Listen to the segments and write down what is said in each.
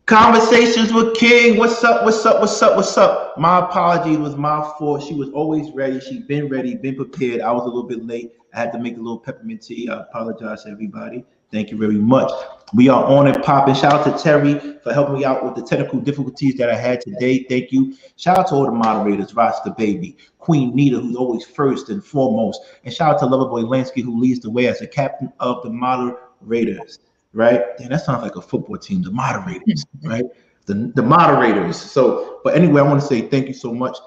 Conversations with King. What's up? What's up? What's up? What's up? My apologies, was my fault. She was always ready. She been ready, been prepared. I was a little bit late. I had to make a little peppermint tea. I apologize to everybody. Thank you very much. We are on and popping. Shout out to Terry for helping me out with the technical difficulties that I had today. Thank you. Shout out to all the moderators, Rasta Baby, Queen Nita, who's always first and foremost. And shout out to Loverboy Lansky, who leads the way as the captain of the moderators. Right? Damn, that sounds like a football team, the moderators, right? The moderators. So, but anyway, I want to say thank you so much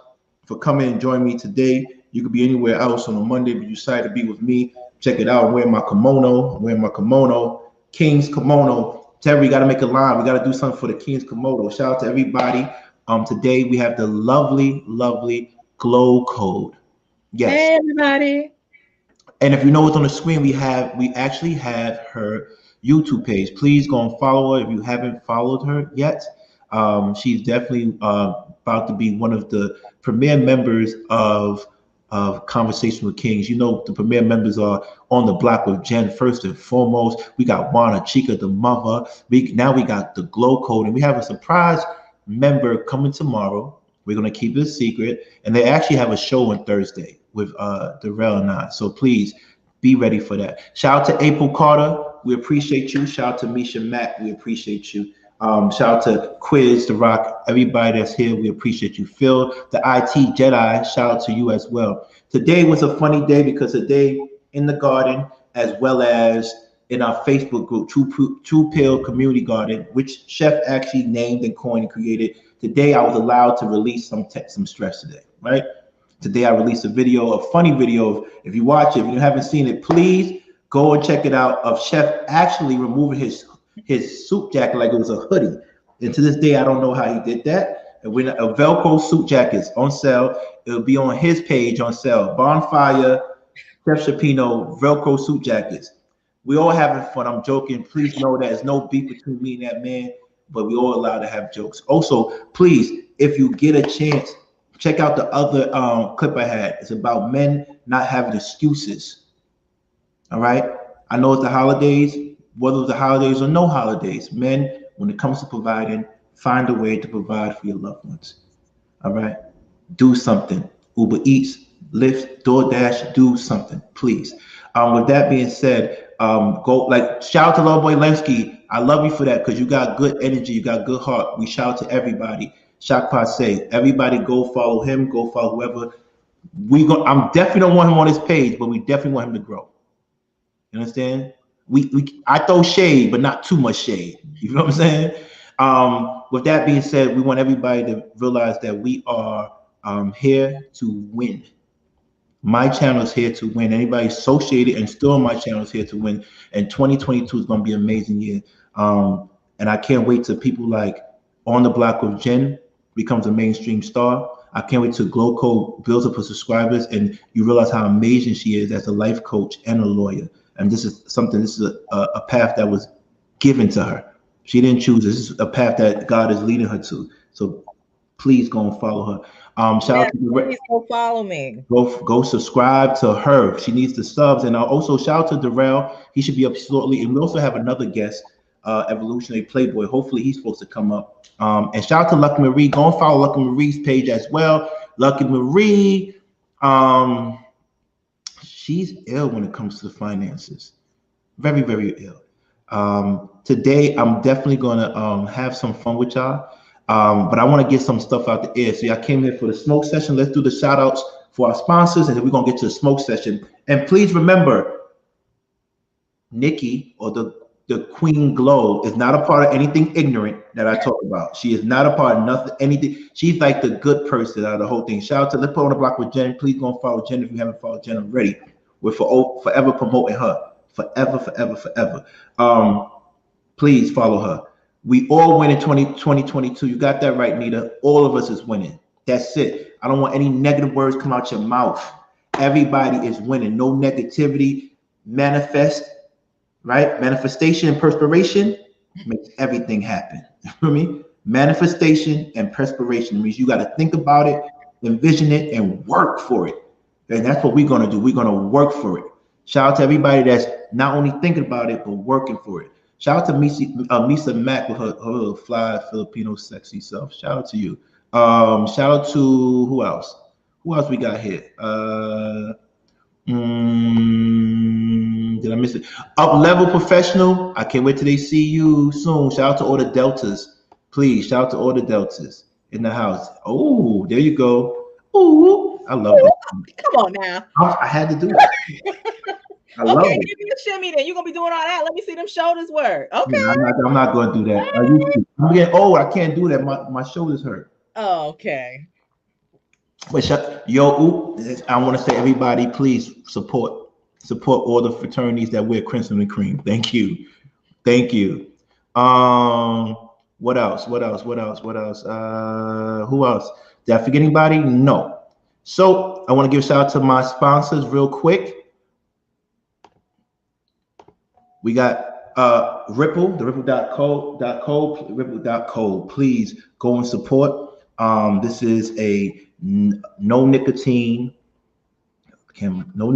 for coming and joining me today. You could be anywhere else on a Monday, but you decided to be with me. Check it out. I'm wearing my kimono, King's kimono. Terry, we got to make a line. We got to do something for the King's kimono. Shout out to everybody. Today we have the lovely glow code. Yes. Hey, everybody. And if you know what's on the screen, we actually have her YouTube page. Please go and follow her if you haven't followed her yet. She's definitely about to be one of the premier members of Conversation with Kings. You know, the premier members are on the block with Jen first and foremost. We got Juana Chica, the mother. Now we got the Glow Code, and we have a surprise member coming tomorrow. We're gonna keep it a secret, and they actually have a show on Thursday with Darrell and I. So please be ready for that. Shout out to April Carter. We appreciate you. Shout out to Misha Mack. We appreciate you. Shout out to Quiz, The Rock, everybody that's here. We appreciate you. Phil, the IT Jedi, shout out to you as well. Today was a funny day because today in the garden, as well as in our Facebook group, True Pill Community Garden, which Chef actually named and coined and created. Today I was allowed to release some stress today, right? Today I released a funny video. If you watch it, if you haven't seen it, please go and check it out, of Chef actually removing his suit jacket like it was a hoodie. And to this day, I don't know how he did that. And when a Velcro suit jacket is on sale, it'll be on his page on sale. Bonfire, Chef Shapino, Velcro suit jackets. We all having fun. I'm joking. Please know that there's no beef between me and that man, but we all allowed to have jokes. Also, please, if you get a chance, check out the other clip I had. It's about men not having excuses. All right. I know it's the holidays, whether it's the holidays or no holidays. Men, when it comes to providing, find a way to provide for your loved ones. All right. Do something. Uber Eats, Lyft, DoorDash, do something, please. With that being said, shout out to Loverboy Lansky. I love you for that because you got good energy, you got good heart. We shout out to everybody. Shaq Passe, everybody go follow him, go follow whoever. I'm definitely don't want him on his page, but we definitely want him to grow. You understand? I throw shade, but not too much shade. You know what I'm saying? With that being said, we want everybody to realize that we are here to win. My channel is here to win. Anybody associated and still on my channel is here to win. And 2022 is going to be an amazing year. And I can't wait till people like On the Block with Jen becomes a mainstream star. I can't wait till Glow Code builds up her subscribers and you realize how amazing she is as a life coach and a lawyer. And this is a path that was given to her. She didn't choose. This is a path that God is leading her to. So please go and follow her. Please go follow me. Go subscribe to her. She needs the subs. And also shout out to Darrell. He should be up shortly. And we also have another guest, Evolutionary Playboy. Hopefully he's supposed to come up. And shout out to Lucky Marie. Go and follow Lucky Marie's page as well. Lucky Marie. She's ill when it comes to the finances. Very, very ill. Today, I'm definitely going to have some fun with y'all. But I want to get some stuff out the air. So y'all came here for the smoke session. Let's do the shout outs for our sponsors, and then we're going to get to the smoke session. And please remember, Nikki, or the Queen Glow, is not a part of anything ignorant that I talk about. She is not a part of nothing, anything. She's like the good person out of the whole thing. Shout out to Let's Put On The Block with Jen. Please go and follow Jen if you haven't followed Jen already. We're forever promoting her. Forever. Please follow her. We all win in 2022. You got that right, Nita. All of us is winning. That's it. I don't want any negative words come out your mouth. Everybody is winning. No negativity. Manifest, right? Manifestation and perspiration makes everything happen. You know what I mean? Manifestation and perspiration means you got to think about it, envision it, and work for it. And that's what we're going to do. We're going to work for it. Shout out to everybody that's not only thinking about it, but working for it. Shout out to Misa Mack with her little fly Filipino sexy self. Shout out to you. Shout out to who else? Who else we got here? Did I miss it? Up Level Professional. I can't wait till they see you soon. Shout out to all the Deltas. Please, shout out to all the Deltas in the house. Oh, there you go. Ooh, I love it. Come on now. I had to do it. I love Okay, it. give me a shimmy then. You're gonna be doing all that. Let me see them shoulders work. Okay. Yeah, I'm not going to do that. I'm getting old. I can't do that. My shoulders hurt. Oh, okay. But I want to say, everybody, please support all the fraternities that wear crimson and cream. Thank you. What else? Who else? Did I forget anybody? No. So I want to give a shout out to my sponsors real quick. We got Ripple, the Ripple.co. Please go and support. This is a no nicotine, no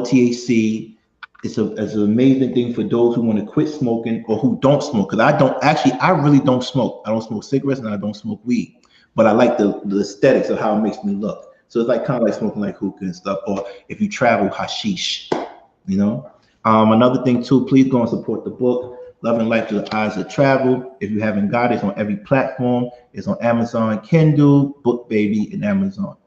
THC. It's an amazing thing for those who want to quit smoking or who don't smoke. Because I really don't smoke. I don't smoke cigarettes and I don't smoke weed. But I like the aesthetics of how it makes me look. So it's like kind of like smoking like hookah and stuff. Or if you travel, hashish, you know. Another thing too, please go and support the book, Love and Life Through the Eyes of Travel. If you haven't got it, it's on every platform. It's on Amazon Kindle, BookBaby, and Amazon,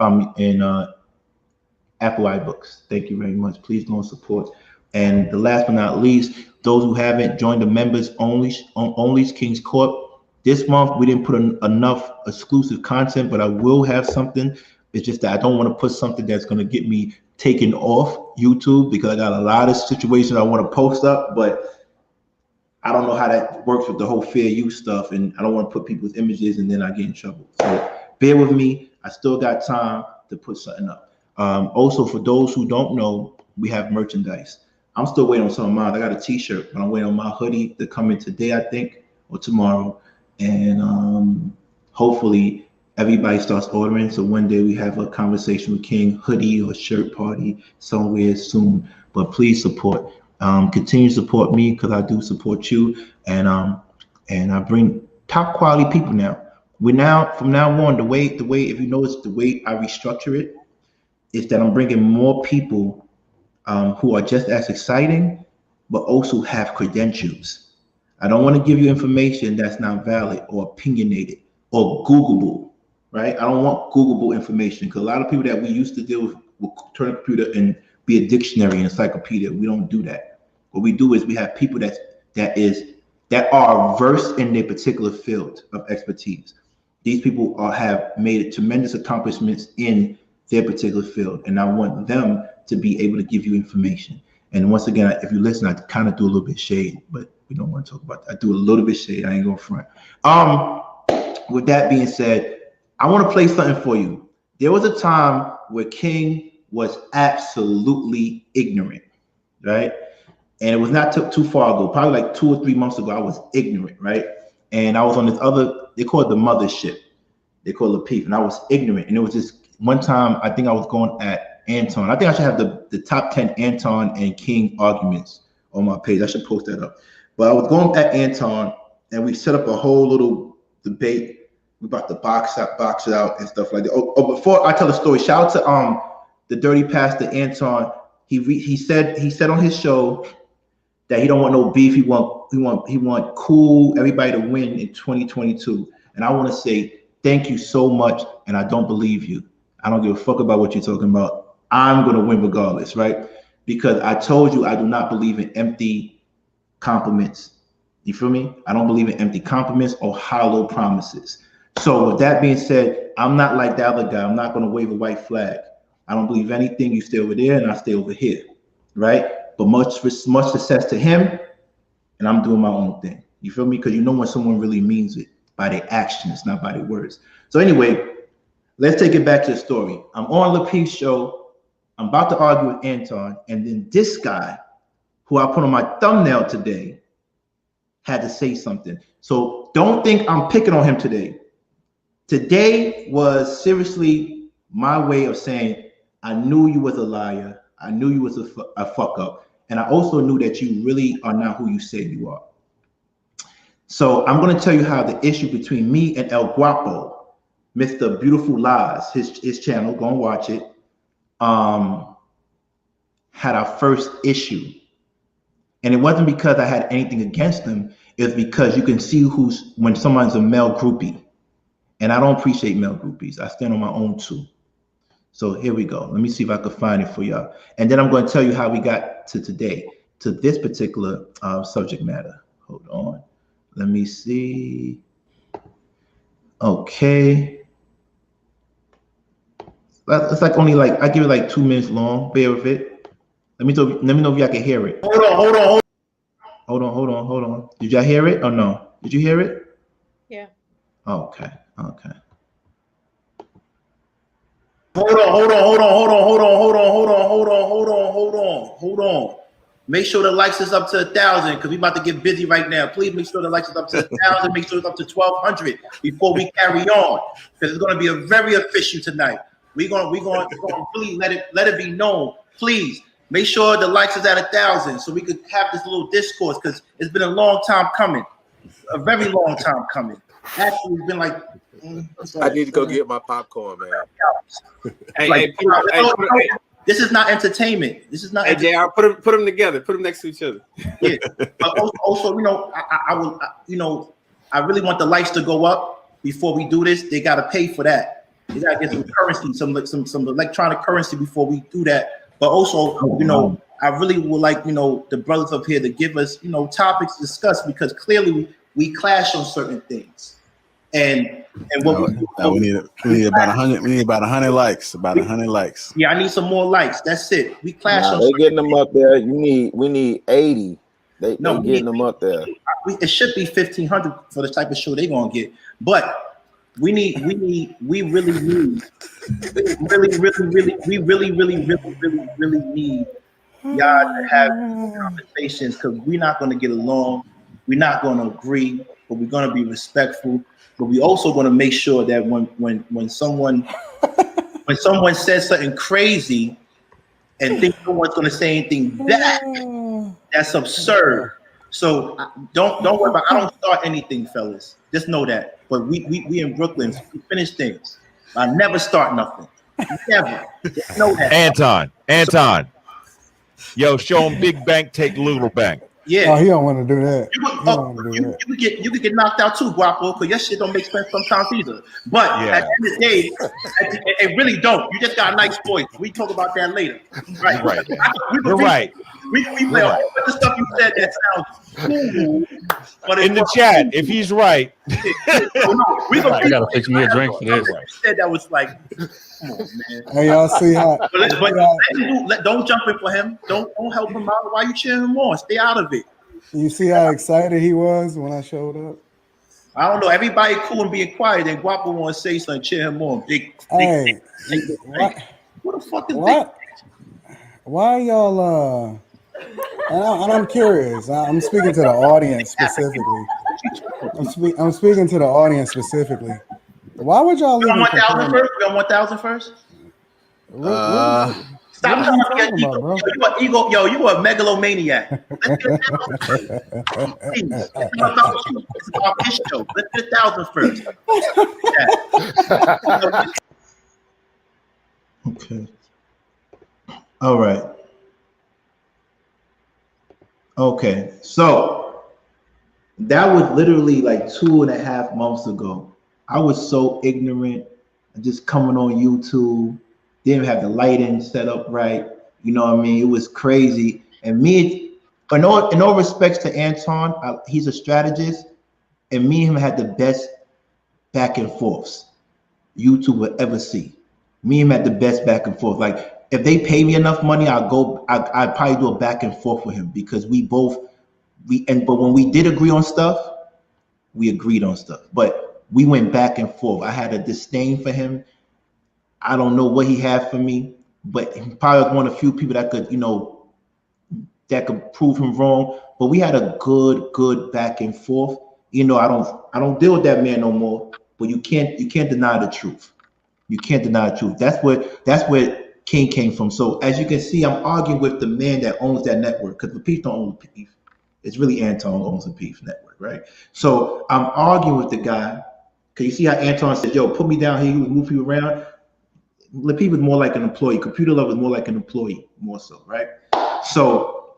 Apple iBooks. Thank you very much. Please go and support. And the last but not least, those who haven't joined the members only King's Court. This month we didn't put enough exclusive content, but I will have something. It's just that I don't want to put something that's going to get me taken off YouTube, because I got a lot of situations I want to post up, but I don't know how that works with the whole fair use stuff, and I don't want to put people's images and then I get in trouble. So bear with me. I still got time to put something up. Also, for those who don't know, we have merchandise. I'm still waiting on some of mine. I got a t-shirt, but I'm waiting on my hoodie to come in today, I think, or tomorrow. And hopefully everybody starts ordering. So one day we have a conversation with King, hoodie or shirt party somewhere soon. But please support. Continue to support me, because I do support you. And I bring top quality people now. From now on, the way, if you notice, the way I restructure it is that I'm bringing more people who are just as exciting, but also have credentials. I don't want to give you information that's not valid or opinionated or Googleable, right? I don't want Googleable information, because a lot of people that we used to deal with will turn a computer and be a dictionary and encyclopedia. We don't do that. What we do is we have people that are versed in their particular field of expertise. These people have made tremendous accomplishments in their particular field, and I want them to be able to give you information. And once again, if you listen, I kind of do a little bit shade, but we don't want to talk about that. I do a little bit shade. I ain't going front. With that being said, I want to play something for you. There was a time where King was absolutely ignorant, right? And it was not too far ago, probably like 2 or 3 months ago. I was ignorant, right? And I was on this other, they call it the mothership. They call it Lapeef, and I was ignorant. And it was just one time, I think I was going at Anton. I think I should have the top 10 Anton and King arguments on my page. I should post that up. But I was going at Anton, and we set up a whole little debate. We about to box it out and stuff like that. Oh, before I tell the story, shout out to the dirty pastor Anton. He said on his show that he don't want no beef. He want cool everybody to win in 2022. And I want to say thank you so much. And I don't believe you. I don't give a fuck about what you're talking about. I'm gonna win regardless, right? Because I told you I do not believe in empty compliments. You feel me? I don't believe in empty compliments or hollow promises. So with that being said, I'm not like the other guy. I'm not gonna wave a white flag. I don't believe anything. You stay over there and I stay over here, right? But much success to him, and I'm doing my own thing. You feel me? Because you know when someone really means it by their actions, not by their words. So anyway, let's take it back to the story. I'm on Lapeef's show. I'm about to argue with Anton, and then this guy, who I put on my thumbnail today, had to say something. So don't think I'm picking on him today. Today was seriously my way of saying, I knew you was a liar. I knew you was a fuck up. And I also knew that you really are not who you say you are. So I'm going to tell you how the issue between me and El Guapo, Mr. Beautiful Lies, his channel, go and watch it, had our first issue. And it wasn't because I had anything against them. It's because you can see when someone's a male groupie. And I don't appreciate male groupies. I stand on my own too. So here we go. Let me see if I can find it for y'all. And then I'm going to tell you how we got to today, to this particular subject matter. Hold on. Let me see. Okay. It's like only like, I give it like 2 minutes long. Bear with it. Let me know if y'all can hear it. Hold on. Did y'all hear it or no? Did you hear it? Yeah. Okay. Hold on. Make sure the likes is up to 1,000 because we about to get busy right now. Please make sure the likes is up to 1,000. Make sure it's up to 1,200 before we carry on because it's going to be a very official tonight. We're going to really let it be known. Please make sure the likes is at 1,000 so we could have this little discourse because it's been a long time coming, a very long time coming. Actually, it's been like. I need to go get my popcorn, man. Hey, this is not entertainment. This is not. Hey, Jay, I'll put them together. Put them next to each other. Yeah, but also, I really want the lights to go up before we do this. They gotta pay for that. They gotta get some currency, some electronic currency before we do that. But also, I really would like the brothers up here to give us topics to discuss because clearly we clash on certain things. And what we need about 100. We need about 100 likes. About 100 likes. Yeah, I need some more likes. That's it. We clash. They getting them up there. We need 80. They getting them up there. It should be 1,500 for the type of show they're gonna get. But we really need y'all to have conversations because we're not gonna get along. We're not gonna agree, but we're gonna be respectful. But we also going to make sure that when someone says something crazy and thinks no one's going to say anything back, that's absurd. So don't worry about. I don't start anything, fellas. Just know that. But we in Brooklyn, we finish things. I never start nothing. Never. Just know that. Anton. Yo, show him big bank, take little bank. Yeah. Oh, he don't want to do that. You could get knocked out too, Guapo, because your shit don't make sense sometimes either. But at the end of the day, it really don't. You just got a nice voice. We talk about that later. Right. You're right. We play all the stuff you said that sounds cool. But in the chat, if he's right. We gotta fix me a drink for this. Said that was like, come on, man. Hey, y'all see how? Don't jump in for him. Don't help him out. Why you cheering him on? Stay out of it. You see how excited he was when I showed up? I don't know. Everybody cool and being quiet. Then Guapo want to say something, cheer him on. Hey, what the fuck is what? Why y'all? And I'm curious. I'm speaking to the audience specifically. I'm speaking to the audience specifically. Why would y'all leave? 1,000 first? We got 1,000 first? Stop trying to get ego. Bro? You are ego. Yo, you are a megalomaniac. Let's get 1,000. Please. It's about this show. Let's get 1,000 first. Yeah. Okay. All right. Okay. So that was literally like 2.5 months ago. I was so ignorant, just coming on YouTube, didn't have the lighting set up right. You know what I mean? It was crazy. And me, in all respects to Anton, he's a strategist, and me and him had the best back and forths YouTube will ever see. Me and him had the best back and forth. Like, if they pay me enough money, I'd probably do a back and forth with him because but when we did agree on stuff, we agreed on stuff. But we went back and forth. I had a disdain for him. I don't know what he had for me, but he probably was one of the few people that could, that could prove him wrong. But we had a good back and forth. I don't deal with that man no more. But you can't deny the truth. You can't deny the truth. That's where King came from. So as you can see, I'm arguing with the man that owns that network, because the Peef don't own the Peef. It's really Anton who owns the Peef network, right? So I'm arguing with the guy. Cause you see how Anton said, yo, put me down here, you move people around. Peef was more like an employee. Computer Love was more like an employee, more so, right? So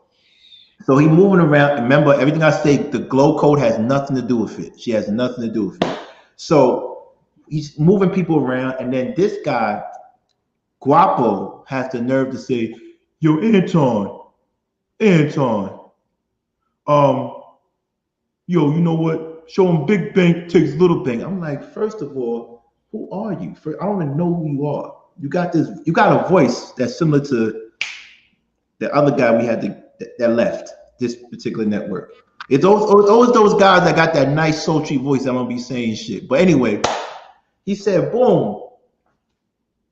he moving around. Remember, everything I say, the glow code has nothing to do with it. She has nothing to do with it. So he's moving people around, and then this guy, Guapo, has the nerve to say, yo, Anton, yo, you know what? Show him Big Bang takes Little Bang. I'm like, first of all, who are you? I don't even know who you are. You got a voice that's similar to the other guy we had that left this particular network. It's always those guys that got that nice sultry voice that don't be saying shit. But anyway, he said, boom,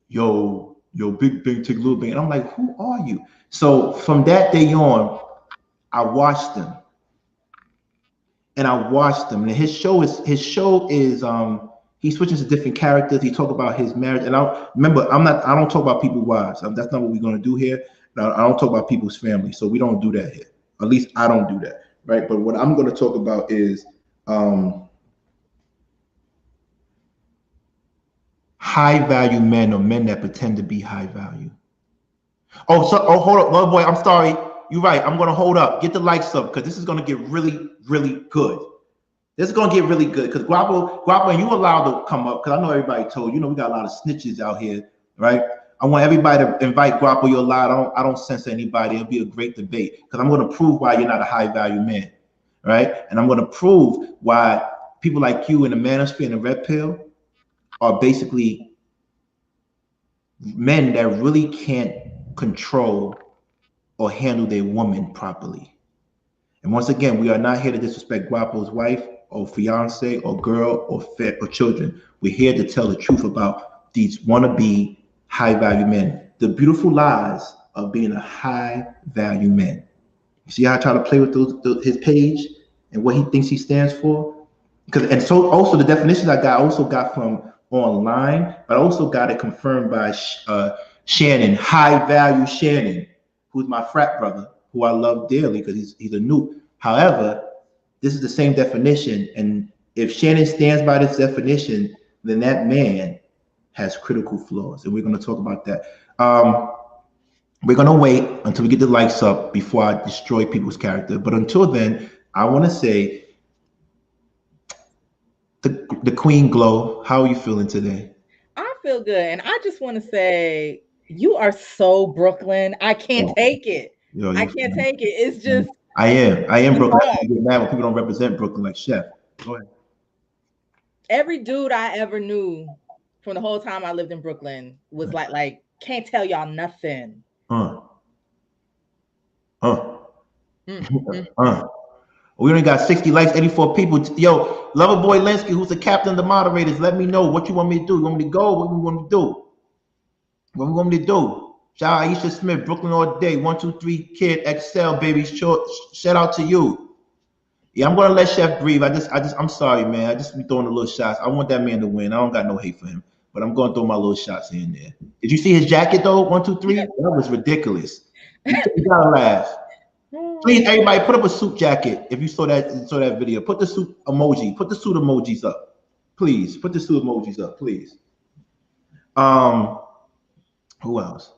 yo, Big Bang take Little Bang. And I'm like, who are you? So from that day on, I watched him. And his show is he switches to different characters. He talk about his marriage. And I don't talk about people's wives. That's not what we're gonna do here. I don't talk about people's family. So we don't do that here. At least I don't do that. Right. But what I'm gonna talk about is high value men, or men that pretend to be high value. Hold up, little boy. I'm sorry. You're right. I'm gonna hold up. Get the likes up, because this is gonna get really, really good. This is gonna get really good, because Guapo, and you allowed to come up, because I know everybody told you know we got a lot of snitches out here, right? I want everybody to invite Guapo. You're allowed. I don't censor anybody. It'll be a great debate, because I'm gonna prove why you're not a high value man, right? And I'm gonna prove why people like you in the Manosphere and the Red Pill are basically men that really can't control or handle their woman properly. And once again, we are not here to disrespect Guapo's wife or fiance or girl or children. We're here to tell the truth about these wannabe high value men, the beautiful lies of being a high value man. You see how I try to play with his page and what he thinks he stands for? And so also the definitions I also got from online, but I also got it confirmed by Shannon, high value Shannon, who's my frat brother, who I love dearly because he's a noob. However, this is the same definition, and if Shannon stands by this definition, then that man has critical flaws, and we're going to talk about that. We're going to wait until we get the likes up before I destroy people's character, but until then, I want to say, the Queen Glow, how are you feeling today? I feel good, and I just want to say, you are so Brooklyn. I can't take it. I can't take it. It's just. I am Brooklyn. I get mad when people don't represent Brooklyn like Chef. Go ahead. Every dude I ever knew from the whole time I lived in Brooklyn was like can't tell y'all nothing. We only got 60 likes, 84 people. Yo, Loverboy Linsky, who's the captain of the moderators, let me know what you want me to do. You want me to go? What you want me to do? What you want me to do? Shout out Aisha Smith, Brooklyn all day. 123 Kid Excel, baby. Shout out to you. Yeah, I'm gonna let Chef breathe. I'm sorry, man. I just be throwing the little shots. I want that man to win. I don't got no hate for him, but I'm gonna throw my little shots in there. Did you see his jacket though? 123. That was ridiculous. You gotta laugh. Please, everybody, put up a suit jacket. If you saw that video, put the suit emoji. Put the suit emojis up, please. Put the suit emojis up, please. Who else?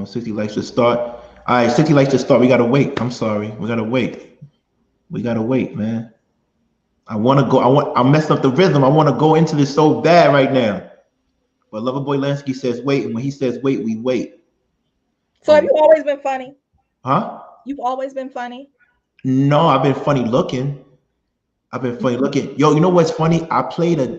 60 likes to start. All right, 60 likes to start. We gotta wait. I'm sorry. We gotta wait. We gotta wait, man. I want to go. I'm messing up the rhythm. I want to go into this so bad right now. But Loverboy Lansky says wait, and when he says wait, we wait. So have you always been funny? Huh? You've always been funny? No, I've been funny looking. Yo, you know what's funny? I played a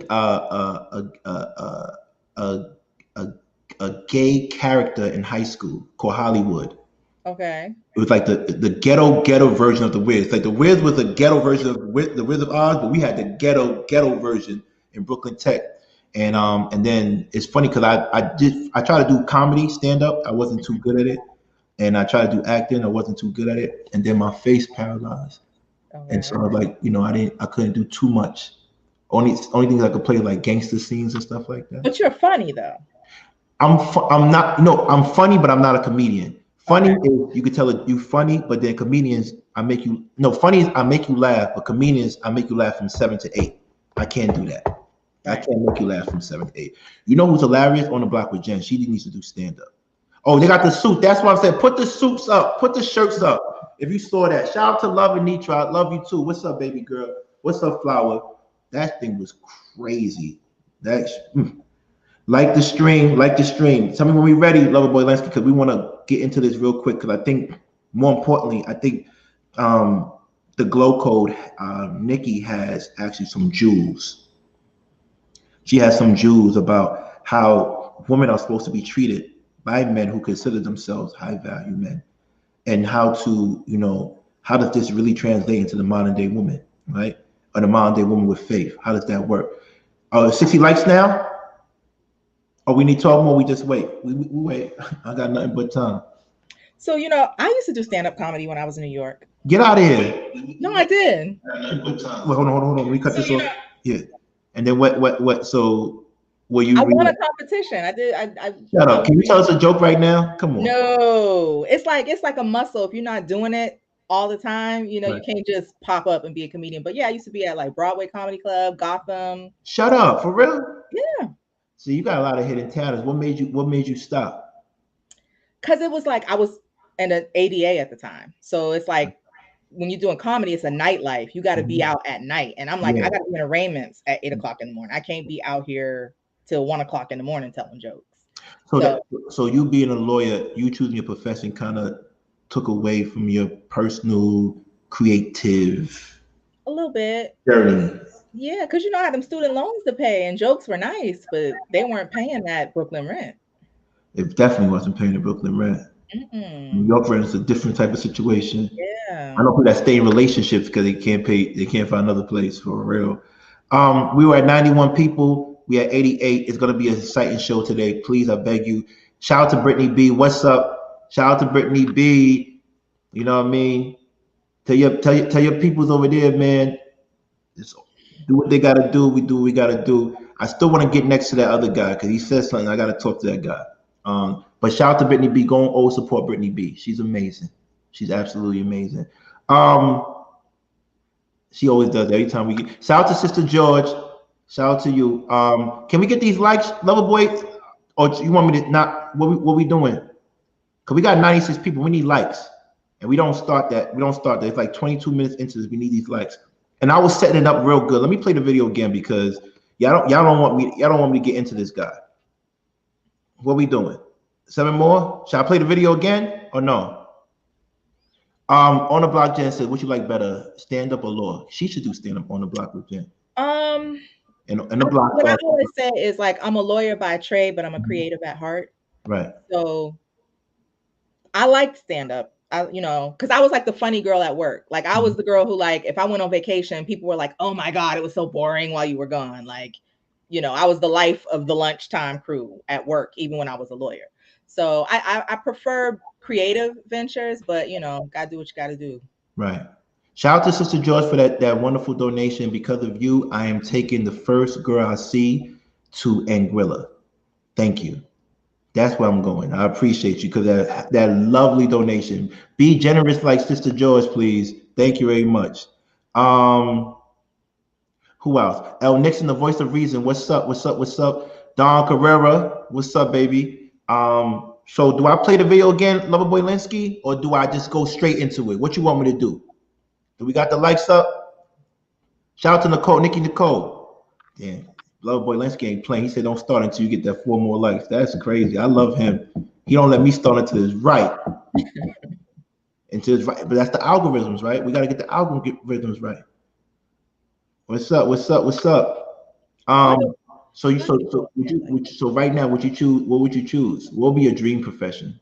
gay character in high school called Hollywood. Okay. It was like the ghetto version of the Wiz. Like the Wiz was a ghetto version of the Wiz of Oz, but we had the ghetto version in Brooklyn Tech. And then it's funny because I tried to do comedy stand up. I wasn't too good at it, and I tried to do acting. I wasn't too good at it, and then my face paralyzed. Okay. And so I couldn't do too much Only things I could play like gangster scenes and stuff like that. But you're funny though. I'm not. No, I'm funny, but I'm not a comedian. Funny is you could tell it you funny, but then comedians I make you funny is I make you laugh, but comedians I make you laugh from 7 to 8. I can't do that. I can't make you laugh from 7 to 8. You know who's hilarious on the block with Jen? She needs to do stand up. Oh, they got the suit. That's why I said put the suits up, put the shirts up. If you saw that, shout out to Love and Nitra. I love you too. What's up, baby girl? What's up, Flower? That thing was crazy. That's like the stream. Tell me when we're ready, Loverboy Lensky, because we want to get into this real quick. Because I think more importantly, the Glow Code, Nikki has actually some jewels. She has some jewels about how women are supposed to be treated by men who consider themselves high value men, and how does this really translate into the modern day woman, right? Or the modern day woman with faith. How does that work? 60 likes now? Oh, we need 12 more. We just wait. We wait. I got nothing but time. So, I used to do stand-up comedy when I was in New York. Get out of here. No, I did. Wait, hold on. Let me cut this off. Yeah. And then what? So were you? I won a competition. I did. I shut up. Can you tell us a joke right now? Come on. No, it's like a muscle. If you're not doing it all the time, right. You can't just pop up and be a comedian. But yeah, I used to be at like Broadway Comedy Club, Gotham. Shut up, for real? Yeah. So you got a lot of hidden talents. What made you stop? Because it was like I was in an ADA at the time. So it's like when you're doing comedy, it's a nightlife. You got to be out at night. And I'm like, I got to be in arraignments at 8 o'clock in the morning. I can't be out here till 1 o'clock in the morning telling jokes. So you being a lawyer, you choosing your profession kind of took away from your personal creative a little bit journey. Yeah, because I had them student loans to pay and jokes were nice, but they weren't paying that Brooklyn rent. It definitely wasn't paying the Brooklyn rent. New York rent is a different type of situation. Yeah. I know people that stay in relationships because they can't find another place for real. We were at 91 people. We at 88. It's gonna be an exciting show today. Please, I beg you. Shout out to Brittany B. What's up? Shout out to Brittany B. You know what I mean? Tell your peoples over there, man. Do what they gotta do. We do what we gotta do. I still want to get next to that other guy because he said something. I gotta talk to that guy. But shout out to Brittany B. Go and always support Brittany B. She's amazing. She's absolutely amazing. She always does every time we get. Shout out to Sister George. Shout out to you. Can we get these likes, Loverboy? Or you want me to not? What we doing? Cause we got 96 people. We need likes, and we don't start that. It's like 22 minutes into this. We need these likes. And I was setting it up real good. Let me play the video again because y'all don't want me to get into this guy. What we doing? 7 more? Should I play the video again or no? On the block, Jen said, "What you like better, stand up or law?" She should do stand up on the block with Jen. And the block. What I always say is like I'm a lawyer by trade, but I'm a creative at heart. Right. So I like stand up. Because I was like the funny girl at work. Like I was the girl who, like, if I went on vacation, people were like, "Oh my God, it was so boring while you were gone." Like, I was the life of the lunchtime crew at work, even when I was a lawyer. So I prefer creative ventures, but gotta do what you gotta do. Right. Shout out to Sister George for that wonderful donation. Because of you, I am taking the first girl I see to Anguilla. Thank you. That's where I'm going. I appreciate you because that lovely donation. Be generous like Sister George, please. Thank you very much. Who else? El Nixon, the voice of reason. What's up? Don Carrera, what's up, baby? So do I play the video again, Loverboy Linsky, or do I just go straight into it? What you want me to do? Do we got the likes up? Shout out to Nicole, Nikki Nicole. Damn. Loverboy Linsky ain't playing. He said don't start until you get that 4 more likes. That's crazy. I love him. He don't let me start until it's right. But that's the algorithms, right? We got to get the algorithms right. What's up? So right now, what would you choose? What would be your dream profession?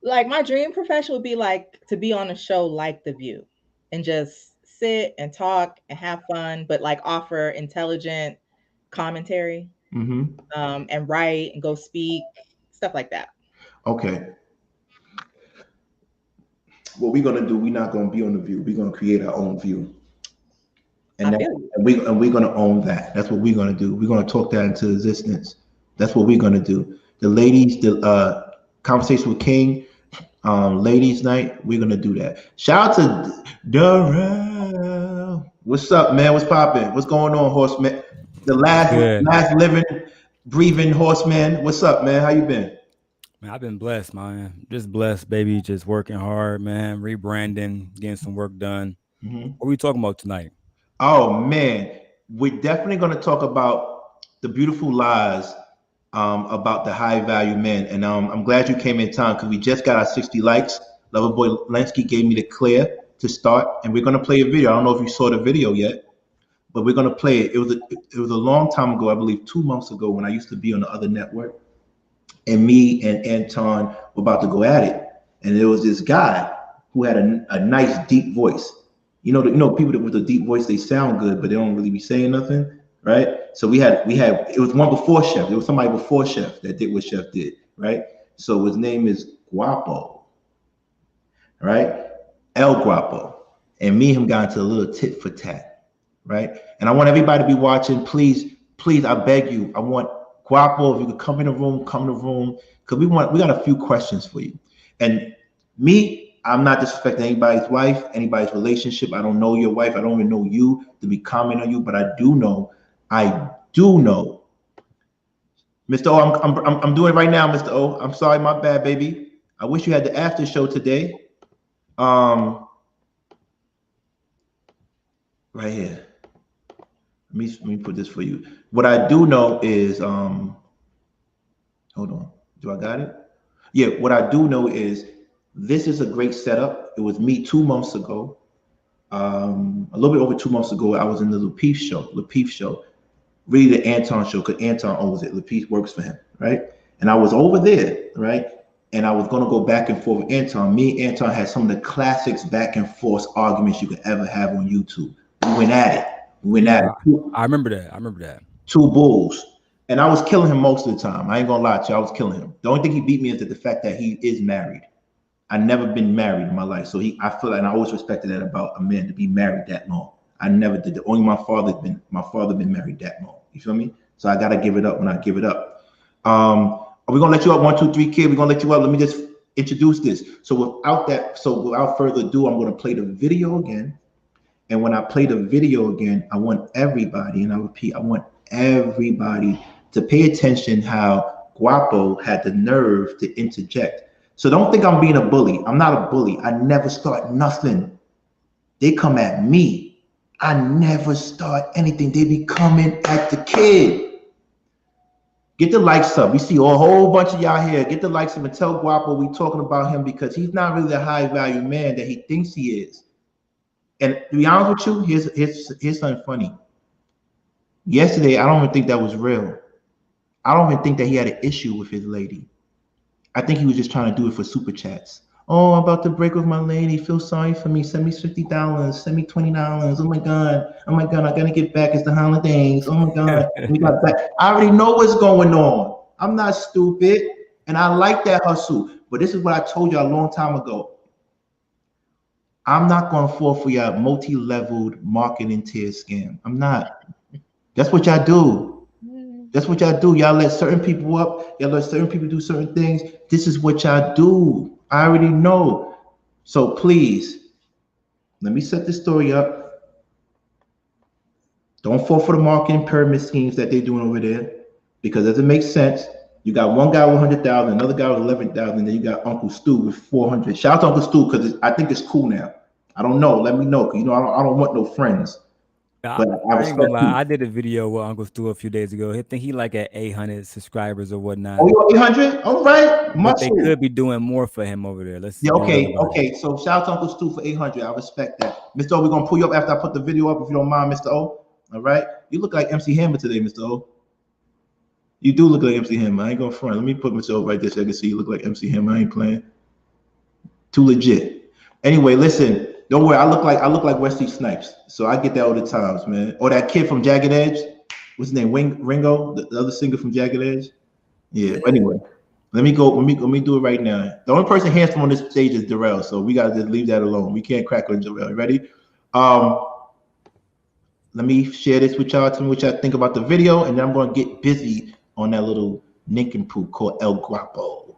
Like my dream profession would be like to be on a show like The View and just sit and talk and have fun, but like offer intelligent commentary, and write and go speak, stuff like that. Okay. What we're gonna do, we're not gonna be on The View. We're gonna create our own view. And we're gonna own that. That's what we're gonna do. We're gonna talk that into existence. That's what we're gonna do. The ladies, the conversation with King, ladies' night. We're gonna do that. Shout out to Darrell. What's up, man? What's popping? What's going on, horseman? The last living, breathing horseman. What's up, man? How you been? Man, I've been blessed, man. Just blessed, baby. Just working hard, man. Rebranding, getting some work done. What are we talking about tonight? Oh man, we're definitely going to talk about the beautiful lies about the high value men. And I'm glad you came in time because we just got our 60 likes. Loverboy Lensky gave me the clear to start, and we're going to play a video. I don't know if you saw the video yet, but we're going to play it. It was a long time ago, I believe 2 months ago, when I used to be on the other network, and me and Anton were about to go at it. And there was this guy who had a nice deep voice. You know, people with a deep voice, they sound good, but they don't really be saying nothing, right? So we had it was one before Chef. There was somebody before Chef that did what Chef did, right? So his name is Guapo, right? El Guapo. And me and him got into a little tit for tat, right? And I want everybody to be watching. Please, I beg you. I want Guapo, if you could come in the room, because we got a few questions for you. And me, I'm not disrespecting anybody's wife, anybody's relationship. I don't know your wife. I don't even know you to be commenting on you, but I do know. Mr. O, I'm doing it right now, Mr. O. I'm sorry, my bad, baby. I wish you had the after show today. Right here. Let me put this for you. What I do know is, hold on. Do I got it? Yeah, what I do know is this is a great setup. It was me 2 months ago. A little bit over 2 months ago, I was in the Lapeef show. Really the Anton show, because Anton owns it. Lapeef works for him, right? And I was over there, right? And I was going to go back and forth with Anton. Me and Anton had some of the classics back and forth arguments you could ever have on YouTube. We went at it. I remember that. Two bulls. And I was killing him most of the time. I ain't gonna lie to you, I was killing him. The only thing he beat me is the fact that he is married. I never been married in my life. So I feel like, and I always respected that about a man, to be married that long. I never did that. Only my father been married that long. You feel me? So I gotta give it up when I give it up. Are we gonna let you up? 1, 2, 3, kid. We're gonna let you up. Let me just introduce this. So without further ado, I'm gonna play the video again. And when I play the video again, I want everybody, and I repeat, I want everybody to pay attention how Guapo had the nerve to interject. So don't think I'm being a bully. I'm not a bully. I never start nothing. They come at me. I never start anything. They be coming at the kid. Get the likes up. We see a whole bunch of y'all here. Get the likes up and tell Guapo we talking about him, because he's not really the high value man that he thinks he is. And to be honest with you, here's something funny. Yesterday, I don't even think that was real. I don't even think that he had an issue with his lady. I think he was just trying to do it for super chats. Oh, I'm about to break with my lady. Feel sorry for me. Send me $50. Send me $20. Oh my God. I gotta get back. It's the holidays. Oh my God. We got back. I already know what's going on. I'm not stupid. And I like that hustle. But this is what I told you a long time ago. I'm not going to fall for your multi-leveled marketing tier scam. I'm not. That's what y'all do. That's what y'all do. Y'all let certain people up. Y'all let certain people do certain things. This is what y'all do. I already know. So please, let me set this story up. Don't fall for the marketing pyramid schemes that they're doing over there, because it doesn't make sense. You got one guy with 100,000, another guy with 11,000, then you got Uncle Stu with 400. Shout out to Uncle Stu, because I think it's cool now. I don't know. Let me know, because I don't want no friends. But I ain't gonna lie. I did a video with Uncle Stu a few days ago. I think he like at 800 subscribers or whatnot. Oh, you're 800? All right. But they could be doing more for him over there. Let's see. Yeah, okay. So shout out to Uncle Stu for 800. I respect that. Mr. O, we're gonna pull you up after I put the video up, if you don't mind, Mr. O. All right. You look like MC Hammer today, Mr. O. You do look like MC Hammer. I ain't gonna front. Let me put myself right there so I can see you look like MC Hammer. I ain't playing. Too legit. Anyway, listen. Don't worry. I look like Wesley Snipes. So I get that all the times, man. Or that kid from Jagged Edge. What's his name? Ringo, the other singer from Jagged Edge. Yeah. Anyway, let me go. Let me do it right now. The only person handsome on this stage is Darrell. So we gotta just leave that alone. We can't crack on Darrell. Ready? let me share this with y'all. Tell me what y'all think about the video, and then I'm going to get busy on that little nincompoop called El Guapo.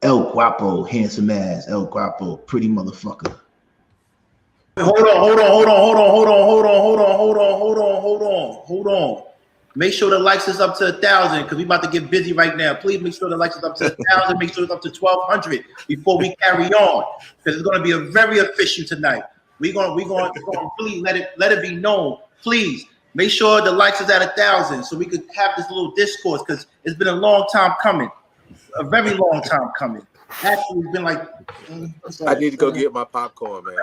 El Guapo, handsome ass. El Guapo, pretty motherfucker. Hold on. Make sure the likes is up to 1,000 because we about to get busy right now. Please make sure the likes is up to 1,000. Make sure it's up to 1,200 before we carry on, because it's going to be a very official tonight. We're going to really let it be known. Please make sure the likes is at 1,000 so we could have this little discourse, because it's been a long time coming, a very long time coming. Actually, it's been like I need to go get my popcorn, man.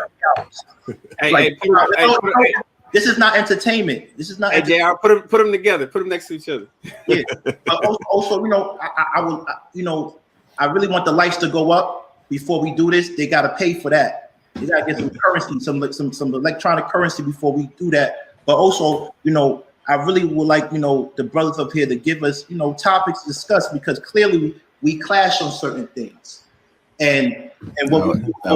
This is not entertainment. This is not. Hey, JR, put them together. Put them next to each other. Yeah. But also, I really want the lights to go up before we do this. They gotta pay for that. They gotta get some currency, some electronic currency before we do that. But also, I really would like, the brothers up here to give us, topics to discuss, because clearly we clash on certain things. And what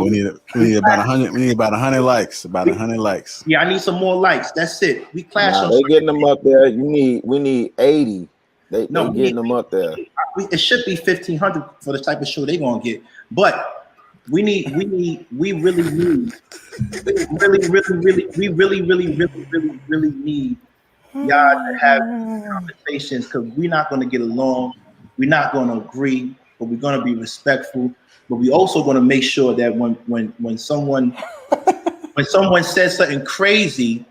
we need about 100. We need about 100 likes. About 100 likes. Yeah, I need some more likes. That's it. We clash. They getting them up there. We need 80. They getting them up there. It should be 1,500 for the type of show they're gonna get. But we really need y'all to have conversations, because we're not gonna get along. We're not gonna agree, but we're gonna be respectful. But we also going to make sure that when someone says something crazy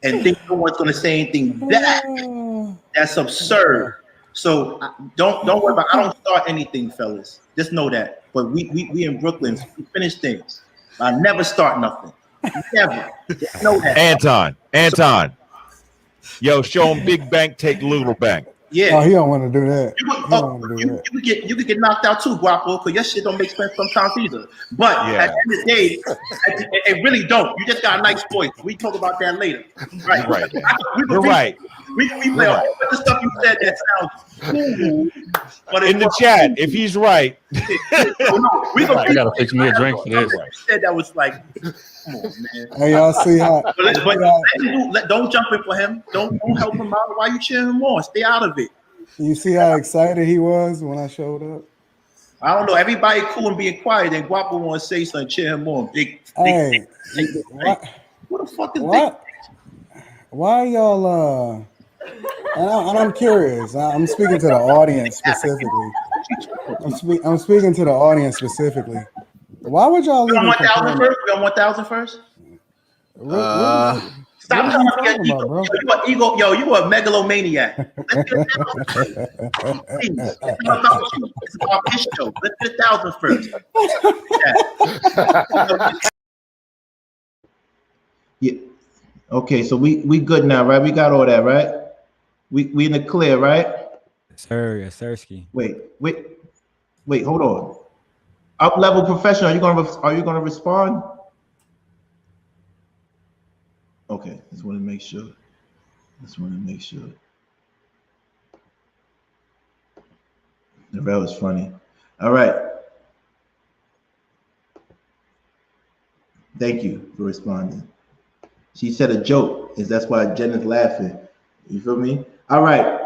and thinks no one's going to say anything back, that's absurd. So don't worry about. I don't start anything, fellas. Just know that. But we in Brooklyn, we finish things. I never start nothing. Never. Just know that. Anton. Yo, show him big bank, take little bank. Yeah. Oh, he don't want to do that. You could get knocked out too, Guapo, because your shit don't make sense sometimes either. But at the end of the day, it really don't. You just got a nice voice. We talk about that later. Right. You're right. We play all the stuff you said that sounds cool. But in the chat, if he's right. We gotta fix me a drink for this. Said that was like, come on, man. Hey, y'all see how? But don't jump in for him. Don't help him out. Why you cheering him on? Stay out of it. You see how excited he was when I showed up? I don't know. Everybody cool and being quiet. Then Guapo want to say something, cheer him on. Hey, what the fuck is what? Why y'all? And I'm curious. I'm speaking to the audience specifically. I'm speaking to the audience specifically. Why would y'all leave? 1,000 first? We on 1,000 first? Stop trying to get ego. Bro? You a megalomaniac. Let's get 1,000 first. It's about this show. Let's get 1,000 first. Yeah. Okay, so we good now, right? We got all that, right? We in the clear, right? Yes, sir, Ski. Wait, hold on. Up level professional, are you gonna respond? Okay, just want to make sure. That was funny. All right. Thank you for responding. She said a joke, that's why Jen is laughing. You feel me? All right.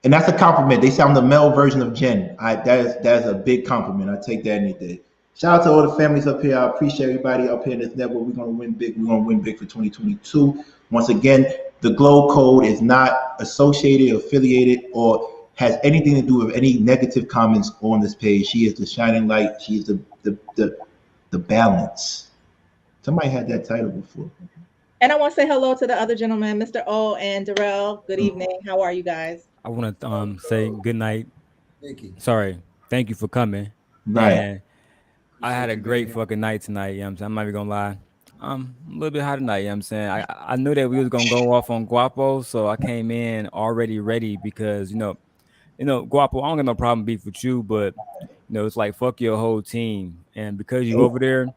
And that's a compliment. They sound the male version of Jen. That is a big compliment. I take that any day. Shout out to all the families up here. I appreciate everybody up here in this network. We're gonna win big. We're gonna win big for 2022. Once again, the Glow Code is not associated, affiliated, or has anything to do with any negative comments on this page. She is the shining light. She is the balance. Somebody had that title before. And I want to say hello to the other gentlemen, Mr. O and Darrell. Good evening. How are you guys? I want to say good night. Thank you. Sorry. Thank you for coming. Right. And I had a great fucking night tonight. You know what I'm saying? I'm not even going to lie. I'm a little bit hot tonight. You know what I'm saying? I knew that we was going to go off on Guapo, so I came in already ready because, you know, Guapo, I don't got no problem beef with you, but, it's like fuck your whole team. And because you over there,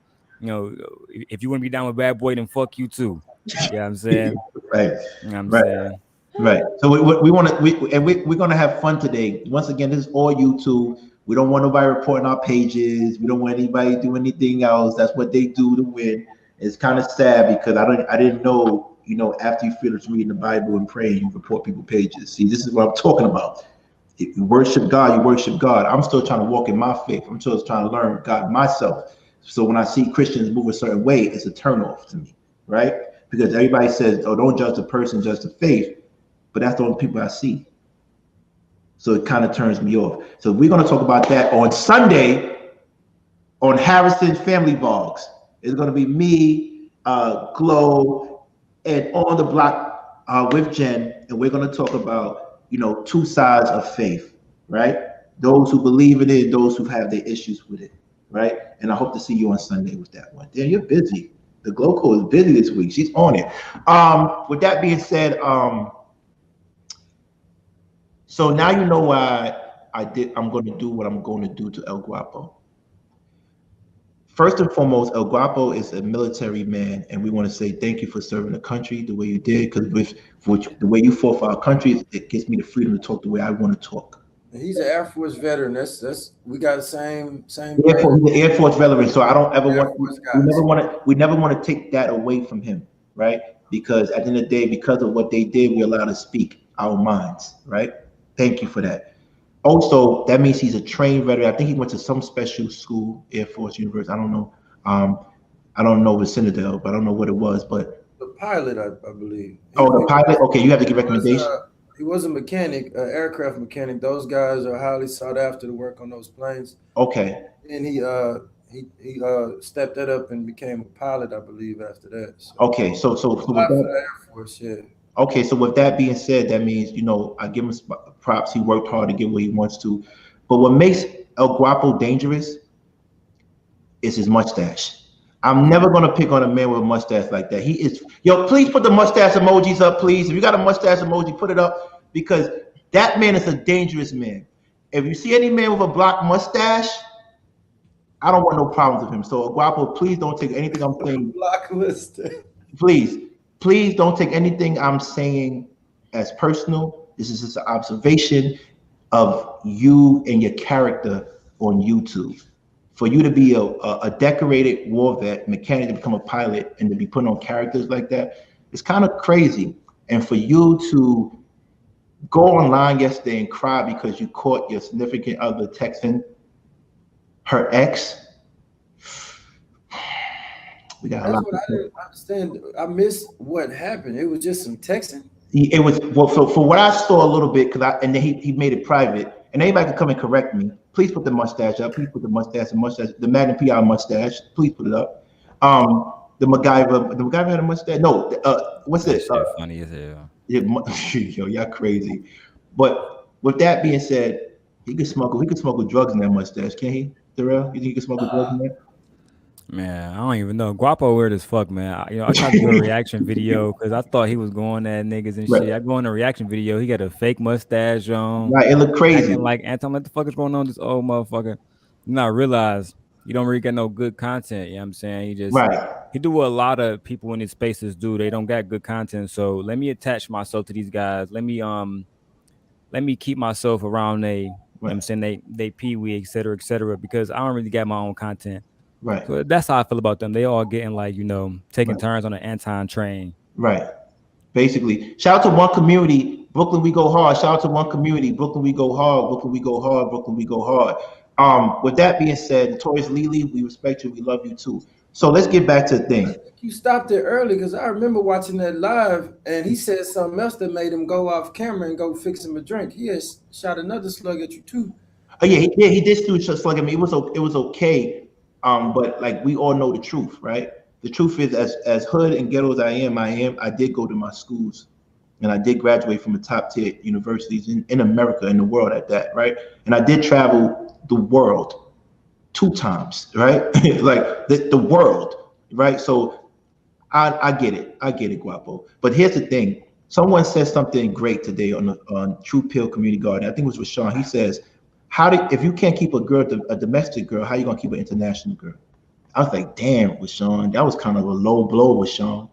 if you want to be down with Bad Boy, then fuck you too. You know what I'm saying? Right. You know what I'm saying? Right. So we're gonna have fun today. Once again, this is all YouTube. We don't want nobody reporting our pages. We don't want anybody do anything else. That's what they do to win. It's kind of sad because I didn't know you know, after you finish reading the Bible and praying, you report people pages. See, this is what I'm talking about. If you worship God, you worship God. I'm still trying to walk in my faith. I'm still trying to learn God myself. So when I see Christians move a certain way, it's a turnoff to me, right? Because everybody says, oh, don't judge the person, judge the faith. But that's the only people I see. So it kind of turns me off. So we're going to talk about that on Sunday on Harrison Family Vlogs. It's going to be me, Glow, and On the Block with Jen. And we're going to talk about, you know, two sides of faith, right? Those who believe in it, those who have their issues with it, right? And I hope to see you on Sunday with that one. Damn, you're busy. The Glow Co is busy this week. She's on it. With that being said, so now you know why I'm going to do what I'm going to do to El Guapo. First and foremost, El Guapo is a military man, and we want to say thank you for serving the country the way you did, because with the way you fought for our country, it gives me the freedom to talk the way I want to talk. He's an Air Force veteran. That's we got the same. The Air Force veteran. So I don't ever we never want to take that away from him, right? Because at the end of the day, because of what they did, we're allowed to speak our minds, right? Thank you for that. Also, that means he's a trained veteran. I think he went to some special school, Air Force University. I don't know. I don't know the Citadel, but I don't know what it was. But the pilot, I believe. Oh, the pilot. Okay, you have to give recommendations. He was a mechanic, aircraft mechanic. Those guys are highly sought after to work on those planes. Okay. And he stepped that up and became a pilot, I believe, after that. So, okay, so with that, Air Force, yeah. Okay, so with that being said, that means, you know, I give him props. He worked hard to get where he wants to. But what makes El Guapo dangerous is his mustache. I'm never going to pick on a man with a mustache like that. He is, yo, please put the mustache emojis up, please. If you got a mustache emoji, put it up, because that man is a dangerous man. If you see any man with a black mustache, I don't want no problems with him. So El Guapo, please don't take anything I'm saying. Black mustache. Please don't take anything I'm saying as personal. This is just an observation of you and your character on YouTube. For you to be a decorated war vet, mechanic, to become a pilot, and to be putting on characters like that, it's kind of crazy. And for you to go online yesterday and cry because you caught your significant other texting her ex, we got a lot. That's what I didn't understand. I missed what happened. It was just some texting. It was, well, for what I saw a little bit, and then he made it private, and anybody can come and correct me. Please put the mustache up. Please put the mustache, the Magnum PI mustache. Please put it up. The MacGyver had a mustache. No, what's this? Funny as hell. Yo, y'all crazy. But with that being said, he could smuggle drugs in that mustache, can't he, Darrell? You think he could smuggle drugs in there? Man, I don't even know. Guapo weird as fuck, man. I tried to do a reaction video because I thought he was going at niggas and shit. I go in a reaction video, he got a fake mustache on. Right, it looked crazy. Like, Anton, what the fuck is going on with this old motherfucker? You know, I realize you don't really get no good content. You know what I'm saying? He do what a lot of people in these spaces do. They don't got good content. So let me attach myself to these guys. Let me keep myself around you know what I'm saying, they pee-wee, et cetera, because I don't really got my own content. Right. So that's how I feel about them. They all getting like, you know, taking turns on an Anton train. Right. Basically. Shout out to One Community. Brooklyn, we go hard. Shout out to One Community. Brooklyn, we go hard. Brooklyn, we go hard. Brooklyn, we go hard. With that being said, Notorious Lily, we respect you. We love you too. So let's get back to the thing. You stopped it early because I remember watching that live and he said something else that made him go off camera and go fix him a drink. He had shot another slug at you too. Oh yeah, he did shoot a slug at me. It was okay. But like we all know the truth, right? The truth is, as hood and ghetto as I am, I did go to my schools, and I did graduate from the top tier universities in America, in the world at that, right? And I did travel the world 2 times, right? Like the world, right? So I get it, Guapo. But here's the thing: someone said something great today on True Pill Community Garden. I think it was Rashawn. He says, if you can't keep a domestic girl, how you gonna keep an international girl? I was like, damn, Rashawn, that was kind of a low blow, Rashawn.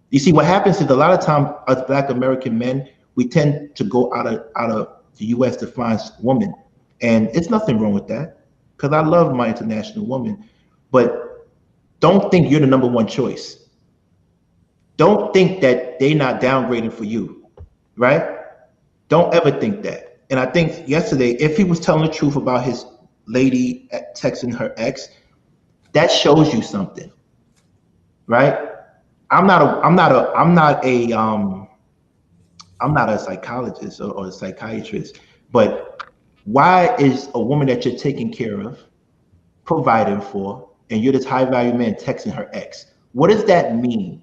You see, what happens is a lot of times us Black American men, we tend to go out of the U.S. to find women, and it's nothing wrong with that, because I love my international woman, but don't think you're the #1 choice. don't think that they're not downgrading for you, right? Don't ever think that. And I think yesterday, if he was telling the truth about his lady texting her ex, that shows you something, right? I'm not a psychologist or a psychiatrist, but why is a woman that you're taking care of, providing for, and you're this high value man texting her ex? What does that mean?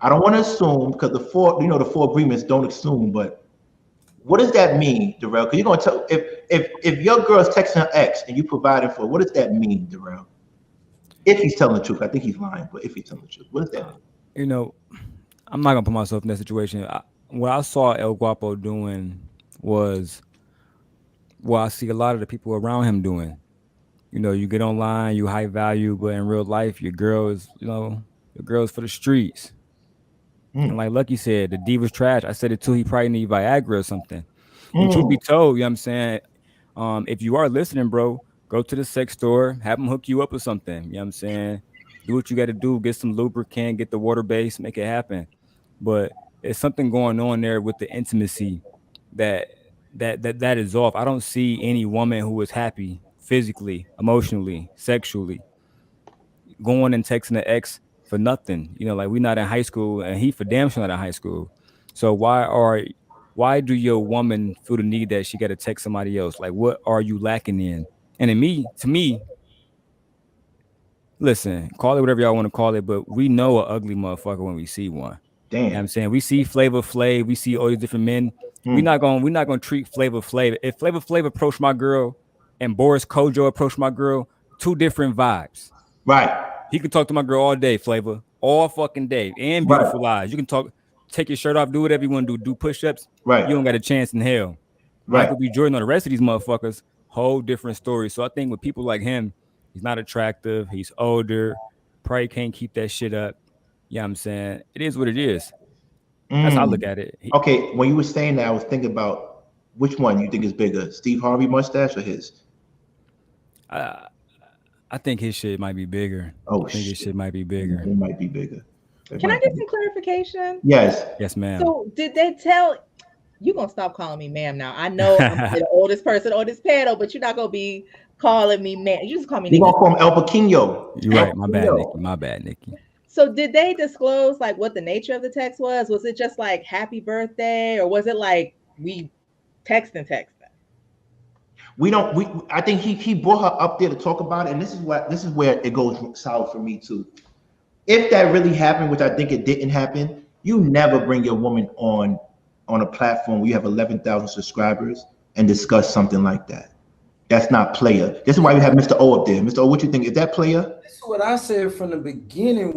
I don't want to assume, because the four agreements don't assume, but what does that mean, Darrell? Because you're gonna tell if your girl's texting her ex and you providing for her, what does that mean, Darrell? If he's telling the truth, I think he's lying, but if he's telling the truth, what does that mean? You know, I'm not gonna put myself in that situation. What I saw El Guapo doing was what I see a lot of the people around him doing. You know, you get online, you high value, but in real life, your girl is, your girl's for the streets. And like Lucky said, the D was trash. I said it too. He probably need Viagra or something. And truth be told, you know what I'm saying? If you are listening, bro, go to the sex store, have them hook you up or something. You know what I'm saying? Do what you got to do. Get some lubricant, get the water base, make it happen. But there's something going on there with the intimacy that is off. I don't see any woman who is happy physically, emotionally, sexually, going and texting the ex for nothing. You know, like we're not in high school, and he for damn sure not in high school. So why do your woman feel the need that she got to text somebody else? Like, what are you lacking in? And to me, listen, call it whatever y'all want to call it, but we know an ugly motherfucker when we see one. Damn. You know what I'm saying? We see Flavor Flav, we see all these different men. We're not gonna treat Flavor Flav. If Flavor Flav approached my girl and Boris Kojo approached my girl, two different vibes. Right. He can talk to my girl all day, Flavor, all fucking day, and beautiful eyes. You can talk, take your shirt off, do whatever you want to do push-ups. Right. You don't got a chance in hell. Right. Michael B. Jordan or the rest of these motherfuckers, whole different story. So I think with people like him, he's not attractive. He's older. Probably can't keep that shit up. You know what I'm saying? It is what it is. That's how I look at it. Okay, when you were saying that, I was thinking about which one you think is bigger, Steve Harvey mustache or his? I think his shit might be bigger. Oh, I think his shit might be bigger. It might be bigger. Can I get some clarification? Yes. Yes, ma'am. So did they tell you gonna stop calling me ma'am now? I know I'm the oldest person on this panel, but you're not gonna be calling me ma'am. You just call me. You're gonna call him El Pequeño. You're right. My bad, Nikki. My bad, Nikki. So did they disclose like what the nature of the text was? Was it just like happy birthday, or was it like we text? I think he brought her up there to talk about it, and this is where it goes south for me too. If that really happened, which I think it didn't happen, you never bring your woman on a platform where you have 11,000 subscribers and discuss something like that. That's not player. This is why you have Mr. O up there. Mr. O, what you think? Is that player? That's what I said from the beginning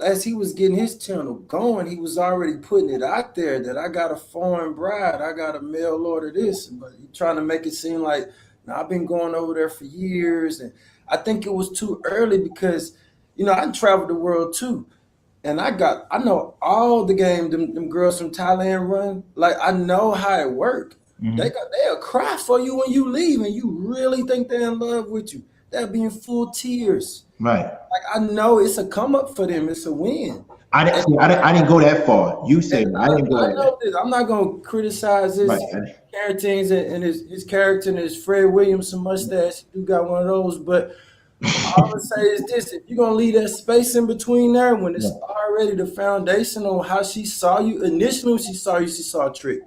as he was getting his channel going, he was already putting it out there that I got a foreign bride, I got a mail order this, but he trying to make it seem like I've been going over there for years. And I think it was too early because, I traveled the world too. And I know all the game them girls from Thailand run. Like, I know how it works. Mm-hmm. They'll cry for you when you leave, and you really think they're in love with you. They'll be in full tears. Right. Like, I know it's a come up for them. It's a win. I didn't go that far. You said I didn't go that far. I'm not gonna criticize his characters and his character and his Fred Williamson mustache. You got one of those, but all I'm gonna say is this: if you're gonna leave that space in between there, when it's already the foundation on how she saw you initially, when she saw a trick.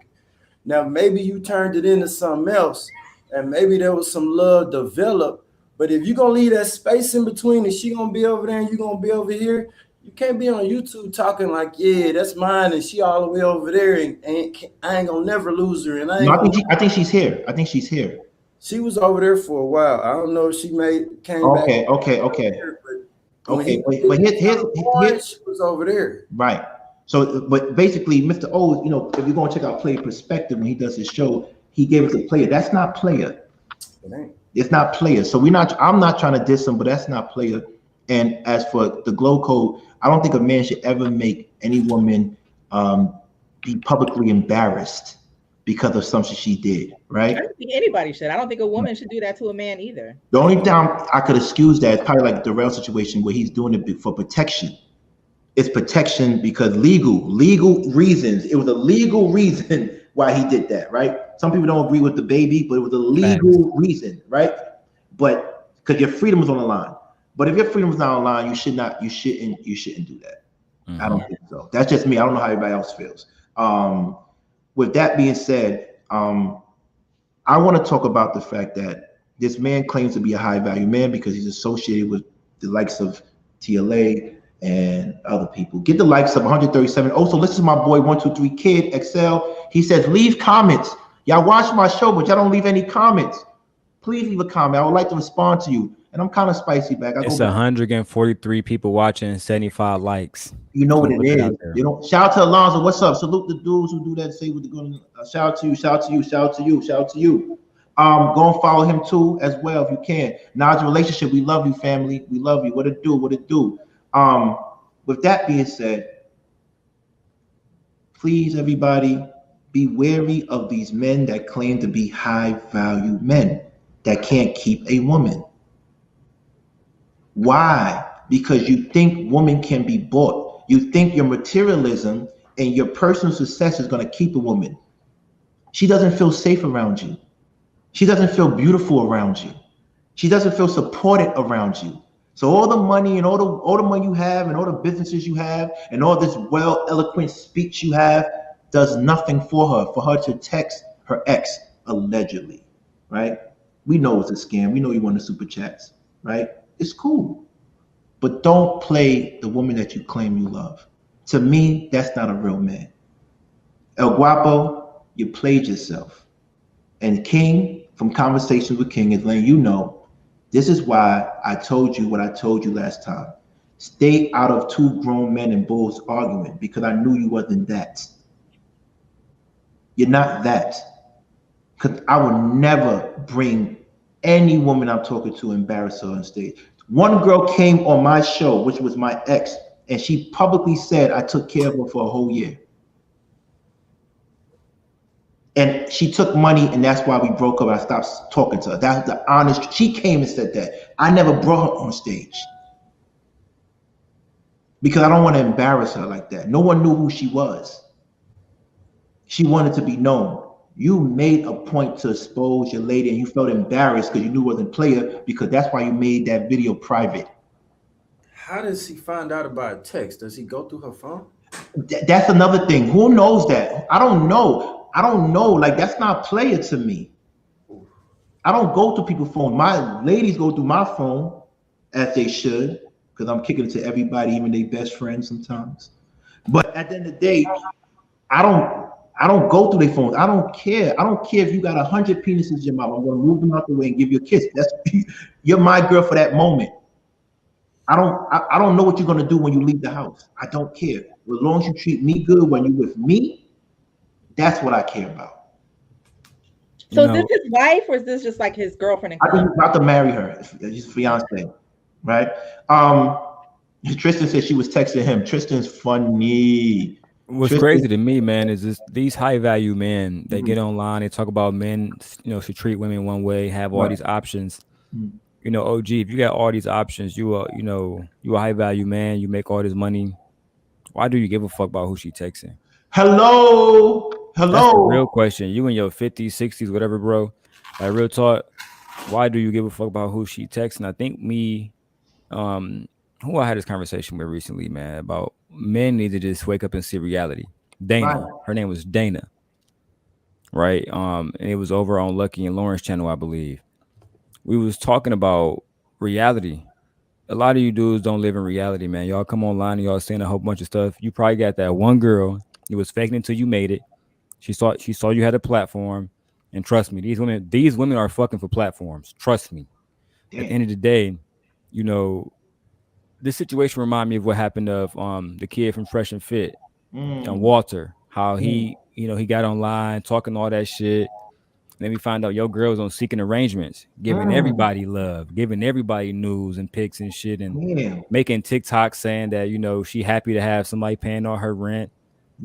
Now maybe you turned it into something else, and maybe there was some love developed. But if you're gonna leave that space in between, and she gonna be over there and you gonna be over here, you can't be on YouTube talking like, yeah, that's mine, and she all the way over there, and I ain't gonna never lose her. And I think she's here. I think she's here. She was over there for a while. I don't know if she came back. Okay. But here's she was over there. Right. So, but basically, Mr. O, if you're going to check out Player Perspective when he does his show, he gave us a player. That's not player. It's not player. So I'm not trying to diss him, but that's not player. And as for the glow code, I don't think a man should ever make any woman be publicly embarrassed because of something she did, right? I don't think anybody should. I don't think a woman should do that to a man either. The only time I could excuse that is probably like the Darrell situation where he's doing it for protection. It's protection because legal reasons. It was a legal reason why he did that, right? Some people don't agree with the baby, but it was a legal reason, right? But because your freedom is on the line. But if your freedom is not on the line, you shouldn't do that. I don't think so. That's just me. I don't know how everybody else feels. With that being said, I want to talk about the fact that this man claims to be a high value man because he's associated with the likes of TLA and other people. Get the likes of 137. Also, listen to my boy 123 Kid Excel. He says, leave comments. Y'all watch my show, but y'all don't leave any comments. Please leave a comment. I would like to respond to you. And I'm kind of spicy back. It's 143 people watching, 75 likes. You know what it is. You know, shout out to Alonzo. What's up? Salute the dudes who do that. Say what they're going to shout out to you. Shout out to you. Shout out to you. Shout out to you. Go and follow him too as well if you can. Now's relationship. We love you, family. We love you. What it do? What it do? With that being said, please, everybody, be wary of these men that claim to be high value men that can't keep a woman. Why? Because you think women can be bought. You think your materialism and your personal success is going to keep a woman. She doesn't feel safe around you. She doesn't feel beautiful around you. She doesn't feel supported around you. So all the money and all the money you have and all the businesses you have and all this eloquent speech you have does nothing for her to text her ex allegedly, right? We know it's a scam. We know you want the super chats, right? It's cool. But don't play the woman that you claim you love. To me, that's not a real man. El Guapo, you played yourself. And King, from Conversations with King, is letting you know, this is why I told you what I told you last time. Stay out of two grown men and bulls arguing because I knew you wasn't that. You're not that. Because I would never bring any woman I'm talking to embarrass her on stage. One girl came on my show, which was my ex, and she publicly said I took care of her for a whole year. And she took money, and that's why we broke up. I stopped talking to her. That's the honest. She came and said that. I never brought her on stage because I don't want to embarrass her like that. No one knew who she was. She wanted to be known. You made a point to expose your lady, and you felt embarrassed because you knew it wasn't player because that's why you made that video private. How does he find out about a text? Does he go through her phone? That's another thing. Who knows that? I don't know. Like, that's not player to me. I don't go through people's phone. My ladies go through my phone as they should because I'm kicking it to everybody, even their best friends sometimes. But at the end of the day, I don't go through their phones. I don't care. I don't care if you got 100 penises in your mouth. I'm going to move them out the way and give you a kiss. You're my girl for that moment. I don't know what you're going to do when you leave the house. I don't care. As long as you treat me good when you're with me, that's what I care about. So is this his wife or is this just like his girlfriend? I think he's about to marry her. His fiance, right? Tristan said she was texting him. Tristan's funny. What's crazy to me, man, is this, these high value men, they get online, they talk about men, should treat women one way, have all these options. OG, if you got all these options, you are a high value man, you make all this money. Why do you give a fuck about who she texting? Hello. That's the real question. You in your 50s, 60s, whatever, bro. Like, real talk, why do you give a fuck about who she texting? I think who I had this conversation with recently, man, about men need to just wake up and see reality. Dana, her name was Dana, right? And it was over on Lucky and Lauren's channel, I believe. We was talking about reality. A lot of you dudes don't live in reality, man. Y'all come online and y'all saying a whole bunch of stuff. You probably got that one girl. You was faking until you made it. She saw you had a platform, and trust me, these women are fucking for platforms. Trust me. Damn. At the end of the day, this situation reminded me of what happened of the kid from Fresh and Fit, and Walter. How he got online talking all that shit. Then we find out your girl's on Seeking Arrangements, giving everybody love, giving everybody news and pics and shit, and making TikTok saying that she happy to have somebody paying all her rent.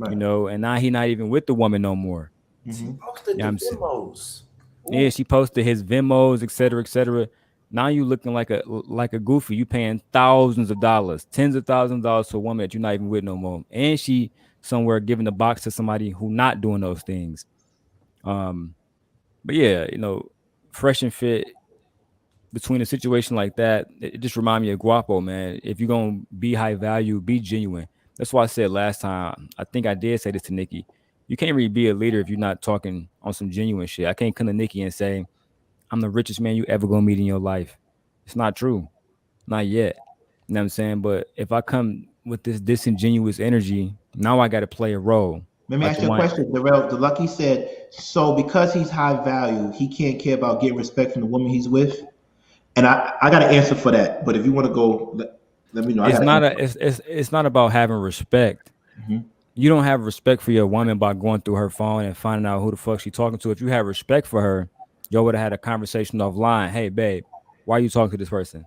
And now he not even with the woman no more. She posted the Vimos. Yeah, she posted his Vimos, etc., etc. Now you looking like a goofy. You paying thousands of dollars, tens of thousands of dollars to a woman that you're not even with no more, and she somewhere giving the box to somebody who not doing those things. But yeah, fresh and fit between a situation like that, it just remind me of Guapo, man. If you're gonna be high value, be genuine. That's why I said last time. I think I did say this to Nikki. You can't really be a leader if you're not talking on some genuine shit. I can't come to Nikki and say, I'm the richest man you ever gonna meet in your life. It's not true. Not yet. You know what I'm saying? But if I come with this disingenuous energy, now I gotta play a role. Let me Like ask the you a one, question. The Lucky said, so because he's high value, he can't care about getting respect from the woman he's with. And I got an answer for that. But if you want to go, let me know. I it's got an not answer. it's not about having respect. Mhm. You don't have respect for your woman by going through her phone and finding out who the fuck she's talking to. If you have respect for her, y'all would have had a conversation offline. Hey, babe, why are you talking to this person?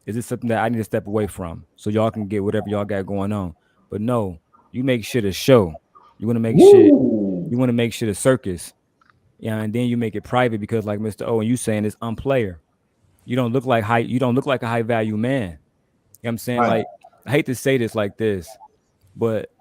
Is this something that I need to step away from so y'all can get whatever y'all got going on? But no, you make shit a show. You want to make shit. You want to make shit a circus. Yeah, and then you make it private because, like Mr. O and you saying, it's unplayer. You don't look like high. You don't look like a high value man. You know what I'm saying? Right. Like, I hate to say this like this, but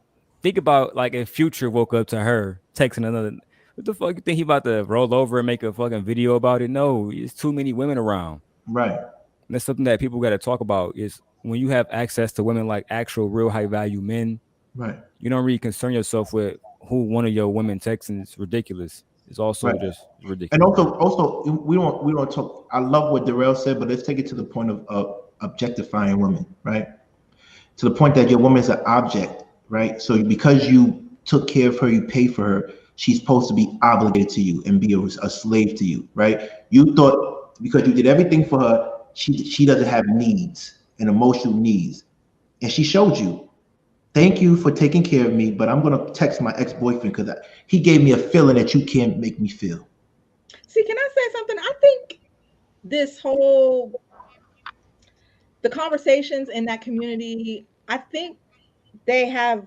think about like if Future woke up to her texting another. What the fuck you think he about to roll over and make a fucking video about it? No, it's too many women around. Right. And that's something that people got to talk about. Is when you have access to women like actual real high value men, Right. you don't really concern yourself with who one of your women texting is ridiculous. It's also Right. just ridiculous. And also we don't talk. I love what Darrell said, but let's take it to the point of objectifying women, right? To the point that your woman is an object, right? So because you took care of her, you pay for her, she's supposed to be obligated to you and be a slave to you, right? You thought because you did everything for her, she doesn't have needs and emotional needs, and she showed you. Thank you for taking care of me, but I'm gonna text my ex-boyfriend because he gave me a feeling that you can't make me feel. See, can I say something? I think the conversations in that community, I think they have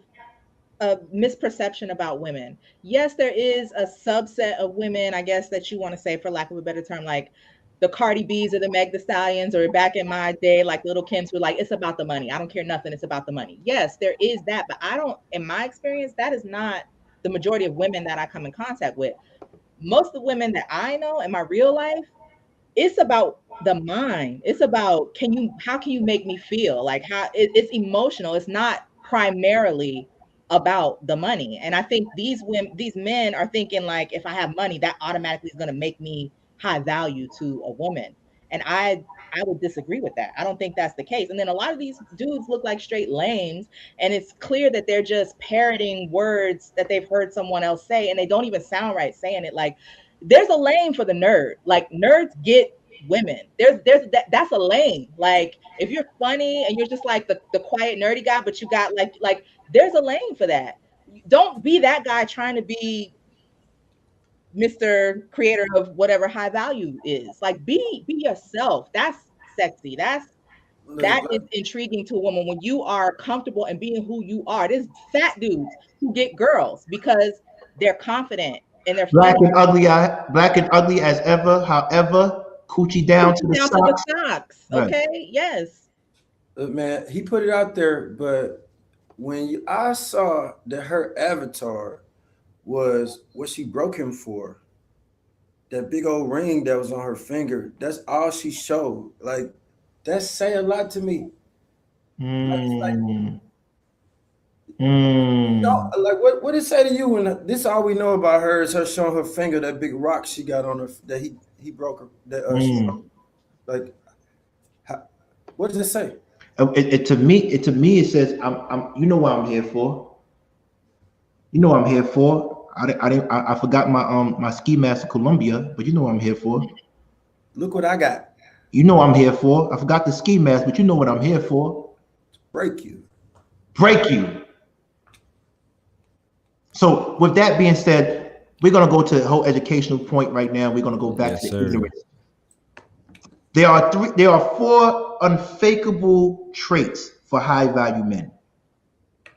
a misperception about women. Yes, there is a subset of women, I guess, that you want to say, for lack of a better term, like the Cardi B's or the Meg Thee Stallions, or back in my day, like Little Kims, were like, it's about the money. I don't care nothing. It's about the money. Yes, there is that, but in my experience, that is not the majority of women that I come in contact with. Most of the women that I know in my real life, it's about the mind. It's about how can you make me feel? Like it's emotional. It's not primarily about the money. And I think these men are thinking like, if I have money, that automatically is going to make me high value to a woman. And I would disagree with that. I don't think that's the case. And then a lot of these dudes look like straight lames, and it's clear that they're just parroting words that they've heard someone else say, and they don't even sound right saying it. Like, there's a lane for the nerd. Like, nerds get women. That's a lane. Like, if you're funny and you're just like the quiet nerdy guy, but you got like there's a lane for that. Don't be that guy trying to be Mr. Creator of whatever high value is. Like, be yourself. That's sexy. That is intriguing to a woman when you are comfortable in being who you are. There's fat dudes who get girls because they're confident and they're black funny. and ugly as ever. However, coochie down to the socks. Okay, right. Yes. Man, he put it out there, but when I saw that her avatar was what she broke him for, that big old ring that was on her finger, that's all she showed. Like, that say a lot to me. Like, like what did it say to you when this all we know about her is her showing her finger, that big rock she got on her that he broke her, that like what does it say? To me it says I'm you know what I'm here for. You know what I'm here for. I forgot my ski mask in Colombia, but you know what I'm here for. Look what I got. You know what I'm here for. I forgot the ski mask, but you know what I'm here for. Break you. So with that being said, we're gonna go to the whole educational point right now. We're gonna go back to the ignorance. There are 4 unfakeable traits for high value men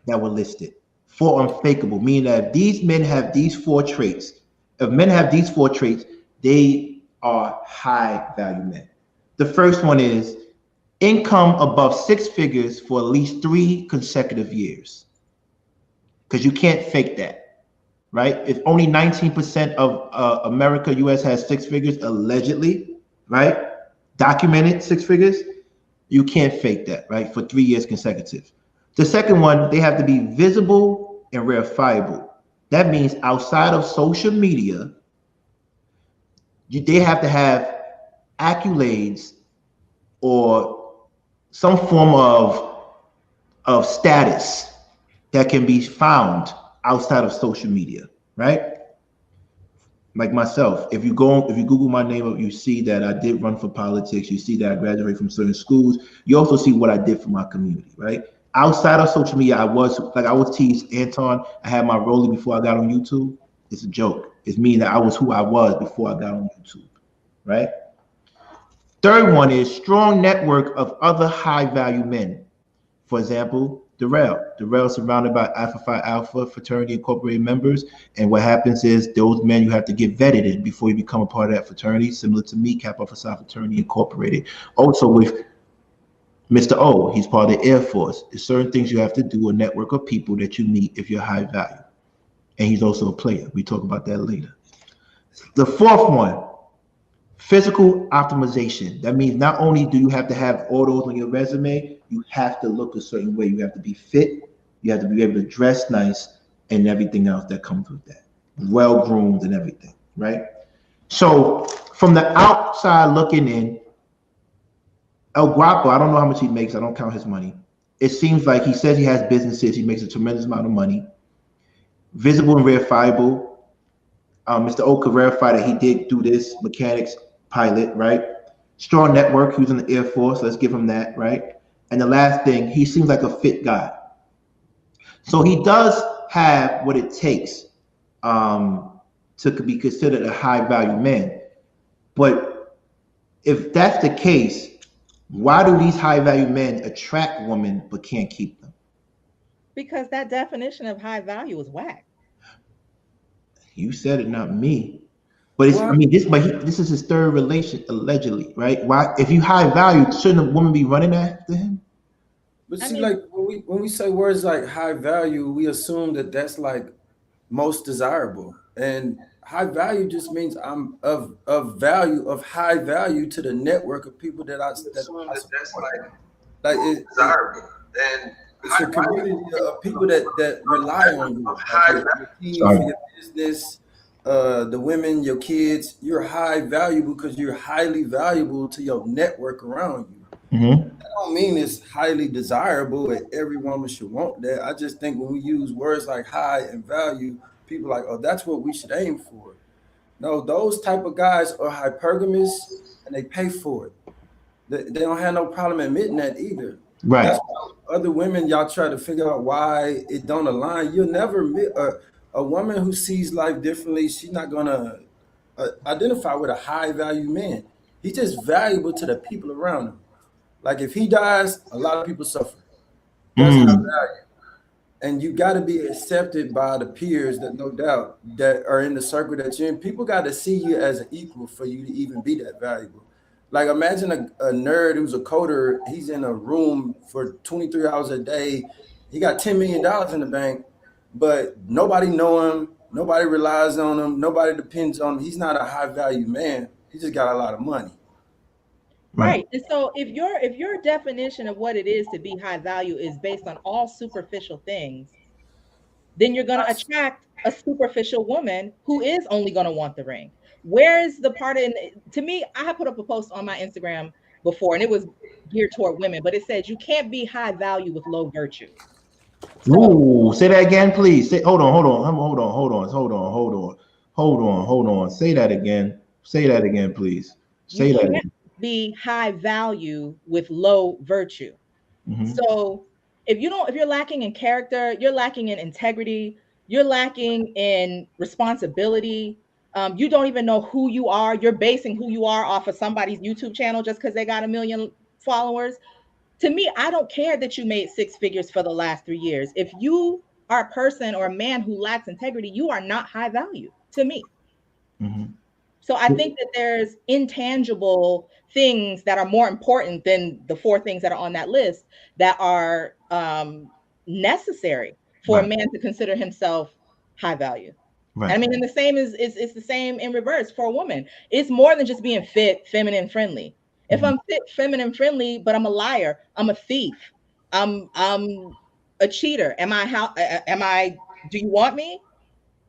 that were listed. 4 unfakeable, meaning that if these men have these 4 traits, if men have these 4 traits, they are high value men. The first one is income above 6 figures for at least 3 consecutive years. Because you can't fake that, right? If only 19% of America, US has 6 figures, allegedly, right? Documented 6 figures, you can't fake that, right? For 3 years consecutive. The second one, they have to be visible and verifiable. That means outside of social media, they have to have accolades or some form of status that can be found outside of social media, right? Like myself, if you Google my name, you see that I did run for politics. You see that I graduated from certain schools. You also see what I did for my community, right? Outside of social media, I was teased, Anton, I had my rollie before I got on YouTube. It's a joke. It's meaning that I was who I was before I got on YouTube, right? Third one is strong network of other high value men. For example, Darrell surrounded by Alpha Phi Alpha Fraternity Incorporated members. And what happens is those men you have to get vetted in before you become a part of that fraternity, similar to me, Kappa Phi Psi Fraternity Incorporated. Also with Mr. O, he's part of the Air Force. There's certain things you have to do, a network of people that you meet if you're high value. And he's also a player. We talk about that later. The fourth one, physical optimization. That means not only do you have to have all those on your resume, you have to look a certain way. You have to be fit. You have to be able to dress nice and everything else that comes with that. Well-groomed and everything, right? So from the outside looking in, El Guapo, I don't know how much he makes. I don't count his money. It seems like he says he has businesses. He makes a tremendous amount of money. Visible and verifiable. Mr. O could verify that he did do this mechanics pilot, right? Strong network. He was in the Air Force. Let's give him that, right? And the last thing, he seems like a fit guy. So he does have what it takes to be considered a high value man. But if that's the case, why do these high value men attract women but can't keep them? Because that definition of high value is whack. You said it, not me. But it's, I mean, this is his third relation, allegedly, right? Why, if you high value, shouldn't a woman be running after him? But see, like when we say words like high value, we assume that that's like most desirable, and high value just means I'm of value, of high value to the network of people that I support. Like it's desirable, and it's a community of people that rely on you. Like your team, for your business, the women, your kids. You're high value because you're highly valuable to your network around you. Mm-hmm. That don't mean it's highly desirable and every woman should want that. I just think when we use words like high and value, people are like, oh, that's what we should aim for. No, those type of guys are hypergamous and they pay for it. They don't have no problem admitting that either. Right. That's why other women, y'all try to figure out why it don't align. You'll never meet a woman who sees life differently. She's not gonna identify with a high value man. He's just valuable to the people around him. Like if he dies, a lot of people suffer. That's high value. And you got to be accepted by the peers that no doubt that are in the circle that you're in. People got to see you as an equal for you to even be that valuable. Like imagine a nerd who's a coder. He's in a room for 23 hours a day. He got $10 million in the bank, but nobody know him. Nobody relies on him. Nobody depends on him. He's not a high value man. He just got a lot of money. Right. And so if your definition of what it is to be high value is based on all superficial things, then you're going to attract a superficial woman who is only going to want the ring. Where's the part to me, I have put up a post on my Instagram before and it was geared toward women, but it says you can't be high value with low virtue. Ooh, say that again, please. Hold on. Say that again, please. Say that again. Be high value with low virtue. Mm-hmm. So if you're lacking in character, you're lacking in integrity, you're lacking in responsibility, you don't even know who you are, you're basing who you are off of somebody's YouTube channel just because they got 1 million followers. To me, I don't care that you made 6 figures for the last 3 years. If you are a person or a man who lacks integrity, you are not high value to me. Mm-hmm. So I think that there's intangible things that are more important than the 4 things that are on that list that are necessary for a man to consider himself high value. Right. I mean, and the same is it's the same in reverse for a woman. It's more than just being fit, feminine, friendly. If I'm fit, feminine, friendly, but I'm a liar, I'm a thief, I'm a cheater. Do you want me?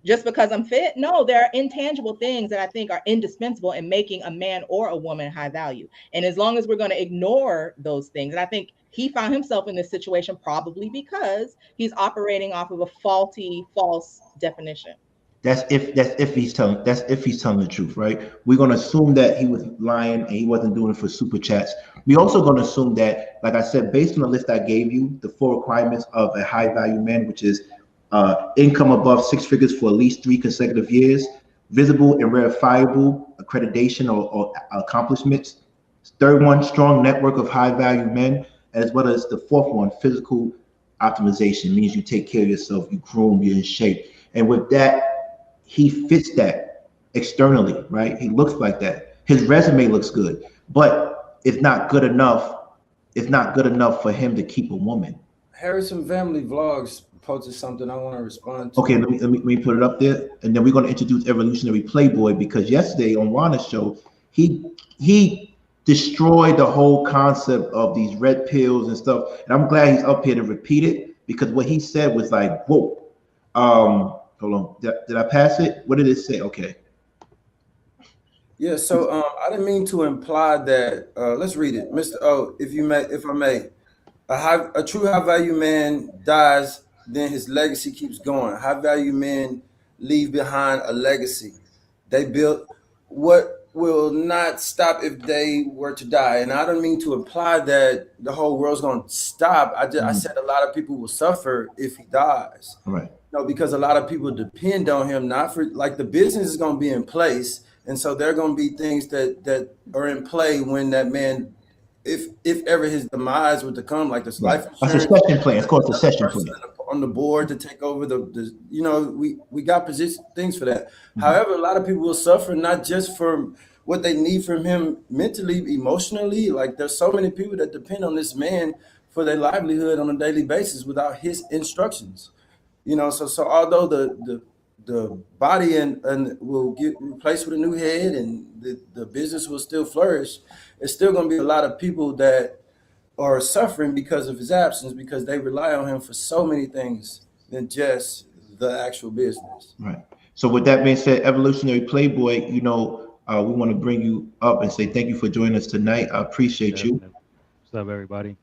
Just because I'm fit? No, there are intangible things that I think are indispensable in making a man or a woman high value. And as long as we're going to ignore those things, and I think he found himself in this situation probably because he's operating off of a false definition. That's if he's telling the truth, right? We're gonna assume that he was lying and he wasn't doing it for super chats. We also gonna assume that, like I said, based on the list I gave you, the 4 requirements of a high value man, which is income above 6 figures for at least 3 consecutive years, visible and verifiable accreditation or accomplishments. 3rd one, strong network of high value men, as well as the 4th one, physical optimization, means you take care of yourself, you groom, you're in shape. And with that, he fits that externally, right? He looks like that. His resume looks good, but it's not good enough. It's not good enough for him to keep a woman. Harrison Family Vlogs posted something I want to respond to. Okay, let me put it up there, and then we're going to introduce Evolutionary Playboy, because yesterday on Juana's show, he destroyed the whole concept of these red pills and stuff. And I'm glad he's up here to repeat it, because what he said was like, whoa. Hold on. Did I pass it? What did it say? Okay. Yeah, so I didn't mean to imply that. Let's read it, Mr. O. If I may, a true high value man dies, then his legacy keeps going. High value men leave behind a legacy. They built what will not stop if they were to die. And I don't mean to imply that the whole world's going to stop. I said a lot of people will suffer if he dies. Right. Because a lot of people depend on him, not for like the business is going to be in place. And so there are going to be things that are in play when that man, if ever his demise were to come, like this life insurance. A succession plan. It's called a succession plan. On the board to take over we got position things for that. However, a lot of people will suffer not just from what they need from him mentally, emotionally. Like there's so many people that depend on this man for their livelihood on a daily basis without his instructions. So although the body and will get replaced with a new head and the business will still flourish, it's still going to be a lot of people that are suffering because of his absence, because they rely on him for so many things than just the actual business. Right. So with that being said, Evolutionary Playboy, we want to bring you up and say thank you for joining us tonight. I appreciate you. What's up, everybody?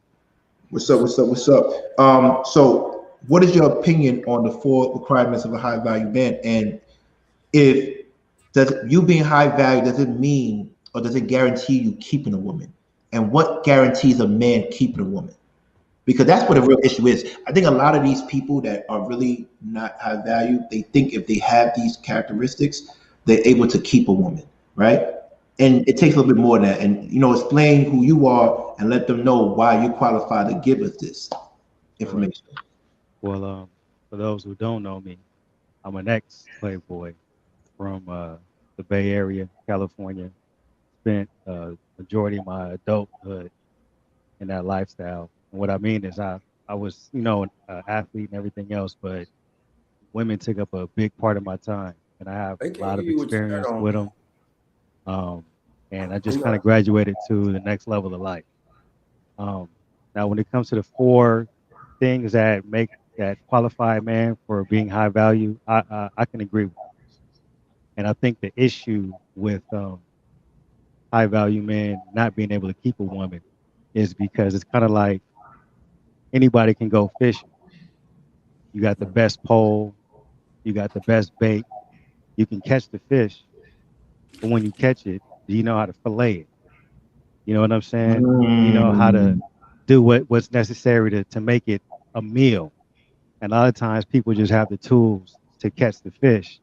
What's up? So what is your opinion on the 4 requirements of a high value man? And does you being high value, does it mean or does it guarantee you keeping a woman? And what guarantees a man keeping a woman? Because that's what the real issue is. I think a lot of these people that are really not high value, they think if they have these characteristics, they're able to keep a woman, right? And it takes a little bit more than that. And, explain who you are and let them know why you're qualified to give us this information. Well, for those who don't know me, I'm an ex-playboy from the Bay Area, California. Spent majority of my adulthood in that lifestyle. And what I mean is I was, an athlete and everything else, but women took up a big part of my time. And I have a lot of experience with them. And I just kind of graduated to the next level of life. Now, when it comes to the 4 things that qualify a man for being high value, I can agree with them. And I think the issue with high value men not being able to keep a woman is because it's kind of like anybody can go fishing. You got the best pole, you got the best bait, you can catch the fish, but when you catch it, do you know how to fillet it? You know what I'm saying? You know how to do what's necessary to make it a meal. And a lot of times people just have the tools to catch the fish,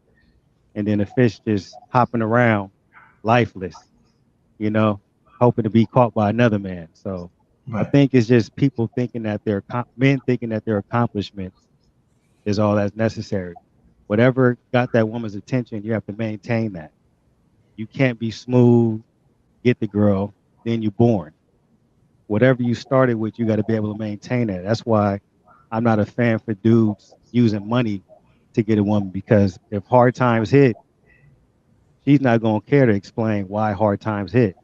and then the fish just hopping around lifeless, hoping to be caught by another man. So I think it's just people thinking that men thinking that their accomplishments is all that's necessary. Whatever got that woman's attention, you have to maintain that. You can't be smooth, get the girl, then you're born. Whatever you started with, you got to be able to maintain it. That's why I'm not a fan for dudes using money to get a woman, because if hard times hit, she's not going to care to explain why hard times hit.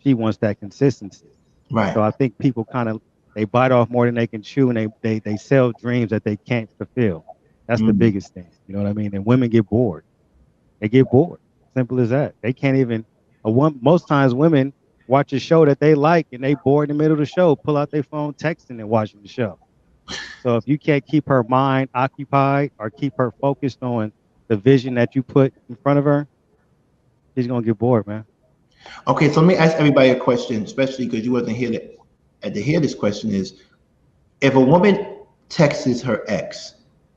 She wants that consistency. Right. So I think people kind of, they bite off more than they can chew, and they sell dreams that they can't fulfill. That's the biggest thing. You know what I mean? And women get bored. They get bored. Simple as that. They can't even, most times women watch a show that they like and they bored in the middle of the show, pull out their phone, texting and watching the show. So if you can't keep her mind occupied or keep her focused on the vision that you put in front of her, she's going to get bored, man. Okay, so let me ask everybody a question, especially because you wasn't here to hear this question is, if a woman texts her ex,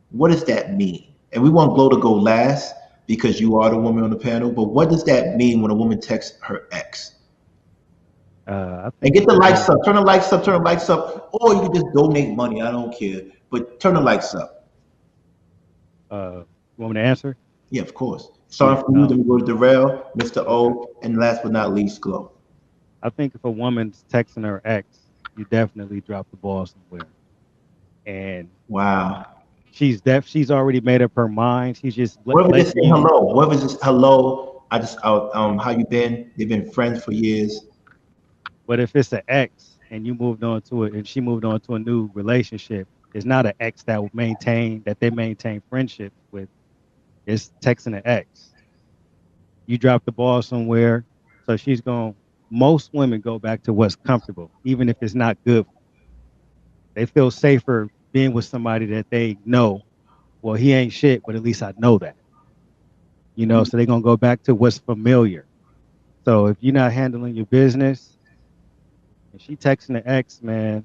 what does that mean? And we want Glow to go last because you are the woman on the panel, but what does that mean when a woman texts her ex? And get the likes up, turn the likes up, or you can just donate money, I don't care, but turn the likes up. You want me to answer? Yeah, of course. Starting from you, then we go to Darrell, Mr. O, and last but not least, Glow. I think if a woman's texting her ex, you definitely drop the ball somewhere. And wow, she's already made up her mind. She's just whoever just saying hello. Whoever's just hello. How you been? They've been friends for years. But if it's an ex and you moved on to it, and she moved on to a new relationship, it's not an ex that they maintain friendship with. It's texting an ex. You drop the ball somewhere, so she's going. Most women go back to what's comfortable, even if it's not good. They feel safer being with somebody that they know. Well, he ain't shit, but at least I know that. You know, so they're gonna go back to what's familiar. So if you're not handling your business, and she texting the ex, man,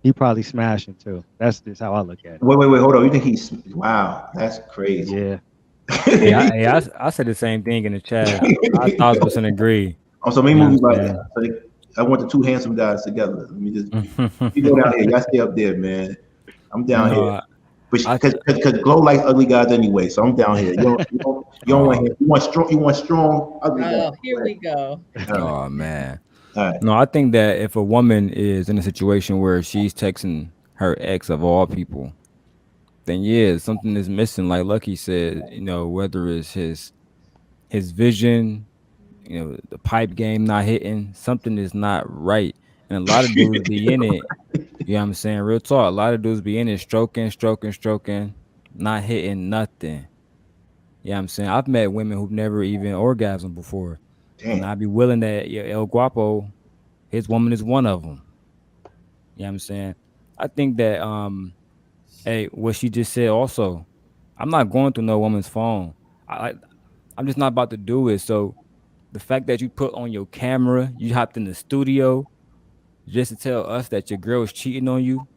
he probably smashing too. That's just how I look at it. Wait, hold on. You think he's wow? That's crazy. Yeah. I said the same thing in the chat. I 1,000% agree. Oh, so let me move you right now. So I want the two handsome guys together. Let me just you go down here. Y'all stay up there, man. I'm down here. Because Glow likes ugly guys anyway, so I'm down here. You don't want him. You want strong ugly guys. Oh, here we go. Oh man. All right. No, I think that if a woman is in a situation where she's texting her ex of all people, then yeah, something is missing. Like Lucky said, you know, whether it's his vision, you know, the pipe game not hitting, something is not right. And a lot of dudes be in it. You know what I'm saying? Real talk. A lot of dudes be in it, stroking, not hitting nothing. You know what I'm saying? I've met women who've never even orgasmed before. Damn. And I'd be willing that El Guapo, his woman is one of them. You know what I'm saying? I think that hey, what she just said also, I'm not going through no woman's phone. I'm just not about to do it. So the fact that you put on your camera, you hopped in the studio just to tell us that your girl is cheating on you.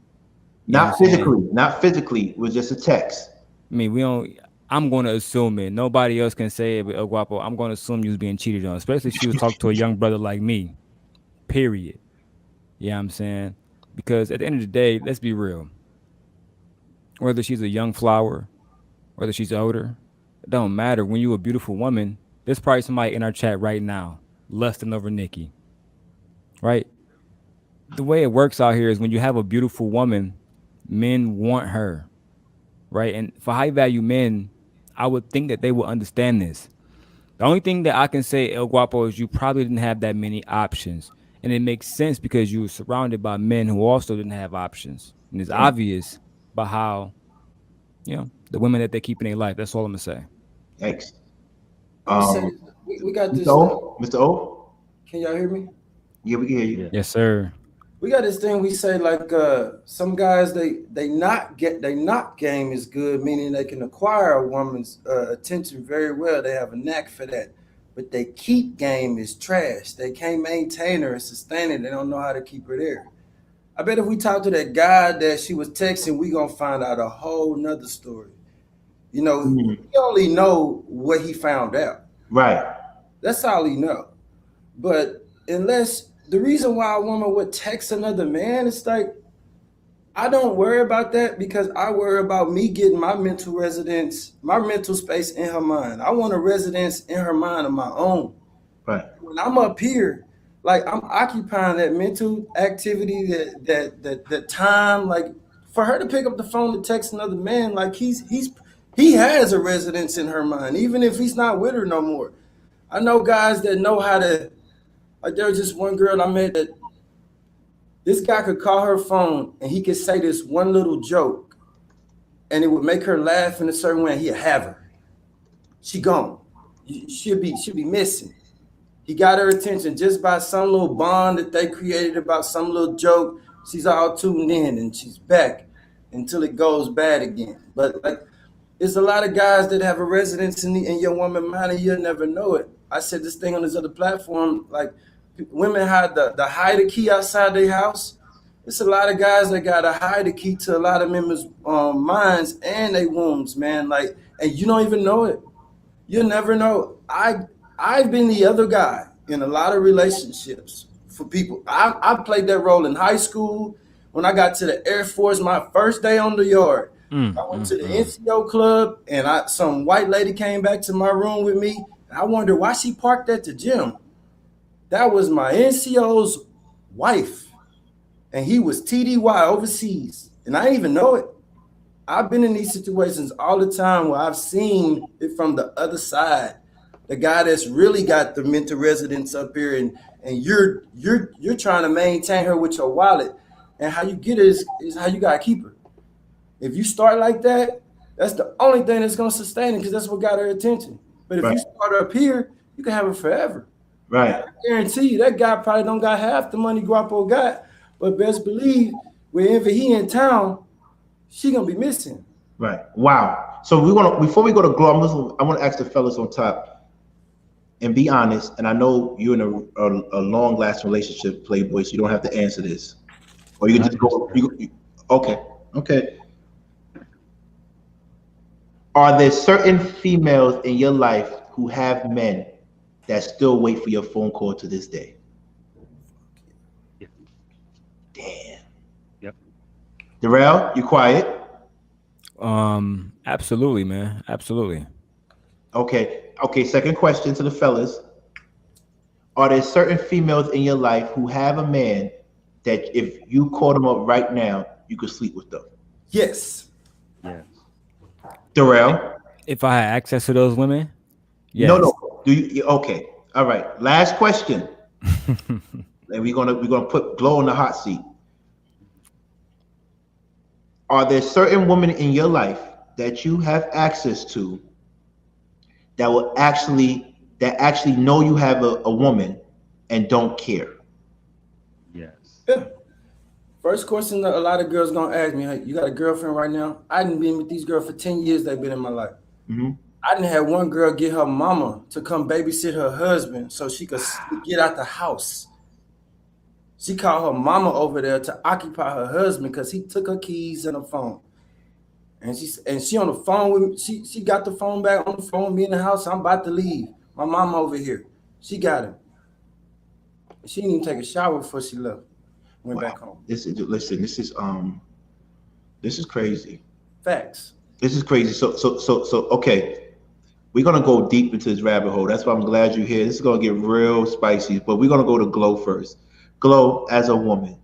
Not physically. It was just a text. I mean, I'm going to assume it. Nobody else can say it, but El Guapo, I'm going to assume you was being cheated on, especially if she was talking to a young brother like me, period. You know what I'm saying? Because at the end of the day, let's be real. Whether she's a young flower, whether she's older, it don't matter. When you're a beautiful woman, there's probably somebody in our chat right now lusting over Nikki, right? The way it works out here is when you have a beautiful woman, men want her, right? And for high value men, I would think that they will understand this. The only thing that I can say, El Guapo, is you probably didn't have that many options. And it makes sense because you were surrounded by men who also didn't have options. And it's obvious by how, you know, the women that they keep in their life. That's all I'm going to say. Thanks. We got this. Mr. O? Can y'all hear me? Yeah, we can hear you. Yes, sir. We got this thing we say like some guys they knock game is good, meaning they can acquire a woman's attention very well. They have a knack for that. But they keep game is trash. They can't maintain her and sustain it. They don't know how to keep her there. I bet if we talk to that guy that she was texting, we gonna find out a whole nother story. You know, he only know what he found out. Right. That's all he know. But unless the reason why a woman would text another man, it's like, I don't worry about that because I worry about me getting my mental residence, my mental space in her mind. I want a residence in her mind of my own. Right. When I'm up here, like I'm occupying that mental activity, that time, like for her to pick up the phone to text another man, like he has a residence in her mind, even if he's not with her no more. I know guys that know how to, like there was just one girl I met that this guy could call her phone and he could say this one little joke and it would make her laugh in a certain way and he'd have her. She gone. She'll be missing. He got her attention just by some little bond that they created about some little joke. She's all tuned in and she's back until it goes bad again. But like, there's a lot of guys that have a residence in your woman mind and you'll never know it. I said this thing on this other platform, like women hide the hide a key outside their house. There's a lot of guys that got to hide the key to a lot of members' minds and their wombs, man. Like, and you don't even know it. You'll never know. I've been the other guy in a lot of relationships for people. I played that role in high school. When I got to the Air Force, my first day on the yard, I went to the NCO club and some white lady came back to my room with me. And I wondered why she parked at the gym. That was my NCO's wife. And he was TDY overseas. And I didn't even know it. I've been in these situations all the time where I've seen it from the other side. The guy that's really got the mental residence up here and you're trying to maintain her with your wallet. And how you get it is how you gotta keep her. If you start like that, that's the only thing that's gonna sustain it because that's what got her attention. But if you start up here, you can have her forever. Right. I guarantee you that guy probably don't got half the money Guapo got, but best believe wherever he in town, she gonna be missing. Right. Wow. So before we go to Glow, I want to ask the fellas on top and be honest. And I know you're in a long lasting relationship, Playboy, so you don't have to answer this, or you can just go. Okay. Are there certain females in your life who have men that still wait for your phone call to this day? Yeah. Damn. Yep. Darrell, you quiet? Absolutely, man. Absolutely. Okay. Second question to the fellas. Are there certain females in your life who have a man that if you called them up right now, you could sleep with them? Yes. Yes. Darrell? If I had access to those women? Yes. No. Do you? Okay. All right. Last question. And we're gonna put Glow on the hot seat. Are there certain women in your life that you have access to that actually know you have a woman and don't care? Yes. Yeah. First question that a lot of girls gonna ask me, hey, you got a girlfriend right now? I didn't been with these girls for 10 years. They've been in my life. Mm-hmm. I didn't have one girl get her mama to come babysit her husband so she could get out the house. She called her mama over there to occupy her husband because he took her keys and her phone. And she on the phone with me. She got the phone back on the phone with me in the house. I'm about to leave. My mama over here. She got him. She didn't even take a shower before she left. Went back home. This is crazy. Facts. This is crazy. So okay. We're gonna go deep into this rabbit hole. That's why I'm glad you're here. This is gonna get real spicy, but we're gonna go to Glow first. Glow, as a woman,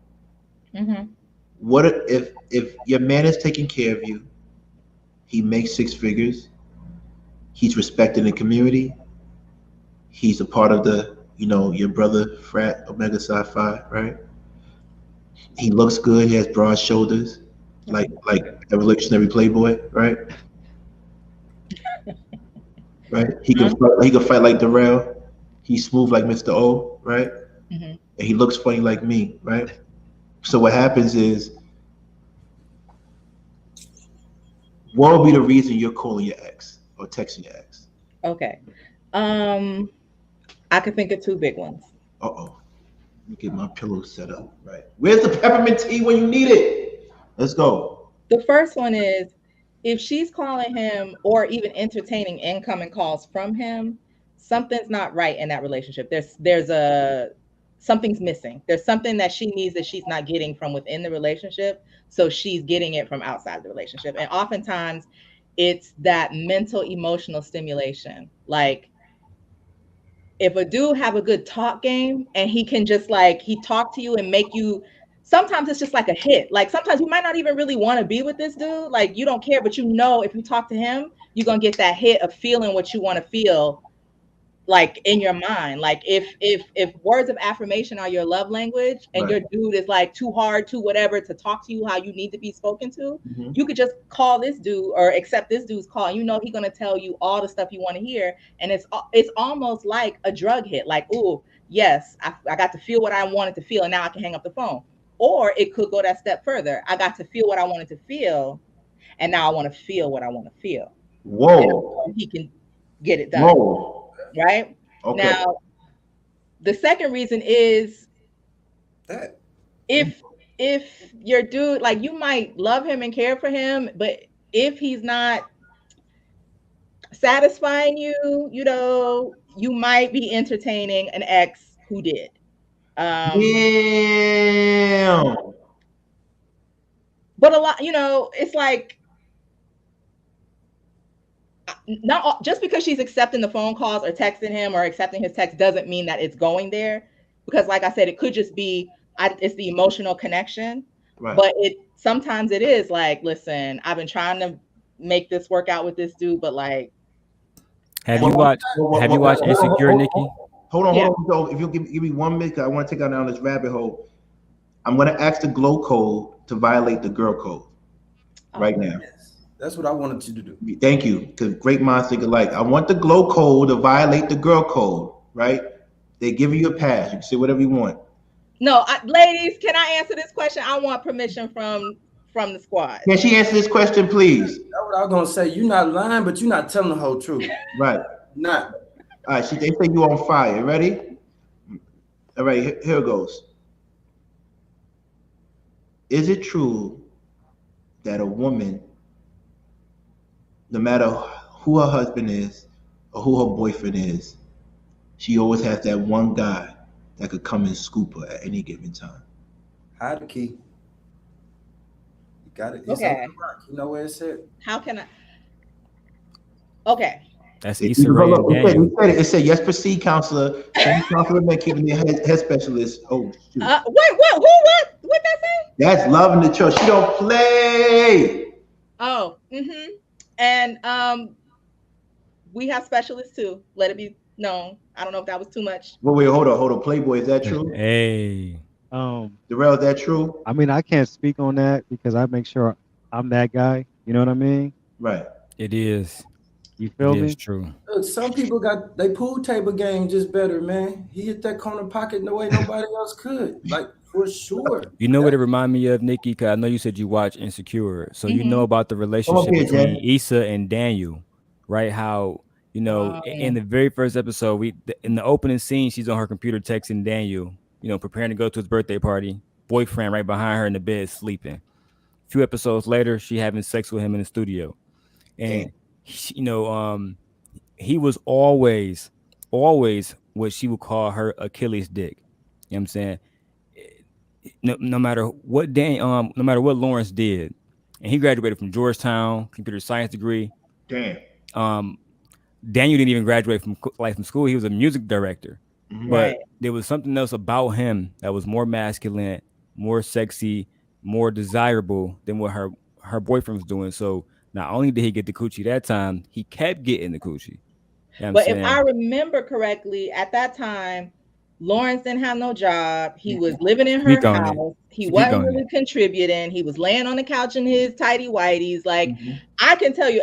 what if your man is taking care of you? He makes 6 figures. He's respected in the community. He's a part of the, your brother frat, Omega Psi Phi, right? He looks good. He has broad shoulders, like evolutionary Playboy, right? Right. He can fight like Darrell. He's smooth like Mr. O, right? And he looks funny like me, right? So what happens is, what would be the reason you're calling your ex or texting your ex? Okay. I could think of 2 big ones. Let me get my pillow set up. Right. Where's the peppermint tea when you need it? Let's go. The first one is, if she's calling him or even entertaining incoming calls from him, something's not right in that relationship. There's something's missing. There's something that she needs that she's not getting from within the relationship. So she's getting it from outside the relationship. And oftentimes it's that mental, emotional stimulation. Like if a dude have a good talk game and he can just like, he talk to you and make you, sometimes it's just like a hit. Like sometimes you might not even really want to be with this dude. Like you don't care, but you know, if you talk to him, you're going to get that hit of feeling what you want to feel like in your mind. Like if words of affirmation are your love language and your dude is like too hard, too whatever to talk to you how you need to be spoken to, you could just call this dude or accept this dude's call. And you know, he's going to tell you all the stuff you want to hear. And it's almost like a drug hit. Like, oh yes, I got to feel what I wanted to feel. And now I can hang up the phone. Or it could go that step further. I got to feel what I wanted to feel. And now I want to feel what I want to feel. Whoa. He can get it done. Whoa. Right? Okay. Now, the second reason is that if your dude, like you might love him and care for him, but if he's not satisfying you, you know, you might be entertaining an ex who did. Damn. But a lot, you know, it's like not just because she's accepting the phone calls or texting him or accepting his text doesn't mean that it's going there, because like I said, it could just be it's the emotional connection. Right. But sometimes it is like, listen, I've been trying to make this work out with this dude, but like, have you watched Insecure, Nikki? Hold on. So if you give me 1 minute, I want to take out down this rabbit hole. I'm going to ask the glow code to violate the girl code right now. That's what I wanted you to do. Thank you, because great minds think alike. I want the glow code to violate the girl code, right? They're giving you a pass. You can say whatever you want. No, ladies, can I answer this question? I want permission from the squad. Can she answer this question, please? That's what I was going to say. You're not lying, but you're not telling the whole truth. Right. Not. All right, they say you on fire. Ready? All right, here it goes. Is it true that a woman, no matter who her husband is or who her boyfriend is, she always has that one guy that could come and scoop her at any given time? Hide the key. You got it. It's okay. You know where it's at? How can I? Okay. That's Issa Rae and Daniel. It said, yes, proceed, counselor. Counselor men keeping the head specialist. Oh, shoot. Wait, what? What that say? That's loving the church. She don't play. Oh, and we have specialists too. Let it be known. I don't know if that was too much. Wait, hold on. Playboy, is that true? Hey. Darrell, is that true? I mean, I can't speak on that because I make sure I'm that guy. You know what I mean? Right. It is. You feel me? It's true. Look, some people got their pool table game just better, man. He hit that corner pocket in the way nobody else could. Like, for sure. You know what it reminded me of, Nikki? Because I know you said you watch Insecure. So you know about the relationship between Issa and Daniel, right? How, you know, in the very first episode, in the opening scene, she's on her computer texting Daniel, you know, preparing to go to his birthday party. Boyfriend right behind her in the bed sleeping. A few episodes later, she having sex with him in the studio. And you know, he was always what she would call her Achilles dick. You know what I'm saying? No matter what no matter what Lawrence did, and he graduated from Georgetown, computer science degree. Damn. Daniel didn't even graduate from school. He was a music director. But there was something else about him that was more masculine, more sexy, more desirable than what her boyfriend was doing. So not only did he get the coochie that time, he kept getting the coochie. You know but if I remember correctly, at that time, Lawrence didn't have no job. He was living in her house. He wasn't really contributing. He was laying on the couch in his tidy whities. Like, I can tell you,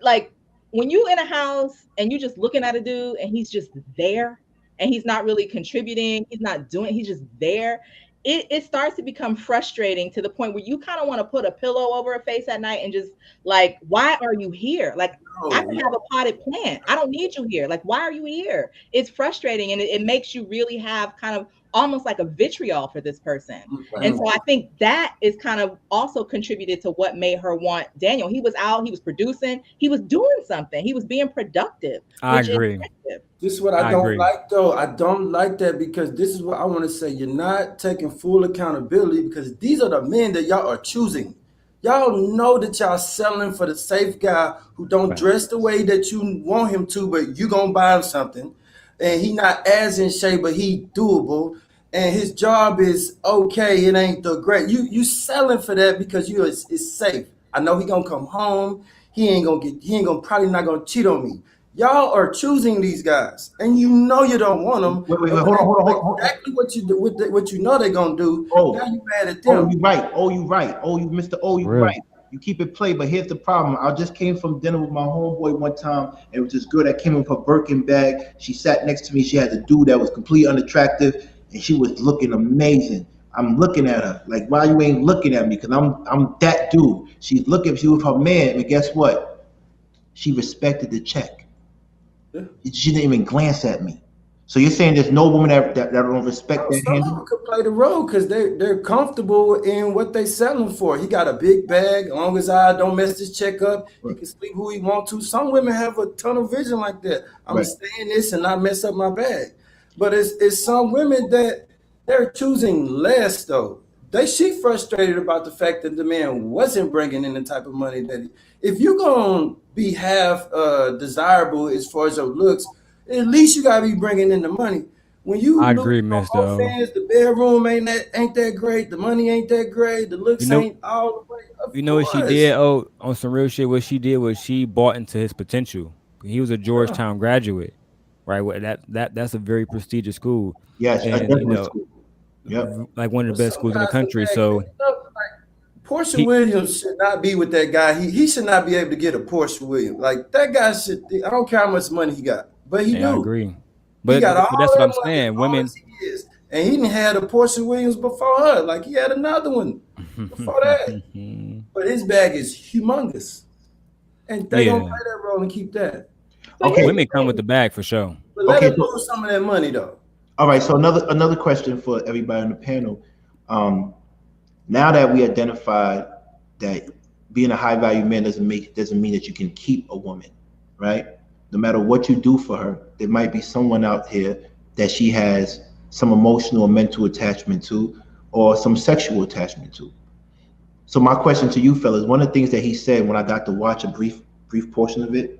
like, when you in a house and you just looking at a dude and he's just there and he's not really contributing, he's just there. It starts to become frustrating to the point where you kind of want to put a pillow over her face at night and just like, why are you here? Like, I can have a potted plant. I don't need you here. Like, why are you here? It's frustrating. And it makes you really have kind of almost like a vitriol for this person. And so I think that is kind of also contributed to what made her want Daniel. He was out, he was producing, he was doing something, he was being productive. I agree. This is what I don't like, though. I don't like that, because this is what I want to say. You're not taking full accountability, because these are the men that y'all are choosing. Y'all know that y'all selling for the safe guy who don't dress the way that you want him to, but you gonna buy him something. And he not as in shape, but he doable. And his job is okay. It ain't the great. You selling for that because it's safe. I know he gonna come home. He ain't gonna probably not gonna cheat on me. Y'all are choosing these guys, and you know you don't want them. Wait, hold on. Exactly what you do, what you know they're gonna do. Oh, now you mad at them. Oh, you right. Oh, you right. Oh, you Mr. Oh, you right. You keep it play, but here's the problem. I just came from dinner with my homeboy one time, and it was this girl that came in with her Birkin bag. She sat next to me. She had a dude that was completely unattractive, and she was looking amazing. I'm looking at her like, why you ain't looking at me? Because I'm that dude. She's looking. She was her man, and guess what? She respected the check. She didn't even glance at me. So you're saying there's no woman that don't respect that handle? Some could play the role because they're comfortable in what they selling for. He got a big bag. As long as I don't mess this check up, he can sleep who he want to. Some women have a tunnel vision like that. I'm gonna stay in this and not mess up my bag. But it's some women that they're choosing less though. She frustrated about the fact that the man wasn't bringing in the type of money that if you're gonna be half desirable as far as your looks, at least you gotta be bringing in the money. When you I agree, Mr. fans, the bedroom ain't that great, the money ain't that great, the looks ain't all the way. You know what she did? Oh, on some real shit, what she did was she bought into his potential. He was a Georgetown graduate, right? That's a very prestigious school. Yes, and you know, like one of the best schools in the country. So Portia Williams should not be with that guy. He should not be able to get a Portia Williams. Like that guy should. I don't care how much money he got, but he do. I agree. But that's what I'm saying. Women, and he didn't had a Portia Williams before her. Like he had another one before that. But his bag is humongous, and they don't play that role and keep that. Okay, women come with the bag for sure. But let him lose some of that money though. All right. So another question for everybody on the panel. Now that we identified that being a high value man doesn't mean that you can keep a woman, right? No matter what you do for her, there might be someone out here that she has some emotional or mental attachment to, or some sexual attachment to. So my question to you fellas, one of the things that he said when I got to watch a brief portion of it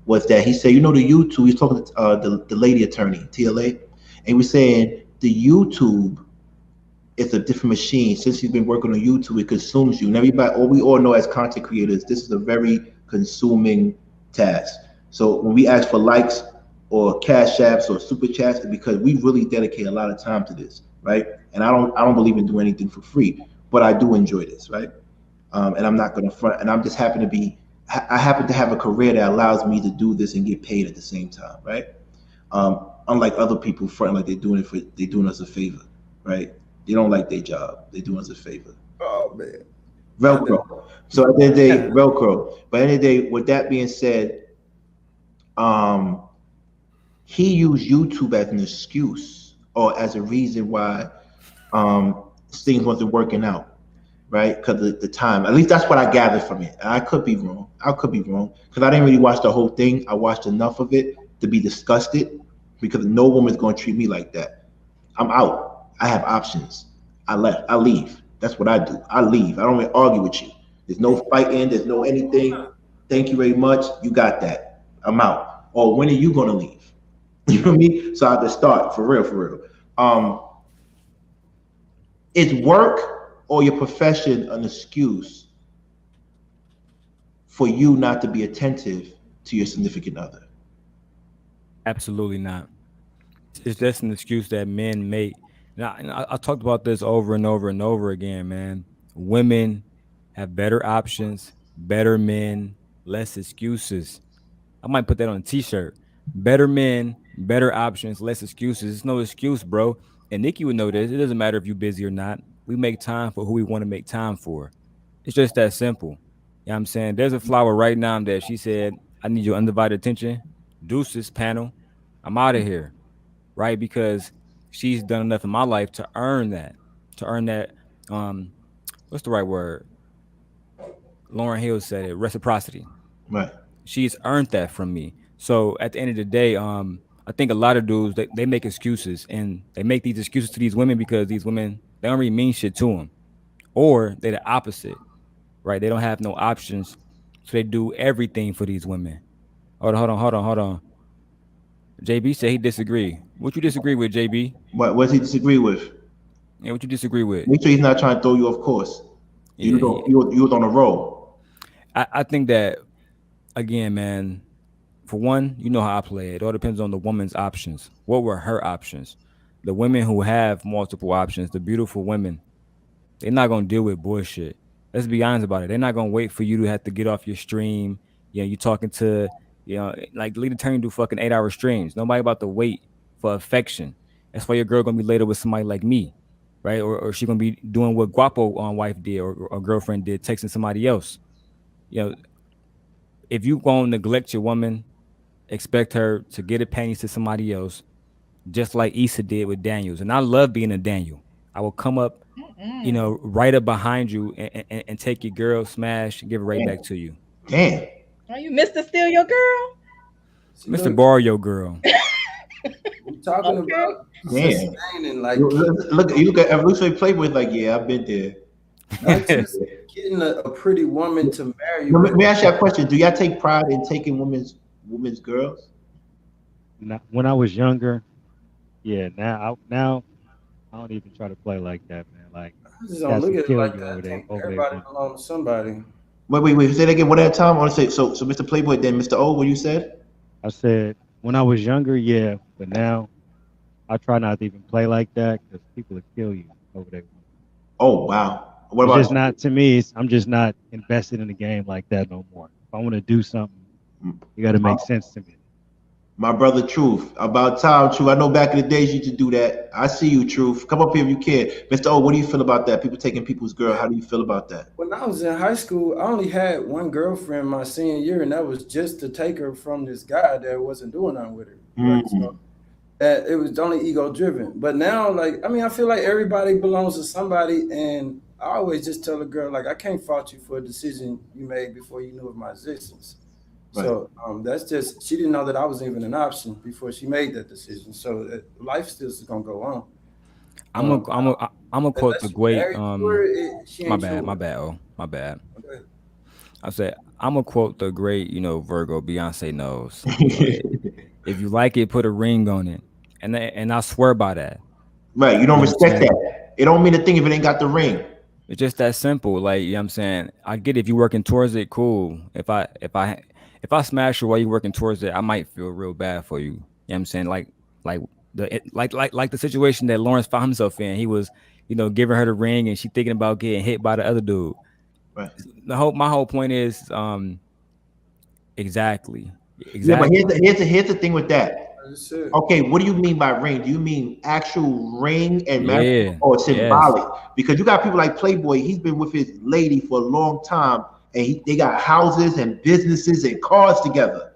was that he said, the YouTube, he's talking to the lady attorney, TLA, and he was saying the YouTube is a different machine. Since he's been working on YouTube, it consumes you. And we all know as content creators, this is a very consuming task. So when we ask for likes or cash apps or super chats, it's because we really dedicate a lot of time to this, right? And I don't believe in doing anything for free, but I do enjoy this, right? And I'm not going to front. And I'm just I happen to have a career that allows me to do this and get paid at the same time, right? Unlike other people fronting like they're doing us a favor, right? They don't like their job. They're doing us a favor. Oh man, Velcro. So at the end of the day, Velcro. But at the end of the day, with that being said, he used YouTube as an excuse or as a reason why things wasn't working out, right? Because of the time. At least that's what I gathered from it. And I could be wrong. Because I didn't really watch the whole thing. I watched enough of it to be disgusted because no woman's going to treat me like that. I'm out. I have options. I leave. That's what I do. I leave. I don't even argue with you. There's no fighting. There's no anything. Thank you very much. You got that. I'm out. Or when are you going to leave? You know what I mean? So I have to start for real. Is work or your profession an excuse for you not to be attentive to your significant other? Absolutely not. It's just an excuse that men make. Now, I talked about this over and over and over again, man. Women have better options, better men, less excuses. I might put that on a t-shirt. Better men, better options, less excuses. It's no excuse, bro. And Nikki would know this. It doesn't matter if you're busy or not. We make time for who we want to make time for. It's just that simple. You know what I'm saying? There's a flower right now that she said, I need your undivided attention. Deuces, panel. I'm out of here. Right? Because she's done enough in my life to earn that. What's the right word? Lauren Hill said it, reciprocity. Right. She's earned that from me. So at the end of the day, I think a lot of dudes they make excuses, and they make these excuses to these women because these women, they don't really mean shit to them, or they're the opposite, right? They don't have no options, so they do everything for these women. Hold on. JB said he disagree. What you disagree with, JB? What does he disagree with? Yeah, what you disagree with? Make sure he's not trying to throw you off course. You was on a roll. I think that, again, man, for one, you know how I play it. It all depends on the woman's options. What were her options? The women who have multiple options, the beautiful women, they're not gonna deal with bullshit. Let's be honest about it. They're not gonna wait for you to have to get off your stream. You talking to, like Lita Turner do fucking 8-hour streams. Nobody about to wait for affection. That's why your girl gonna be later with somebody like me, right? Or she gonna be doing what Guapo on wife did or girlfriend did, texting somebody else. If you gonna neglect your woman, expect her to get a panties to somebody else, just like Issa did with Daniels. And I love being a Daniel. I will come up, right up behind you and take your girl, smash, and give it right back to you. Damn. Are you Mr. Steal Your Girl? Mr. Borrow Your Girl. We're talking about sustaining, like you look at Evolutionary Playboy, like, yeah, I've been there. not just getting a pretty woman to marry you. Let me ask you a question. Do y'all take pride in taking women's girls? When I was younger, yeah. Now I don't even try to play like that, man. Like, I just don't look at it like that. I think everybody belongs to somebody. Wait. Say that again. One at a time. I want to say so. Mr. Playboy, then Mr. O. What you said? I said when I was younger, yeah, but now I try not to even play like that because people will kill you over there. Oh wow. What It's about just not to me? I'm just not invested in the game like that no more. If I want to do something, you got to make sense to me. my brother Truth? About time, Truth. I know back in the days you used to do that. I see you, Truth. Come up here if you can. Mr. O, what do you feel about that? People taking people's girl. How do you feel about that? When I was in high school, I only had one girlfriend my senior year, and that was just to take her from this guy that wasn't doing nothing with her. Right? So that it was only ego driven. But now, like, I mean, I feel like everybody belongs to somebody, and I always just tell a girl, like, I can't fault you for a decision you made before you knew of my existence. Right. So that's just, she didn't know that I was even an option before she made that decision. So life still is gonna go on. I'm gonna quote the great. My bad. Okay. I said I'm gonna quote the great, Virgo Beyonce knows. If you like it, put a ring on it, and I swear by that. Right, you don't respect that. It don't mean a thing if it ain't got the ring. It's just that simple. Like, you know what I'm saying? I get it. If you're working towards it, cool. If I smash you while you're working towards it, I might feel real bad for you. You know what I'm saying? Like the situation that Lawrence found himself in. He was, giving her the ring and she thinking about getting hit by the other dude. Right. My whole point is exactly. Yeah, but here's the thing with that. Okay, what do you mean by ring? Do you mean actual ring and marriage or symbolic? Yes. Because you got people like Playboy. He's been with his lady for a long time, and they got houses and businesses and cars together.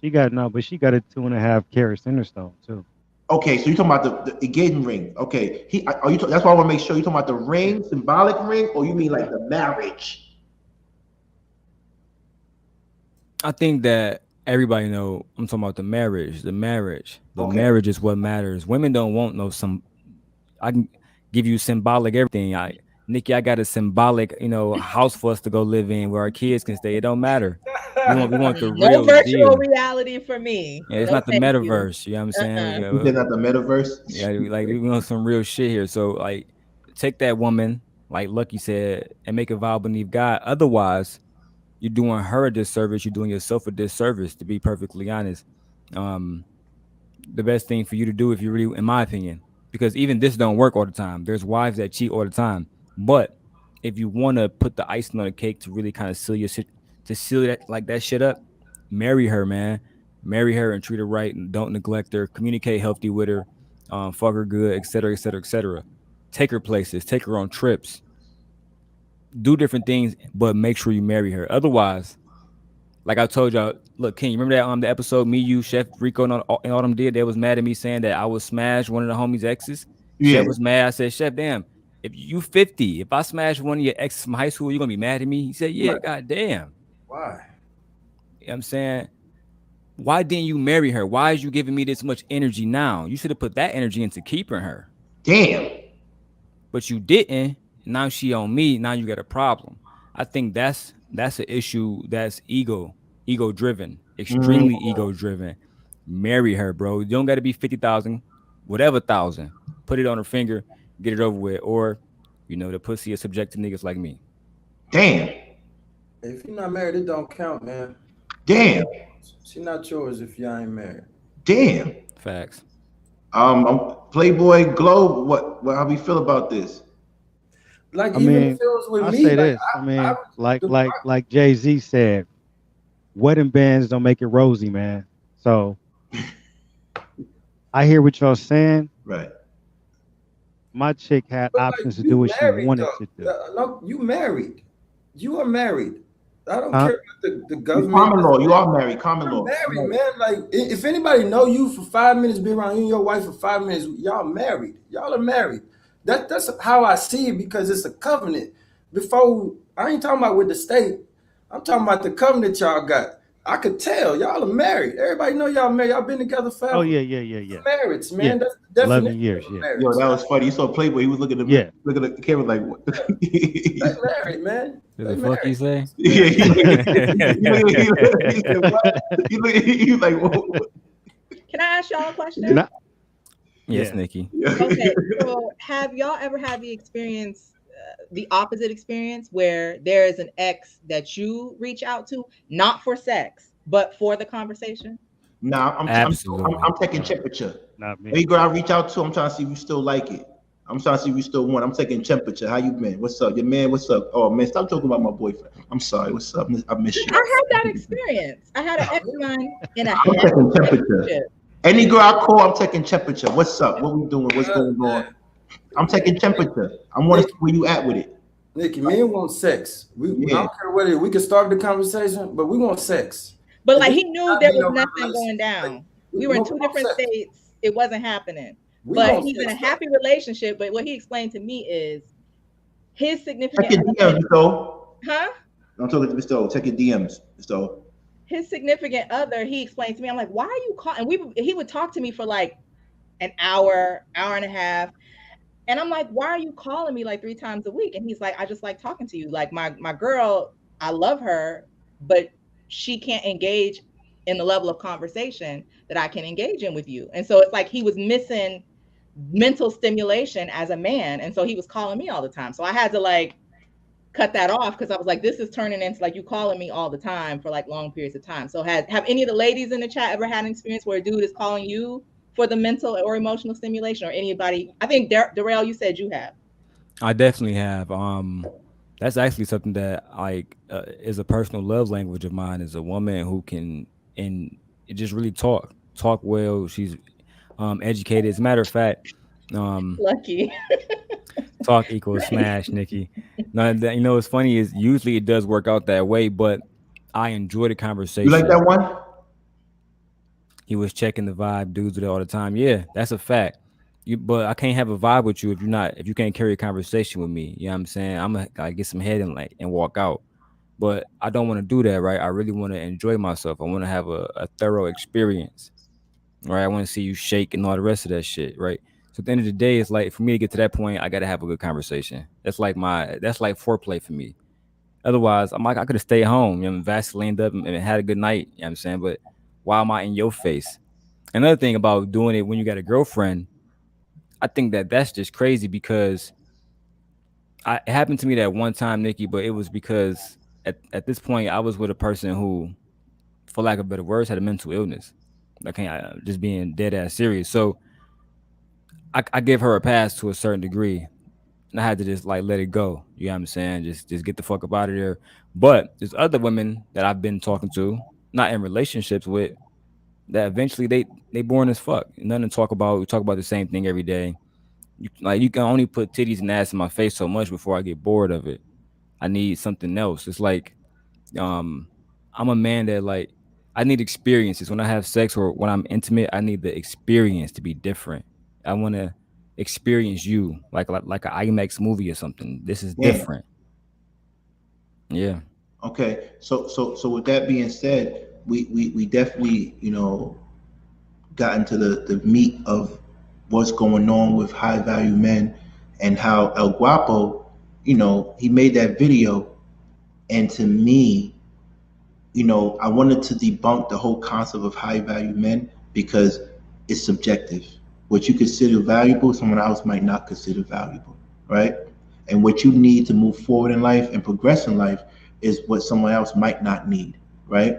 She got a 2.5 carat Cinderstone too. Okay, so you're talking about the engagement ring. Okay, that's why I want to make sure you're talking about the ring, symbolic ring, or you mean like the marriage? I think that everybody know I'm talking about the marriage. The marriage is what matters. Women don't want I can give you symbolic everything. Nikki, I got a symbolic, house for us to go live in where our kids can stay. It don't matter. We want the real virtual reality for me. Yeah, it's not the metaverse. You know what I'm saying? It's not the metaverse. Yeah, like we want some real shit here. So like, take that woman, like Lucky said, and make a vow beneath God. Otherwise, you're doing her a disservice. You're doing yourself a disservice. To be perfectly honest, the best thing for you to do, if you really, in my opinion, because even this don't work all the time. There's wives that cheat all the time. But if you want to put the icing on the cake to really kind of seal that shit up, marry her, man. Marry her and treat her right, and don't neglect her. Communicate healthy with her, fuck her good, etc., etc., etc. Take her places, take her on trips, do different things, but make sure you marry her. Otherwise, Like I told y'all, look, King, you remember that the episode me, you, Chef Rico, and all them did? They was mad at me saying that I would smash one of the homies' exes. Yeah. Chef was mad. I said, Chef, damn, if you 50, if I smash one of your exes from high school, you gonna be mad at me? He said, yeah, God damn. Why? You know what I'm saying? Why didn't you marry her? Why is you giving me this much energy now? You should have put that energy into keeping her. Damn. But you didn't. Now she on me. Now you got a problem. I think that's an issue that's ego driven, extremely ego driven. Marry her, bro. You don't got to be 50,000, whatever thousand. Put it on her finger, get it over with. Or, the pussy is subject to niggas like me. Damn. If you're not married, it don't count, man. Damn. She not yours if y'all ain't married. Damn. Facts. Playboy Globe. What? How we feel about this? Like, I even mean, if it was with I'll me, say like, this. Like Jay-Z said, wedding bands don't make it rosy, man. So I hear what y'all saying. Right. My chick had options to do what she wanted to do. No, you married. You are married. I don't care about the government. Common law. You are married. Common law. Married, man. Like, if anybody know you for 5 minutes, be around you and your wife for 5 minutes, y'all married. Y'all are married. That's how I see it, because it's a covenant. Before, I ain't talking about with the state. I'm talking about the covenant y'all got. I could tell y'all are married. Everybody know y'all married. Y'all been together forever. Oh yeah. Marriage, man. Yeah. That's the 11 years. Yeah. marriage. Yo, that was funny. You saw Playboy. He was looking at the camera like, what? They married, man. What the fuck you say? Yeah. He like, what? Can I ask y'all a question? Yes, Nikki. Okay, so have y'all ever had the experience, the opposite experience, where there is an ex that you reach out to, not for sex, but for the conversation? Nah, I'm taking temperature. Not me. Every girl I reach out to, I'm trying to see if you still like it. I'm trying to see if you still want. I'm taking temperature. How you been? What's up? Your man, what's up? Oh man, stop talking about my boyfriend. I'm sorry. What's up? I miss you. I had that experience. I had an ex of mine in a I'm taking temperature. Any girl I call, I'm taking temperature. What's up? What we doing? What's going on? I'm taking temperature. I want to see where you at with it. Nikki, men want sex. I don't care what it is. We can start the conversation, but we want sex. But like, he knew there was nothing going down. We were in two different states. It wasn't happening. But he's in a happy relationship. But what he explained to me is his significant DMs, though. Huh? I'm talking to Mr. Check your DMs, Mr. His significant other, he explained to me, I'm like, why are you calling? And he would talk to me for like an hour and a half. And I'm like, why are you calling me like 3 times a week? And he's like, I just like talking to you. Like my girl, I love her, but she can't engage in the level of conversation that I can engage in with you. And so it's like he was missing mental stimulation as a man. And so he was calling me all the time. So I had to like cut that off, because I was like, this is turning into like you calling me all the time for like long periods of time. So have any of the ladies in the chat ever had an experience where a dude is calling you for the mental or emotional stimulation, or anybody? I think Darrell, you said you have. I definitely have. That's actually something that is a personal love language of mine, is a woman who can just really talk well. She's educated. As a matter of fact, lucky. Talk equals smash, Nikki. Now, what's funny is usually it does work out that way, but I enjoy the conversation. You like that one? He was checking the vibe. Dudes do that all the time. Yeah, that's a fact. But I can't have a vibe with you if you can't carry a conversation with me. You know what I'm saying? I'm gonna get some head and walk out. But I don't want to do that, right? I really want to enjoy myself. I want to have a thorough experience, right? I want to see you shake and all the rest of that shit, right? So at the end of the day, it's like, for me to get to that point, I got to have a good conversation. That's like foreplay for me. Otherwise, I'm like, I could have stayed home, Vaselined up and had a good night. You know what I'm saying? But why am I in your face? Another thing about doing it when you got a girlfriend, I think that's just crazy, because it happened to me that one time, Nikki, but it was because at this point, I was with a person who, for lack of better words, had a mental illness. Just being dead ass serious. So I gave her a pass to a certain degree, and I had to just like let it go. You know what I'm saying? Just get the fuck up out of there. But there's other women that I've been talking to, not in relationships with, that eventually they boring as fuck. Nothing to talk about. We talk about the same thing every day. You can only put titties and ass in my face so much before I get bored of it. I need something else. It's like I'm a man that like I need experiences. When I have sex or when I'm intimate, I need the experience to be different. I want to experience you like an IMAX movie or something. This is Yeah. different. Yeah. Okay. So with that being said, we definitely, got into the meat of what's going on with high value men and how El Guapo, he made that video. And to me, I wanted to debunk the whole concept of high value men because it's subjective. What you consider valuable, someone else might not consider valuable, right? And what you need to move forward in life and progress in life is what someone else might not need, right?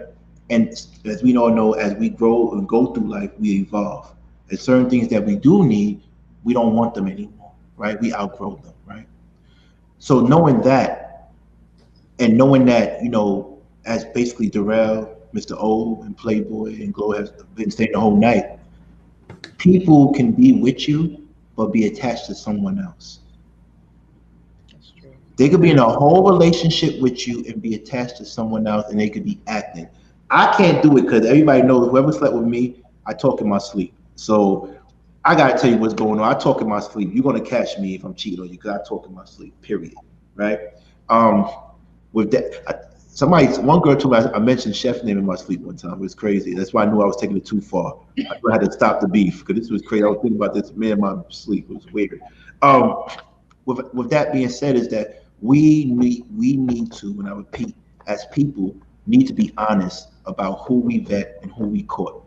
And as we all know, as we grow and go through life, we evolve. And certain things that we do need, we don't want them anymore, right? We outgrow them, right? So knowing that, and knowing that, as basically Darrell, Mr. O, and Playboy and Glow have been saying the whole night, people can be with you, but be attached to someone else. That's true. They could be in a whole relationship with you and be attached to someone else, and they could be acting. I can't do it because everybody knows whoever slept with me, I talk in my sleep. So I gotta tell you what's going on. I talk in my sleep. You're gonna catch me if I'm cheating on you because I talk in my sleep. Period. Right? With that, one girl told me I mentioned chef name in my sleep one time. It was crazy. That's why I knew I was taking it too far. I had to stop the beef because this was crazy. I was thinking about this man in my sleep. It was weird. With that being said, is that we need to, and I repeat, as people, need to be honest about who we vet and who we court,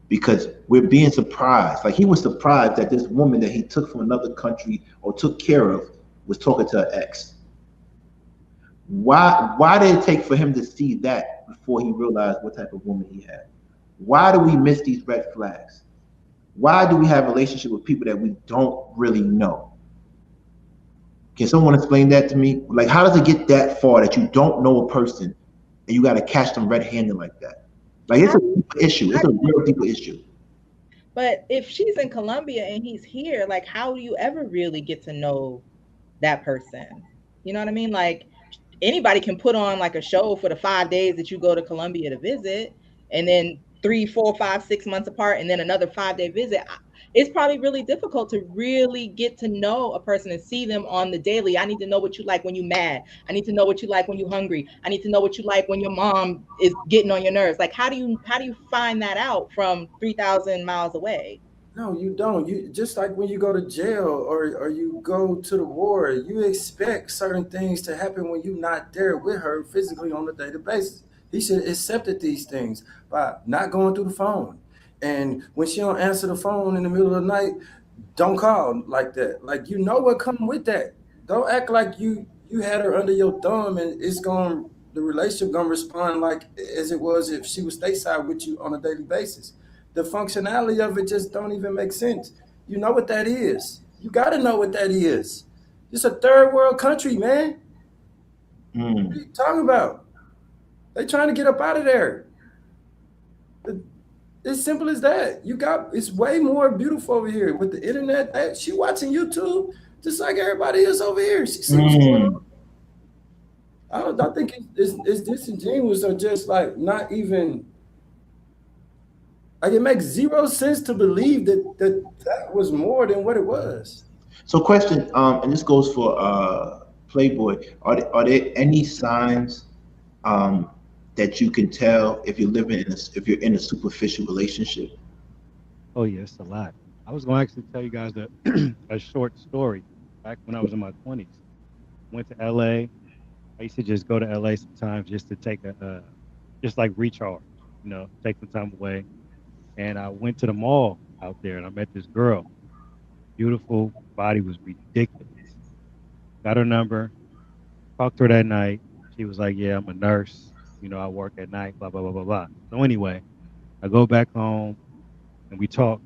because we're being surprised. Like he was surprised that this woman that he took from another country or took care of was talking to her ex. Why did it take for him to see that before he realized what type of woman he had? Why do we miss these red flags? Why do we have a relationship with people that we don't really know? Can someone explain that to me? Like, how does it get that far that you don't know a person and you got to catch them red-handed like that? Like, it's a deeper issue. It's a real deeper issue. But if she's in Colombia and he's here, like, how do you ever really get to know that person? You know what I mean? Like, anybody can put on like a show for the 5 days that you go to Colombia to visit, and then 3, 4, 5, 6 months apart, and then another 5-day visit. It's probably really difficult to really get to know a person and see them on the daily. I need to know what you like when you're mad. I need to know what you like when you're hungry. I need to know what you like when your mom is getting on your nerves. Like, how do you find that out from 3,000 miles away? No, you don't. You just like when you go to jail or you go to the war, you expect certain things to happen when you're not there with her physically on a daily basis. He should have accepted these things by not going through the phone. And when she don't answer the phone in the middle of the night, don't call like that. Like you know what come with that. Don't act like you had her under your thumb and the relationship gonna respond like as it was if she was stateside with you on a daily basis. The functionality of it just don't even make sense. You know what that is. You got to know what that is. It's a third world country, man. What are you talking about? They trying to get up out of there. It's simple as that. It's way more beautiful over here with the internet. She watching YouTube just like everybody is over here. She sees what's going on. I think it's disingenuous or just like not even. Like it makes zero sense to believe that was more than what it was. So, question, and this goes for Playboy. Are there any signs that you can tell if you're if you're in a superficial relationship? Oh yes, a lot. I was going to actually tell you guys a short story. Back when I was in my 20s, went to LA. I used to just go to LA sometimes just to take just like recharge, take some time away. And I went to the mall out there and I met this girl. Beautiful, body was ridiculous. Got her number, talked to her that night. She was like, yeah, I'm a nurse. I work at night, blah, blah, blah, blah, blah. So anyway, I go back home and we talk.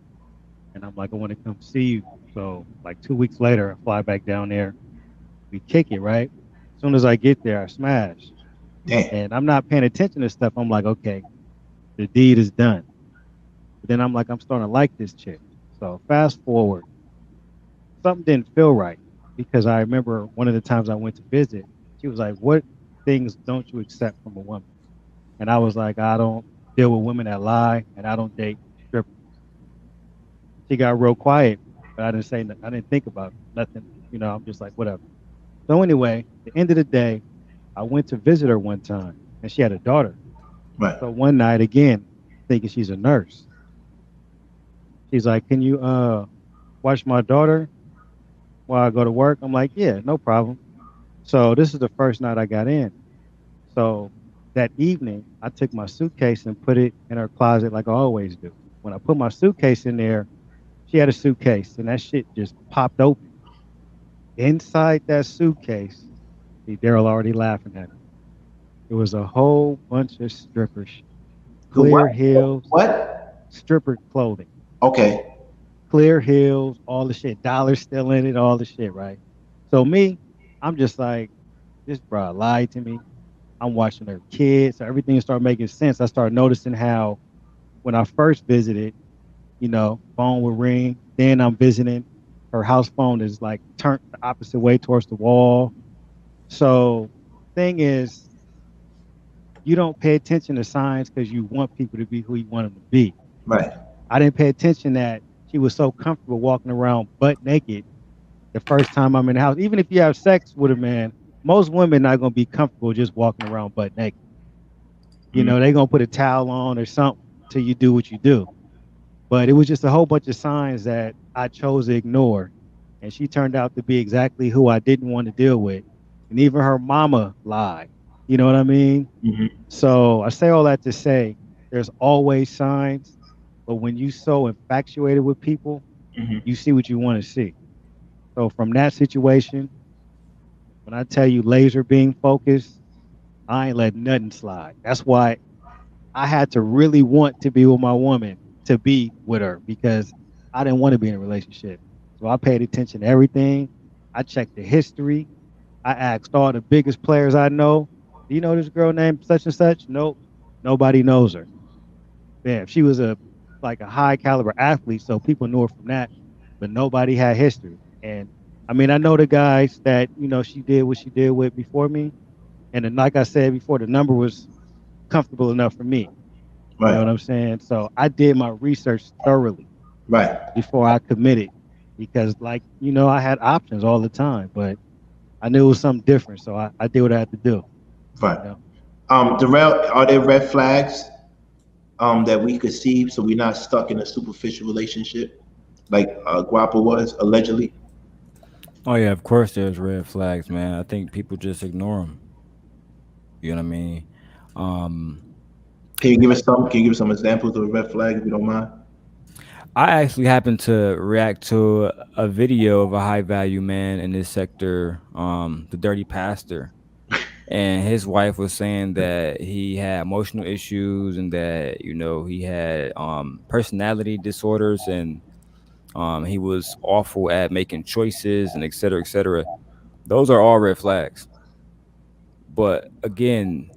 And I'm like, I want to come see you. So like 2 weeks later, I fly back down there. We kick it, right? As soon as I get there, I smash. Damn. And I'm not paying attention to stuff. I'm like, okay, the deed is done. But then I'm like, I'm starting to like this chick. So fast forward, something didn't feel right because I remember one of the times I went to visit, she was like, what things don't you accept from a woman? and I was like, I don't deal with women that lie, and I don't date strippers. She got real quiet, but I didn't say nothing. I didn't think about nothing. I'm just like, whatever. So anyway, the end of the day, I went to visit her one time, and she had a daughter. Right. So one night, again, thinking she's a nurse, she's like, "Can you watch my daughter while I go to work?" I'm like, "Yeah, no problem." So this is the first night I got in. So that evening, I took my suitcase and put it in her closet like I always do. When I put my suitcase in there, she had a suitcase, and that shit just popped open. Inside that suitcase, see Daryl already laughing at me. It was a whole bunch of stripper shit. Clear heels. What? Stripper clothing. Okay. Clear heels, all the shit. Dollars still in it, all the shit, right? So me, I'm just like, this bro lied to me. I'm watching her kids. So everything started making sense. I started noticing how when I first visited, phone would ring. Then I'm visiting. Her house phone is like turned the opposite way towards the wall. So thing is, you don't pay attention to signs because you want people to be who you want them to be. Right. I didn't pay attention that she was so comfortable walking around butt naked the first time I'm in the house. Even if you have sex with a man, most women not gonna be comfortable just walking around butt naked. They're gonna put a towel on or something till you do what you do. But it was just a whole bunch of signs that I chose to ignore. And she turned out to be exactly who I didn't want to deal with. And even her mama lied. You know what I mean? Mm-hmm. So I say all that to say there's always signs, but when you so infatuated with people, you see what you want to see. So from that situation, when I tell you laser beam focus, I ain't let nothing slide. That's why I had to really want to be with my woman to be with her because I didn't want to be in a relationship. So I paid attention to everything. I checked the history. I asked all the biggest players I know, do you know this girl named such and such? Nope. Nobody knows her. Yeah, she was like a high caliber athlete, so people knew her from that, but nobody had history. And I mean, I know the guys that, she did what she did with before me. And then, like I said before, the number was comfortable enough for me. You know what I'm saying? So I did my research thoroughly before I committed because I had options all the time, but I knew it was something different. So I did what I had to do. Right. Darrell, are there red flags that we could see so we're not stuck in a superficial relationship like Guapo was allegedly? Oh yeah, of course there's red flags, man. I think people just ignore them. You know what I mean? Um, Can you give us some? Can you give us some examples of a red flag if you don't mind? I actually happened to react to a video of a high value man in this sector, the dirty pastor. And his wife was saying that he had emotional issues and that, he had personality disorders and he was awful at making choices and et cetera, et cetera. Those are all red flags. But again,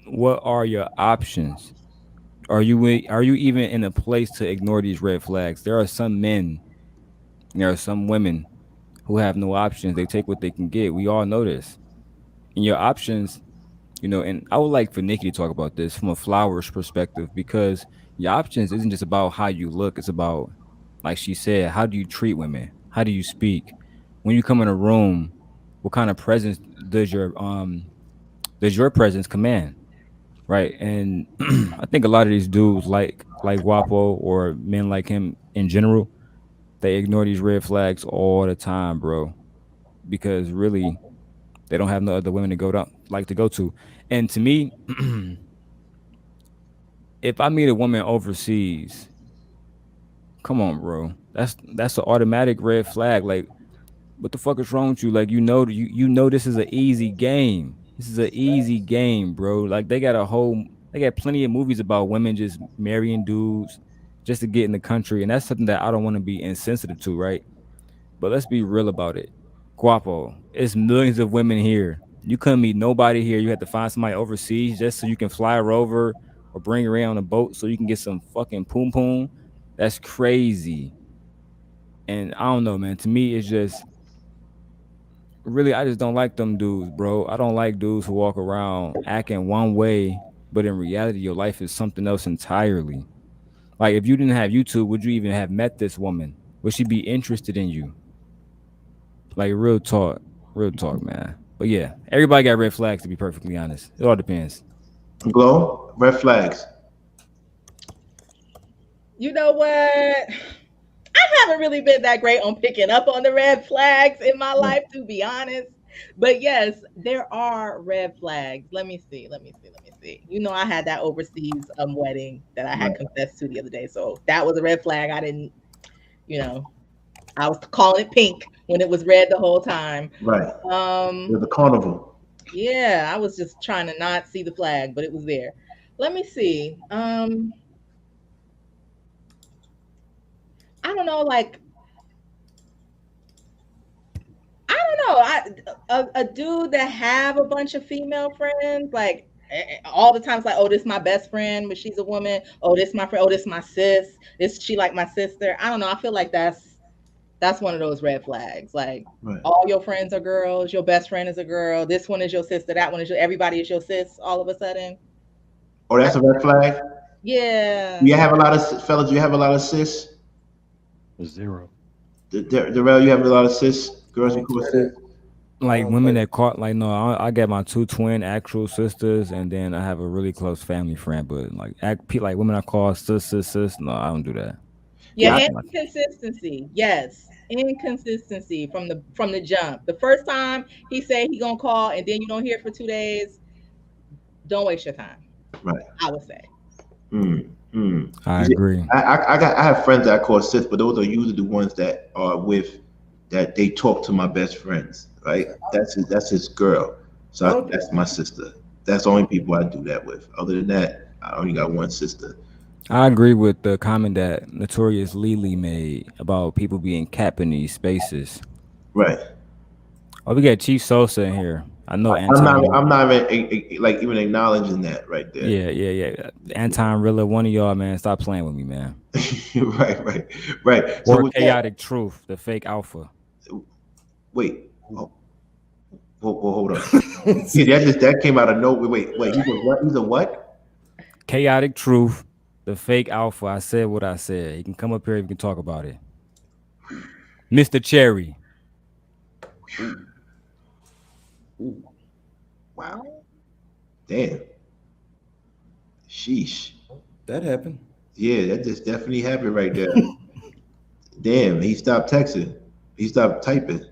what are your options? Are you even in a place to ignore these red flags? There are some men, there are some women who have no options. They take what they can get. We all know this. And your options, and I would like for Nikki to talk about this from a flowers perspective because your options isn't just about how you look. It's about, like she said, how do you treat women? How do you speak? When you come in a room, what kind of presence does your presence command? Right. And I think a lot of these dudes like Wapo or men like him in general, they ignore these red flags all the time, bro. Because really they don't have no other women to go to. And to me, if I meet a woman overseas, come on, bro. That's an automatic red flag. Like, what the fuck is wrong with you? Like, you know this is an easy game. This is an easy game, bro. Like they got plenty of movies about women just marrying dudes just to get in the country, and that's something that I don't want to be insensitive to, right? But let's be real about it. Guapo, it's millions of women here. You couldn't meet nobody here. You had to find somebody overseas just so you can fly her over or bring her in on a boat so you can get some fucking poom poom. That's crazy. And I don't know, man. To me, it's just really, I just don't like them dudes, bro. I don't like dudes who walk around acting one way but in reality, your life is something else entirely. Like, if you didn't have YouTube, would you even have met this woman? Would she be interested in you? Like, real talk, man. But yeah, everybody got red flags, to be perfectly honest. It all depends. Glow, red flags. You know what? I haven't really been that great on picking up on the red flags in my life, to be honest. But yes, there are red flags. Let me see. You know, I had that overseas wedding that I had confessed to the other day. So that was a red flag. I didn't, you know, I was calling it pink when it was red the whole time. Right. With the carnival. Yeah, I was just trying to not see the flag, but it was there. Let me see. I don't know, like, I don't know. A dude that have a bunch of female friends, like all the times, like, oh, this is my best friend, but she's a woman. Oh, this my friend. Oh, this my sis. This she like my sister. I don't know. I feel like that's one of those red flags. Like, all your friends are girls. Your best friend is a girl. This one is your sister. That one is everybody is your sis. All of a sudden. Oh, that's a red flag. Yeah. Do you have a lot of fellas? Do you have a lot of sis? Zero. Darrell, you have a lot of sis girls who call sis. Like women that caught, like, no, I got my 2 twin actual sisters, and then I have a really close family friend. But like women I call sis. No, I don't do that. Yeah, inconsistency. Yes, inconsistency from the jump. The first time he said he gonna call, and then you don't hear for 2 days. Don't waste your time. Right. I would say. I agree. I have friends that I call sis, but those are usually the ones that are with that they talk to my best friends. Right. That's his girl. So that's my sister. That's the only people I do that with. Other than that, I only got one sister. I agree with the comment that Notorious Lily made about people being capped in these spaces. Right. Oh, we got Chief Sosa in here. I know. I'm not even acknowledging that right there. Yeah. Anton Rilla, one of y'all, man, stop playing with me, man. right. Or so Chaotic Truth, the fake alpha. Wait. Well, hold on. that came out of nowhere. Wait. He's a what? Chaotic Truth, the fake alpha. I said what I said. He can come up here. We can talk about it. Mr. Cherry. Ooh. Wow. Damn. Sheesh. That happened. Yeah, that just definitely happened right there. Damn, he stopped texting. He stopped typing.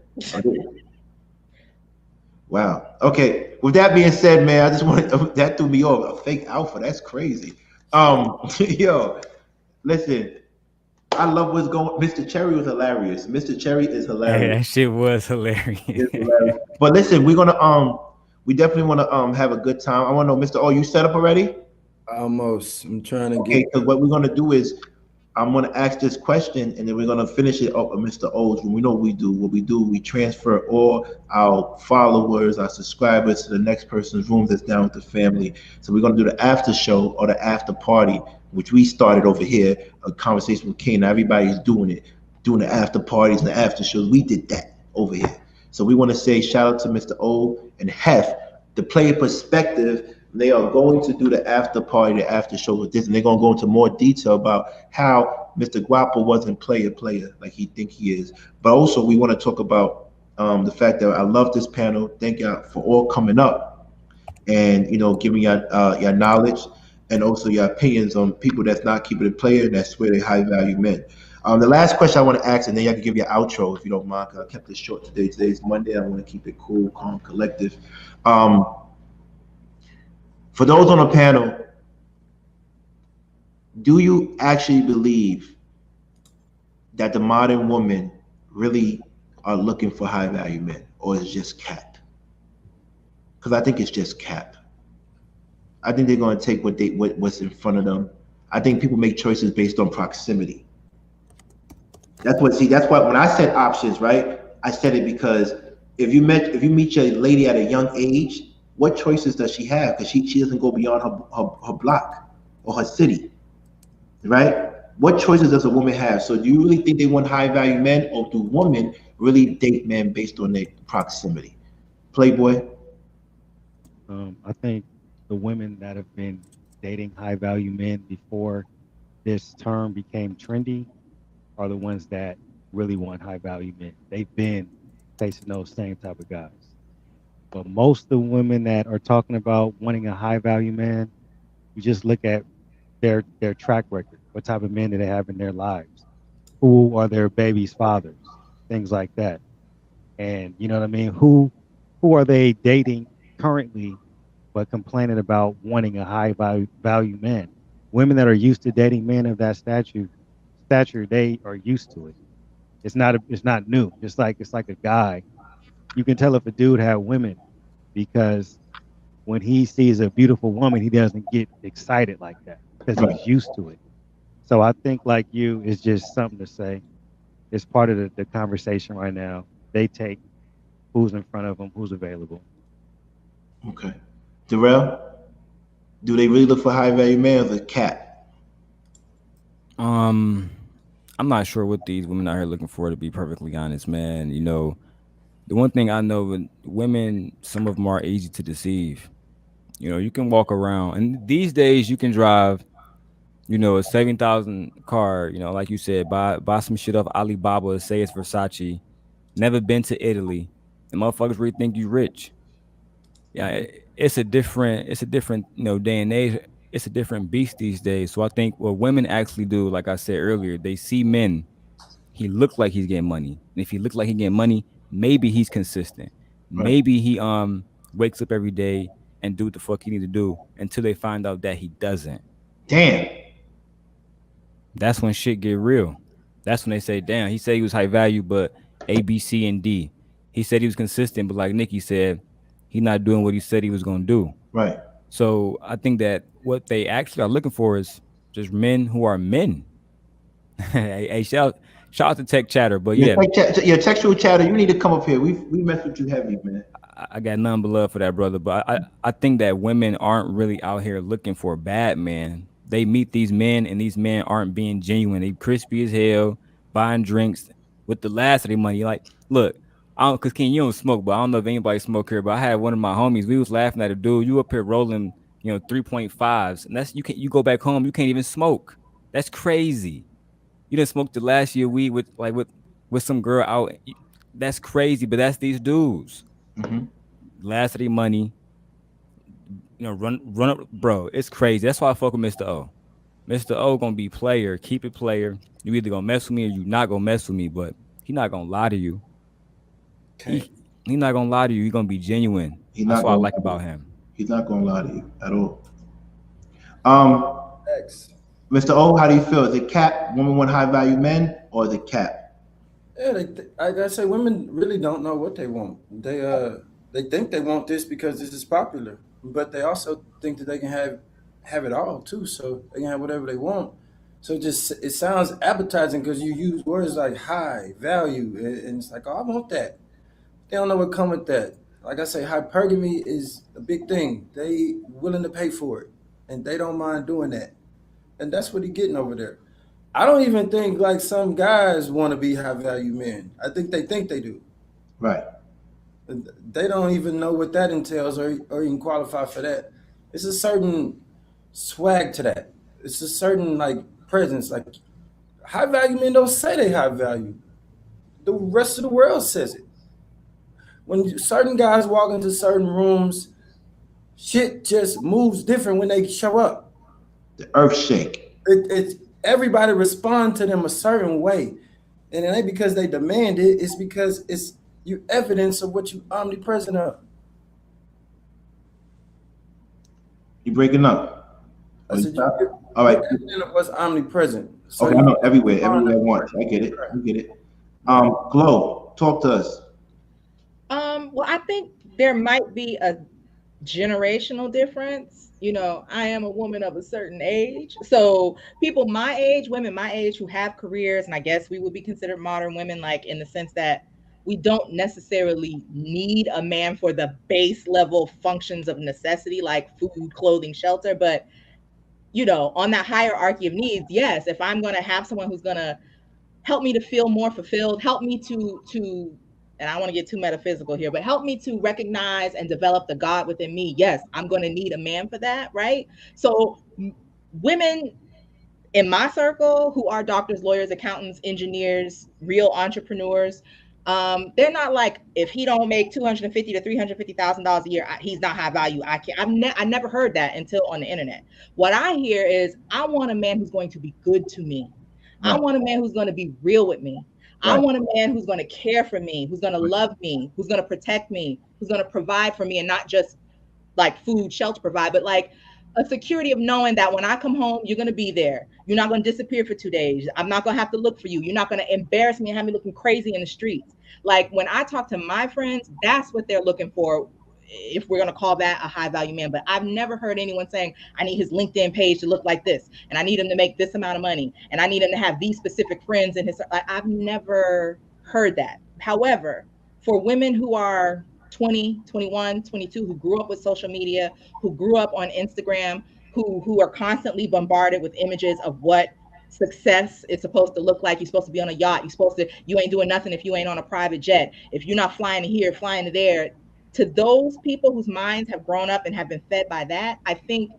Wow. Okay. With that being said, man, I just wanted that threw me off. A fake alpha. That's crazy. Yo, listen. I love what's going. Mr. Cherry was hilarious. Mr. Cherry is hilarious. Hey, that shit was hilarious. Hilarious. But listen, we're gonna we definitely want to have a good time. I want to know, Mr. O, you set up already? Almost. I'm trying to get. Because what we're gonna do is, I'm gonna ask this question, and then we're gonna finish it up with Mr. O's. When we know what we do. What we do, we transfer all our followers, our subscribers to the next person's room that's down with the family. So we're gonna do the after show or the after party, which we started over here, a conversation with King. Now everybody's doing it, doing the after parties and the after shows. We did that over here. So we want to say shout out to Mr. O and Hef, the player perspective. They are going to do the after party, the after show with this, and they're going to go into more detail about how Mr. Guapo wasn't player like he think he is. But also we want to talk about the fact that I love this panel. Thank y'all for all coming up and, you know, giving your knowledge and also your opinions on people that's not keeping it player, that's swear they high value men. The last question I want to ask, and then you can give your outro if you don't mind, because I kept it short today. Today's Monday. I want to keep it cool, calm, collective. For those on the panel, do you actually believe that the modern women really are looking for high value men, or is it just cap? Because I think it's just cap. I think they're going to take what's in front of them. I think people make choices based on proximity. That's why when I said options, right? I said it because if you meet your lady at a young age, what choices does she have? Because she doesn't go beyond her block or her city, right? What choices does a woman have? So do you really think they want high value men, or do women really date men based on their proximity? Playboy? I think the women that have been dating high value men before this term became trendy are the ones that really want high value men. They've been chasing those same type of guys. But most of the women that are talking about wanting a high value man, you just look at their track record. What type of men do they have in their lives? Who are their babies' fathers? Things like that. And you know what I mean? Who are they dating currently but complaining about wanting a high value man? Women that are used to dating men of that stature, they are used to it. It's not new. It's like a guy. You can tell if a dude had women because when he sees a beautiful woman, he doesn't get excited like that because he's used to it. So I think like you is just something to say. It's part of the conversation right now. They take who's in front of them, who's available. Okay. Darrell, do they really look for high value men or the cat? I'm not sure what these women out here looking for, to be perfectly honest, man. You know, the one thing I know with women, some of them are easy to deceive. You know, you can walk around, and these days you can drive, you know, a 7,000 car. You know, like you said, buy some shit off Alibaba, say it's Versace. Never been to Italy, and motherfuckers really think you rich. Yeah, it's a different, you know, day and age. It's a different beast these days. So I think what women actually do, like I said earlier, they see men. He looked like he's getting money. And if he looks like he's getting money, maybe he's consistent. Right. Maybe he wakes up every day and do what the fuck he need to do until they find out that he doesn't. Damn. That's when shit get real. That's when they say, damn, he said he was high value, but A, B, C, and D. He said he was consistent, but like Nikki said, he's not doing what he said he was gonna do. Right. So I think that what they actually are looking for is just men who are men. Hey, shout out to Tech Chatter, but yeah, your textual chatter, you need to come up here. We mess with you heavy, man. I got none but love for that brother. But I think that women aren't really out here looking for bad men. They meet these men, and these men aren't being genuine. They crispy as hell, buying drinks with the last of their money. Like, look, I don't, cause Ken, you don't smoke, but I don't know if anybody smoke here. But I had one of my homies. We was laughing at a dude. You up here rolling, 3.5s, and you go back home, you can't even smoke. That's crazy. You didn't smoke the last year weed with some girl out. That's crazy, but that's these dudes. Mm-hmm. Last of their money. Run up, bro. It's crazy. That's why I fuck with Mr. O. Mr. O gonna be player, keep it player. You either gonna mess with me or you not gonna mess with me, but he not gonna lie to you. Okay. He not gonna lie to you. He gonna be genuine. That's what I like about him. He's not gonna lie to you at all. Mr. O, how do you feel? Is it cap? Women want high value men, or the cap? Yeah, I say women really don't know what they want. They think they want this because this is popular, but they also think that they can have it all too. So they can have whatever they want. So it sounds appetizing because you use words like high value, and it's like, oh, I want that. They don't know what come with that. Like I say, hypergamy is a big thing. They willing to pay for it, and they don't mind doing that. And that's what he's getting over there. I don't even think like some guys want to be high value men. I think they do. Right. They don't even know what that entails or even qualify for that. It's a certain swag to that. It's a certain like presence. Like high value men don't say they high value. The rest of the world says it. When certain guys walk into certain rooms, shit just moves different when they show up. The earth shake. It's everybody respond to them a certain way, and it ain't because they demand it. It's because it's you evidence of what you omnipresent of. You breaking up? I said, all right. What's omnipresent? So okay, I know everywhere at once. I get it. Glow, talk to us. Well, I think there might be a generational difference. I am a woman of a certain age. So people my age, women my age who have careers, and I guess we would be considered modern women, like in the sense that we don't necessarily need a man for the base level functions of necessity, like food, clothing, shelter. But, on that hierarchy of needs, yes, if I'm going to have someone who's going to help me to feel more fulfilled, help me to and I don't want to get too metaphysical here, but help me to recognize and develop the God within me. Yes, I'm going to need a man for that, right? So women in my circle who are doctors, lawyers, accountants, engineers, real entrepreneurs, they're not like, if he don't make $250,000 to $350,000 a year, he's not high value. I never heard that until on the internet. What I hear is, I want a man who's going to be good to me. Right. I want a man who's going to be real with me. Right. I want a man who's going to care for me, who's going to love me, who's going to protect me, who's going to provide for me, and not just like food, shelter provide, but like a security of knowing that when I come home, you're going to be there. You're not going to disappear for 2 days. I'm not going to have to look for you. You're not going to embarrass me and have me looking crazy in the streets. Like when I talk to my friends, that's what they're looking for, if we're going to call that a high value man. But I've never heard anyone saying, I need his LinkedIn page to look like this, and I need him to make this amount of money, and I need him to have these specific friends in his. I've never heard that. However, for women who are 20, 21, 22, who grew up with social media, who grew up on Instagram, who are constantly bombarded with images of what success is supposed to look like. You're supposed to be on a yacht. You ain't doing nothing if you ain't on a private jet. If you're not flying to here, flying to there. To those people whose minds have grown up and have been fed by that, I think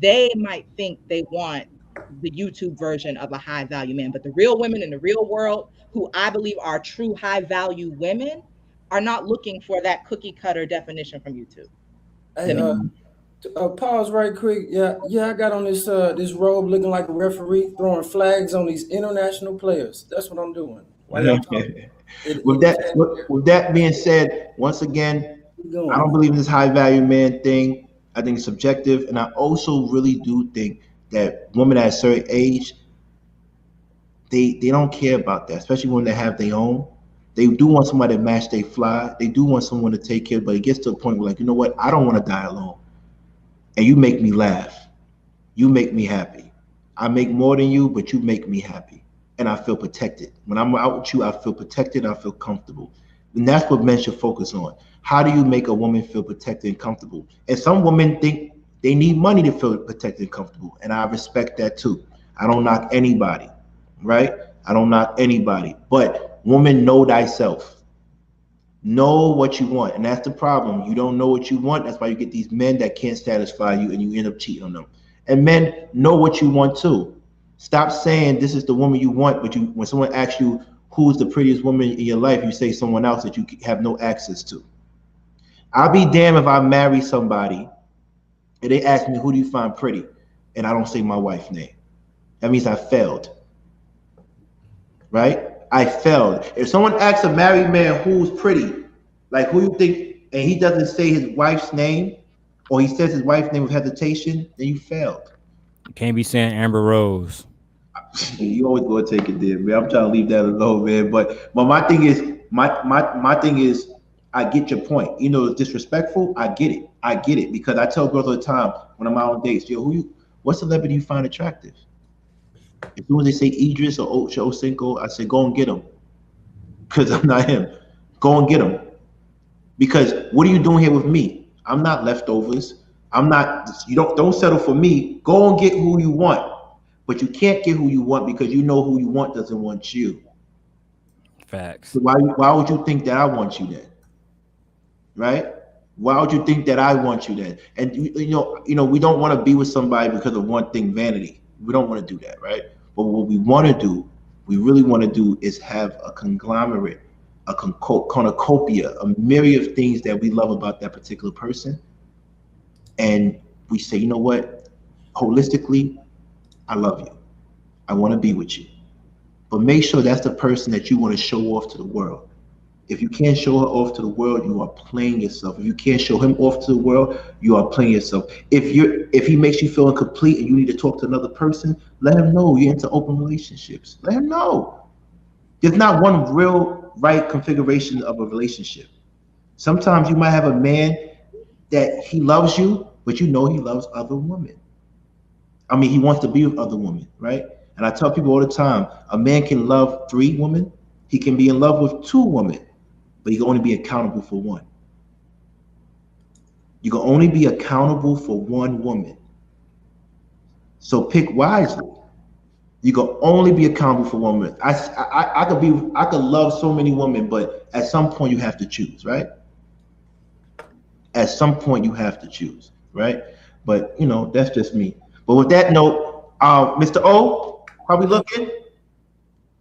they might think they want the YouTube version of a high value man. But the real women in the real world, who I believe are true high value women, are not looking for that cookie cutter definition from YouTube. Hey, pause right quick. Yeah, I got on this this robe looking like a referee, throwing flags on these international players. That's what I'm doing. Why y'all talking? With that being said, once again, I don't believe in this high value man thing. I think it's subjective, and I also really do think that women at a certain age, they don't care about that, especially when they have their own. They do want somebody to match they fly. They do want someone to take care, but it gets to a point where, like, you know what? I don't want to die alone. And you make me laugh. You make me happy. I make more than you, but you make me happy. And I feel protected. When I'm out with you, I feel protected. I feel comfortable. And that's what men should focus on. How do you make a woman feel protected and comfortable? And some women think they need money to feel protected and comfortable. And I respect that too. I don't knock anybody, right? I don't knock anybody. But woman, know thyself. Know what you want. And that's the problem. You don't know what you want. That's why you get these men that can't satisfy you and you end up cheating on them. And men, know what you want too. Stop saying this is the woman you want, but when someone asks you who's the prettiest woman in your life, you say someone else that you have no access to. I'll be damned if I marry somebody and they ask me, who do you find pretty? And I don't say my wife's name. That means I failed. Right? I failed. If someone asks a married man who's pretty, like who you think, and he doesn't say his wife's name, or he says his wife's name with hesitation, then you failed. You can't be saying Amber Rose. You always go and take it there, man. I'm trying to leave that alone, man. But my thing is, I get your point. You know, it's disrespectful. I get it because I tell girls all the time when I'm out on dates, yo, what celebrity you find attractive? As soon as they say Idris or Ocho Cinco, I say go and get him, because I'm not him. Go and get him, because what are you doing here with me? I'm not leftovers. I'm not. You don't settle for me. Go and get who you want, but you can't get who you want because you know who you want doesn't want you. Facts. So why would you think that I want you then? Right? Why would you think that I want you then? And you know, we don't want to be with somebody because of one thing, vanity. We don't want to do that, right? But what we want to do, we really want to do, is have a conglomerate, a cornucopia, a myriad of things that we love about that particular person. And we say, you know what? Holistically, I love you. I want to be with you. But make sure that's the person that you want to show off to the world. If you can't show her off to the world, you are playing yourself. If you can't show him off to the world, you are playing yourself. If he makes you feel incomplete and you need to talk to another person, let him know you're into open relationships. Let him know. There's not one real right configuration of a relationship. Sometimes you might have a man that he loves you, but you know he loves other women. I mean, he wants to be with other women, right? And I tell people all the time, a man can love 3 women. He can be in love with 2 women. But you can only be accountable for one. You can only be accountable for one woman. So pick wisely. You can only be accountable for one woman. I could love so many women, but at some point you have to choose, right? At some point you have to choose, right? But you know, that's just me. But with that note, Mr. O, how we looking?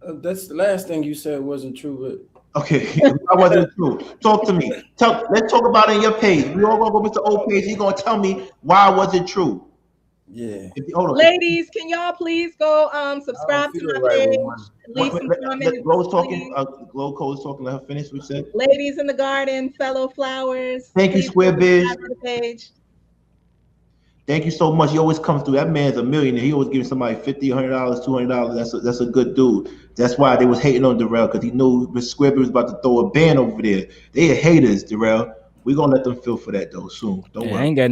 That's the last thing you said wasn't true, but okay, I wasn't true. Talk to me. Let's talk about it in your page. We all gonna go Mr. O page. He's gonna tell me why was it true. Yeah. Hold on. Ladies, can y'all please go subscribe to my page? Leave some comments. Glow is talking. Let her finish. We said. Ladies in the garden, fellow flowers. Thank you, Square Biz. Page. Thank you so much. He always comes through. That man's a millionaire. He always giving somebody $50, $100, $200. That's a good dude. That's why they was hating on Darrell, because he knew Miss Square Biz was about to throw a ban over there. They are haters, Darrell. We're gonna let them feel for that though soon. Don't worry. I ain't got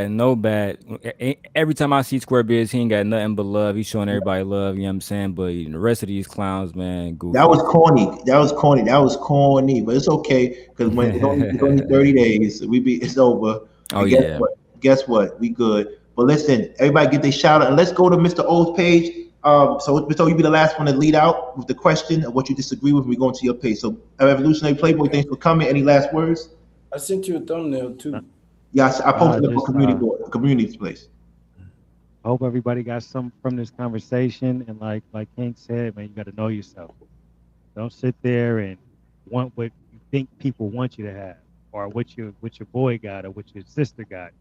no bad. Every time I see Square Biz, he ain't got nothing but love. He's showing everybody love, you know what I'm saying? But the rest of these clowns, man, goofy. That was corny. But it's okay, because when it's only 30 days, it's over. Oh yeah. Guess what? We good. But listen, everybody get their shout out, and let's go to Mr. O's page. So Mr. O, you be the last one to lead out with the question of what you disagree with. We go into your page. So Revolutionary Playboy, thanks for coming. Any last words? I sent you a thumbnail too. Yes, I posted it on community place. I hope everybody got something from this conversation. And like King said, man, you got to know yourself. Don't sit there and want what you think people want you to have, or what your boy got, or what your sister got.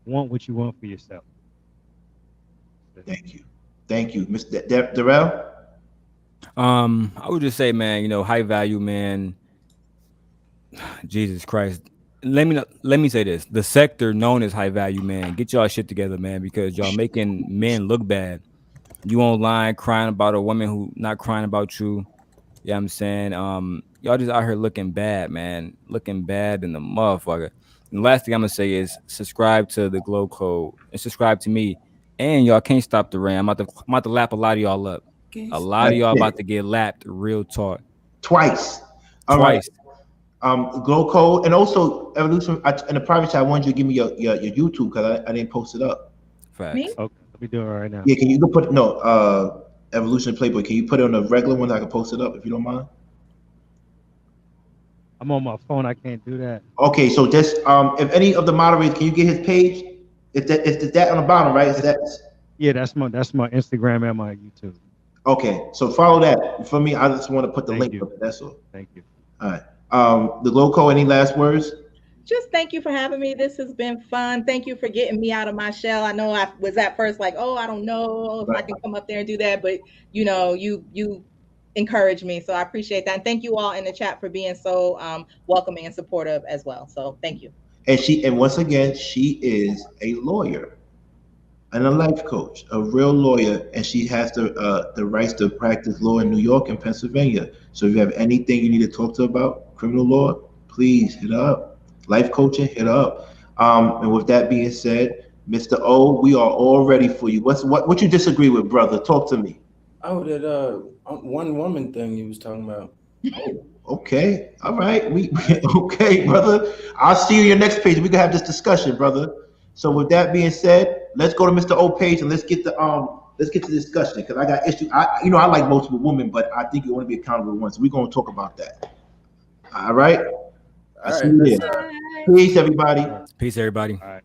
Want what you want for yourself. Thank you, Mr. Darrell. I would just say, man, you know, high value, man. Jesus Christ. Let me say this. The sector known as high value, man, get y'all shit together, man, because y'all making men look bad. You online crying about a woman who not crying about you. Yeah, I'm saying, y'all just out here looking bad, man. Looking bad in the motherfucker. And the last thing I'm gonna say is subscribe to the Glow Code and subscribe to me. And y'all can't stop the rain. I'm about to lap a lot of y'all up. A lot of y'all about to get lapped, real talk. Twice. All right. Glow Code, and also Evolution. In the private chat, I wanted you to give me your YouTube, because I didn't post it up. Facts. Okay, let me do it right now. Yeah, can you put Evolution Playboy? Can you put it on the regular one? I can post it up if you don't mind. I'm on my phone. I can't do that. Okay, so just if any of the moderators, can you get his page? It's that on the bottom, right? Yeah, that's my Instagram and my YouTube. Okay, so follow that. For me, I just want to put the link up. That's all. Thank you. All right. The Glow Code, any last words? Just thank you for having me. This has been fun. Thank you for getting me out of my shell. I know I was at first like, oh, I don't know if I can come up there and do that, but you know, you encourage me, so I appreciate that. And thank you all in the chat for being so welcoming and supportive as well. So thank you. And once again, she is a lawyer and a life coach, a real lawyer, and she has the rights to practice law in New York and Pennsylvania. So if you have anything you need to talk to about criminal law, please hit up. Life coaching, hit up. And with that being said, Mr. O, we are all ready for you. What you disagree with, brother? Talk to me. Oh, that one woman thing you was talking about. Oh, okay. All right. Okay, brother. I'll see you on your next page. We can have this discussion, brother. So with that being said, let's go to Mr. O page and let's get the discussion, because I got issues. I like multiple women, but I think you want to be accountable once. So we're going to talk about that. All right. All right. See you there. Peace, everybody. Peace, everybody. All right.